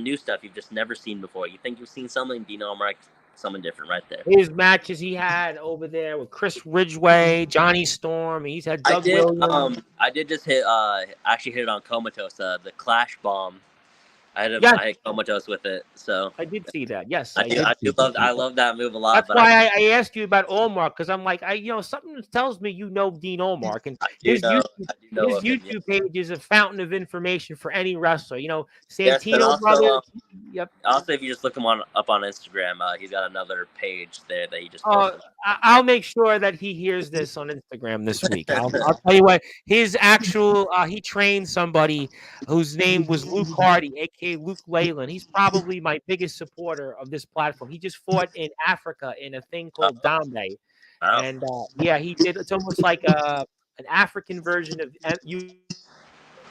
[SPEAKER 2] new stuff you've just never seen before. You think you've seen something, Dean Allmark, something different right there.
[SPEAKER 1] His matches he had over there with Chris Ridgway, Johnny Storm. He's had Doug Williams.
[SPEAKER 2] I did just hit it on Comatose, the Clash Bomb. I hit Comatose with it, so
[SPEAKER 1] I did see that. Yes,
[SPEAKER 2] I love that move a lot.
[SPEAKER 1] That's why I asked you about Allmark, because I'm like, something tells me Dean Allmark, and his YouTube page is a fountain of information for any wrestler. Santino brothers. Yep.
[SPEAKER 2] Also, if you just look him up on Instagram, he's got another page there that he just posted.
[SPEAKER 1] I'll make sure that he hears this on Instagram this week. I'll tell you what, his actual he trained somebody whose name was Luke Hardy, aka Luke Leyland. He's probably my biggest supporter of this platform. He just fought in Africa in a thing called Dambe. And he did. It's almost like an African version of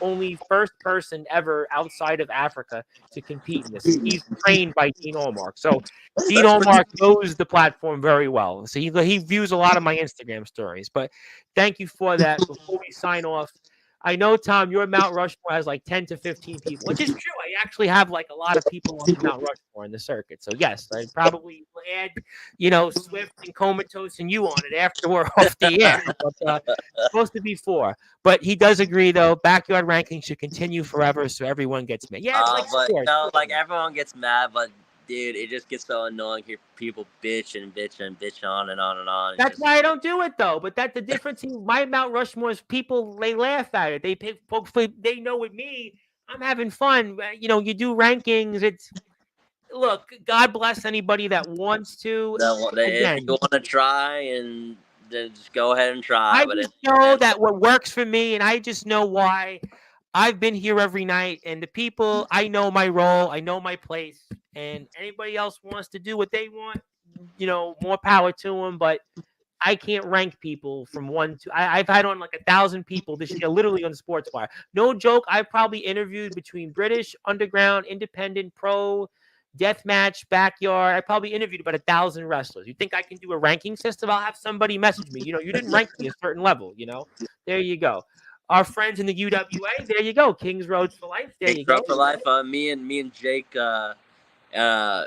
[SPEAKER 1] only first person ever outside of Africa to compete in this. He's trained by Dean Allmark. So Dean Allmark knows the platform very well. So he views a lot of my Instagram stories. But thank you for that. Before we sign off, I know, Tom, your Mount Rushmore has like 10 to 15 people, which is true. I actually have like a lot of people on the Mount Rushmore in the circuit. So yes, I'd probably add, Swift and Comatose and you on it after we're off the air. But it's supposed to be 4. But he does agree though, backyard ranking should continue forever, so everyone gets mad. Yeah, it's like
[SPEAKER 2] But
[SPEAKER 1] sports.
[SPEAKER 2] like everyone gets mad, but dude, it just gets so annoying. Hear people bitch and bitch and bitch on and on and on.
[SPEAKER 1] That's why I don't do it though. But the difference in my Mount Rushmore is people they laugh at it. They know with me, I'm having fun. You do rankings. Look, God bless anybody that wants to.
[SPEAKER 2] If
[SPEAKER 1] Again,
[SPEAKER 2] you want to try and then just go ahead and try.
[SPEAKER 1] I
[SPEAKER 2] But
[SPEAKER 1] just know that what works for me, and I just know why. I've been here every night, and the people, I know my role, I know my place, and anybody else wants to do what they want, more power to them. But I can't rank people from 1 to. I've had on like 1,000 people this year, literally on Sportswire. No joke. I've probably interviewed between British, underground, independent, pro, deathmatch, backyard. I probably interviewed about 1,000 wrestlers. You think I can do a ranking system? I'll have somebody message me. You didn't rank me a certain level. There you go. Our friends in the UWA. There you go. Kings Roads for life. There you go.
[SPEAKER 2] For life. Me and Jake. God,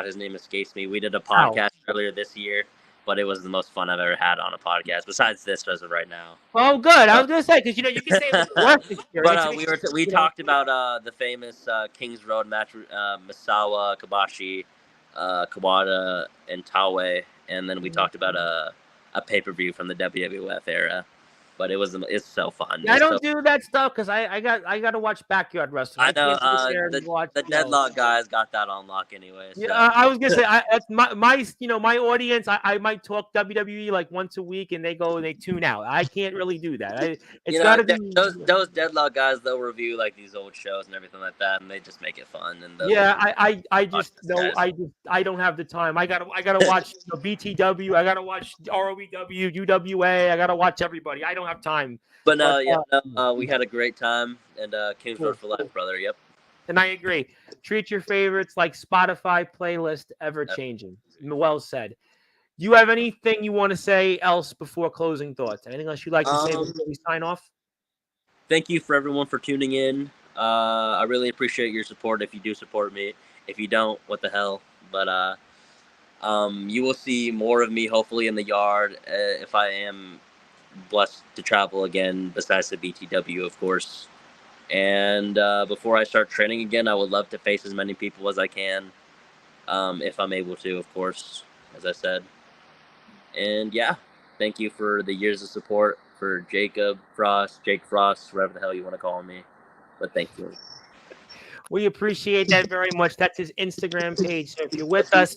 [SPEAKER 2] his name escapes me. We did a podcast earlier this year, but it was the most fun I've ever had on a podcast. Besides this, as of right now.
[SPEAKER 1] Oh, good. I was gonna say because you can say it was the worst experience.
[SPEAKER 2] But we talked about the famous Kings Road match, Misawa, Kabashi, Kawada, and Taue, and then we talked about a pay-per-view from the WWF era. But it's so fun.
[SPEAKER 1] I don't do that stuff because I got to watch backyard wrestling.
[SPEAKER 2] I know the Deadlock guys got that on lock anyway. So.
[SPEAKER 1] Yeah, I was gonna say that's my audience. I might talk WWE like once a week, and they tune out. I can't really do that. It's got to be
[SPEAKER 2] those Deadlock guys. They'll review like these old shows and everything like that, and they just make it fun. And
[SPEAKER 1] I just know I don't have the time. I gotta watch BTW. I gotta watch ROEW, UWA. I gotta watch everybody. I don't have time.
[SPEAKER 2] But we had a great time, and Kings Road for life, brother. Yep.
[SPEAKER 1] And I agree. Treat your favorites like Spotify playlist ever changing. Well said. Do you have anything you want to say else before closing thoughts? Anything else you'd like to say before we sign off?
[SPEAKER 2] Thank you for everyone for tuning in. I really appreciate your support if you do support me. If you don't, what the hell? But you will see more of me hopefully in the yard if I am blessed to travel again, besides the BTW, of course. And before I start training again, I would love to face as many people as I can, if I'm able to, of course, as I said. And yeah, thank you for the years of support for Jacob Frost, Jake Frost, whatever the hell you want to call me. But thank you.
[SPEAKER 1] We appreciate that very much. That's his Instagram page. So if you're with us,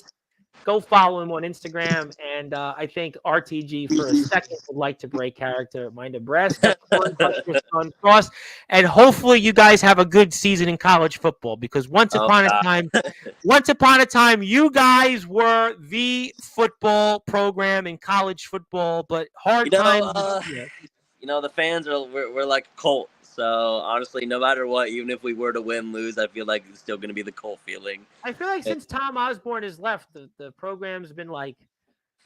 [SPEAKER 1] go follow him on Instagram. And I think RTG for a second would like to break character. My Nebraska on Cross. And hopefully you guys have a good season in college football, because once upon a time, you guys were the football program in college football, but hard times.
[SPEAKER 2] The fans we're like a cult. So honestly, no matter what, even if we were to win, lose, I feel like it's still going to be the cult feeling.
[SPEAKER 1] I feel like since Tom Osborne has left, the program's been like,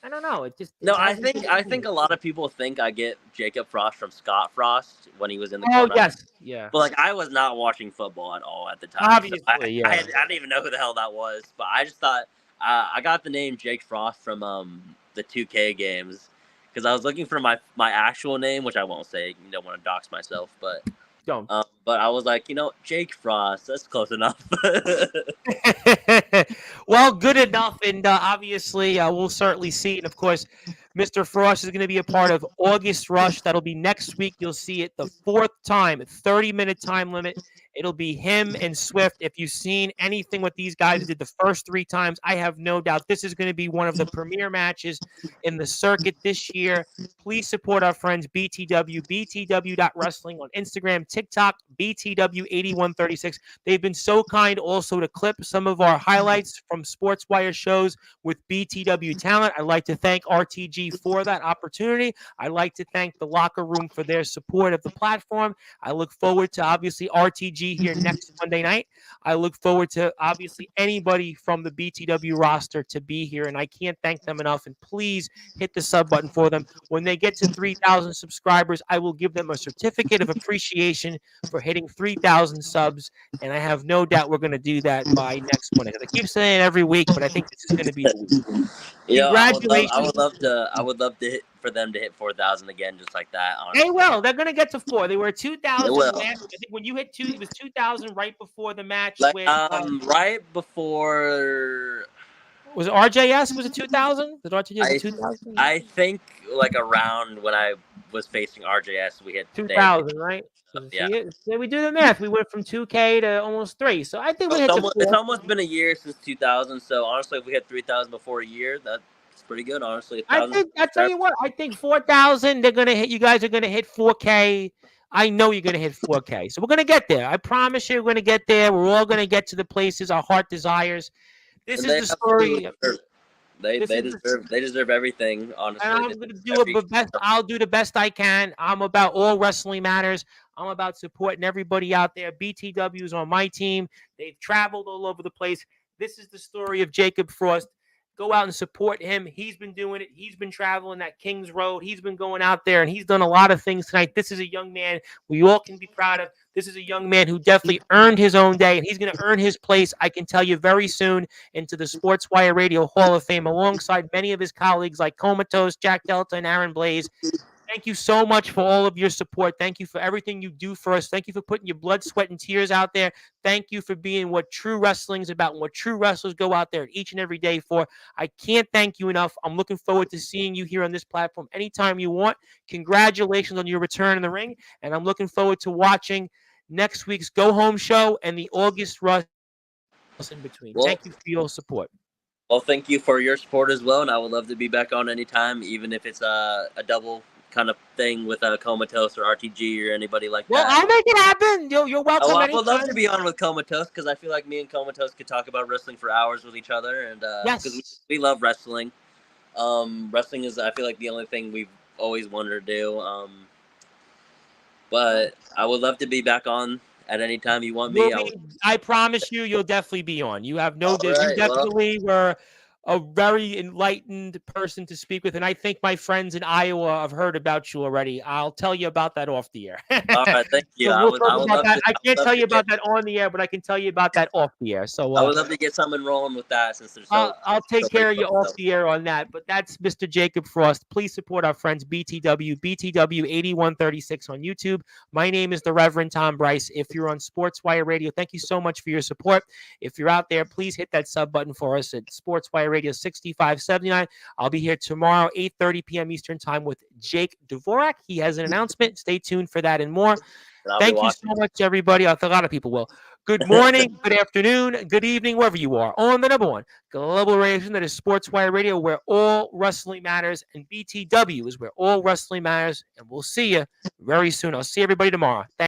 [SPEAKER 1] I don't know.
[SPEAKER 2] I think a lot of people think I get Jacob Frost from Scott Frost when he was in the.
[SPEAKER 1] Oh yes, yeah.
[SPEAKER 2] But I was not watching football at all at the time.
[SPEAKER 1] Obviously,
[SPEAKER 2] so I didn't even know who the hell that was. But I just thought I got the name Jake Frost from the 2K games. Because I was looking for my actual name, which I won't say. You don't want to dox myself, but
[SPEAKER 1] don't.
[SPEAKER 2] But I was like, Jake Frost. That's close enough.
[SPEAKER 1] Well, good enough, and obviously we'll certainly see. And of course, Mr. Frost is going to be a part of August Rush. That'll be next week. You'll see it the 4th time, 30-minute time limit. It'll be him and Swift. If you've seen anything what these guys did the first 3 times, I have no doubt this is going to be one of the premier matches in the circuit this year. Please support our friends BTW, btw.wrestling on Instagram, TikTok, BTW8136. They've been so kind also to clip some of our highlights from Sportswire shows with BTW talent. I'd like to thank RTG for that opportunity. I'd like to thank the Locker Room for their support of the platform. I look forward to, obviously, RTG RTG here next Monday night. I look forward to obviously anybody from the BTW roster to be here, and I can't thank them enough. And please hit the sub button for them. When they get to 3,000 subscribers, I will give them a certificate of appreciation for hitting 3,000 subs. And I have no doubt we're going to do that by next Monday. I keep saying it every week, but I think this is going to be the week.
[SPEAKER 2] I would love to hit for them to hit 4,000 again, just like that. Honestly.
[SPEAKER 1] They will. They're going to get to 4. They were 2,000
[SPEAKER 2] will.
[SPEAKER 1] last. I think when you hit 2, it was 2,000 right before the match.
[SPEAKER 2] Like
[SPEAKER 1] with,
[SPEAKER 2] right before.
[SPEAKER 1] Was it RJS? Was it 2,000? Did RJS 2,000?
[SPEAKER 2] I think like around when I was facing RJS, we hit
[SPEAKER 1] 2,000, right?
[SPEAKER 2] Yeah.
[SPEAKER 1] So we do the math. We went from 2K to almost 3. So I think we hit
[SPEAKER 2] it's almost been a year since 2,000. So honestly, if we hit 3,000 before a year, that's pretty good. Honestly,
[SPEAKER 1] I tell you what. I think 4,000. They're gonna hit. You guys are gonna hit 4K. I know you're gonna hit 4K. So we're gonna get there. I promise you, we're gonna get there. We're all gonna get to the places our heart desires. This is the story.
[SPEAKER 2] They deserve everything, honestly.
[SPEAKER 1] And I'm gonna do the best. I'll do the best I can. I'm about all wrestling matters. I'm about supporting everybody out there. BTW is on my team. They've traveled all over the place. This is the story of Jakob Frost. Go out and support him. He's been doing it. He's been traveling that Kings Road. He's been going out there, and he's done a lot of things tonight. This is a young man we all can be proud of. This is a young man who definitely earned his own day, and he's going to earn his place, I can tell you, very soon into the Sportswire Radio Hall of Fame alongside many of his colleagues like Comatose, Jack Delta, and Aaron Blaze. Thank you so much for all of your support. Thank you for everything you do for us. Thank you for putting your blood, sweat, and tears out there. Thank you for being what true wrestling is about and what true wrestlers go out there each and every day for. I can't thank you enough. I'm looking forward to seeing you here on this platform anytime you want. Congratulations on your return in the ring, and I'm looking forward to watching next week's Go Home show and the August Rush in between. Thank you for your support.
[SPEAKER 2] Well, thank you for your support as well, and I would love to be back on anytime, even if it's a double kind of thing with Comatose or RTG or anybody like that.
[SPEAKER 1] Well, I'll make it happen. You're welcome.
[SPEAKER 2] I would love to be on with Comatose because I feel like me and Comatose could talk about wrestling for hours with each other, and because we love wrestling. Wrestling is, I feel like, the only thing we've always wanted to do. But I would love to be back on at any time you want me.
[SPEAKER 1] I promise you'll definitely be on. You have no doubt. You definitely were a very enlightened person to speak with, and I think my friends in Iowa have heard about you already. I'll tell you about that off the air.
[SPEAKER 2] All right, thank you.
[SPEAKER 1] I can't tell you about that on the air, but I can tell you about that off the air. So
[SPEAKER 2] I would love to get something rolling with that since there's
[SPEAKER 1] I'll take care of you off the air on that. But that's Mr. Jakob Frost. Please support our friends BTW 8136 on YouTube. My name is the Reverend Tom Bryce. If you're on Sportswire Radio, thank you so much for your support. If you're out there, please hit that sub button for us at Sportswire Radio 6579. I'll be here tomorrow, 8:30 p.m. Eastern Time with Jake Dvorak. He has an announcement. Stay tuned for that and more. Thank you so much, everybody. I think a lot of people will. Good morning, good afternoon, good evening, wherever you are, on the number one global radio station that is Sportswire Radio, where all wrestling matters, and BTW is where all wrestling matters. And we'll see you very soon. I'll see everybody tomorrow. Thank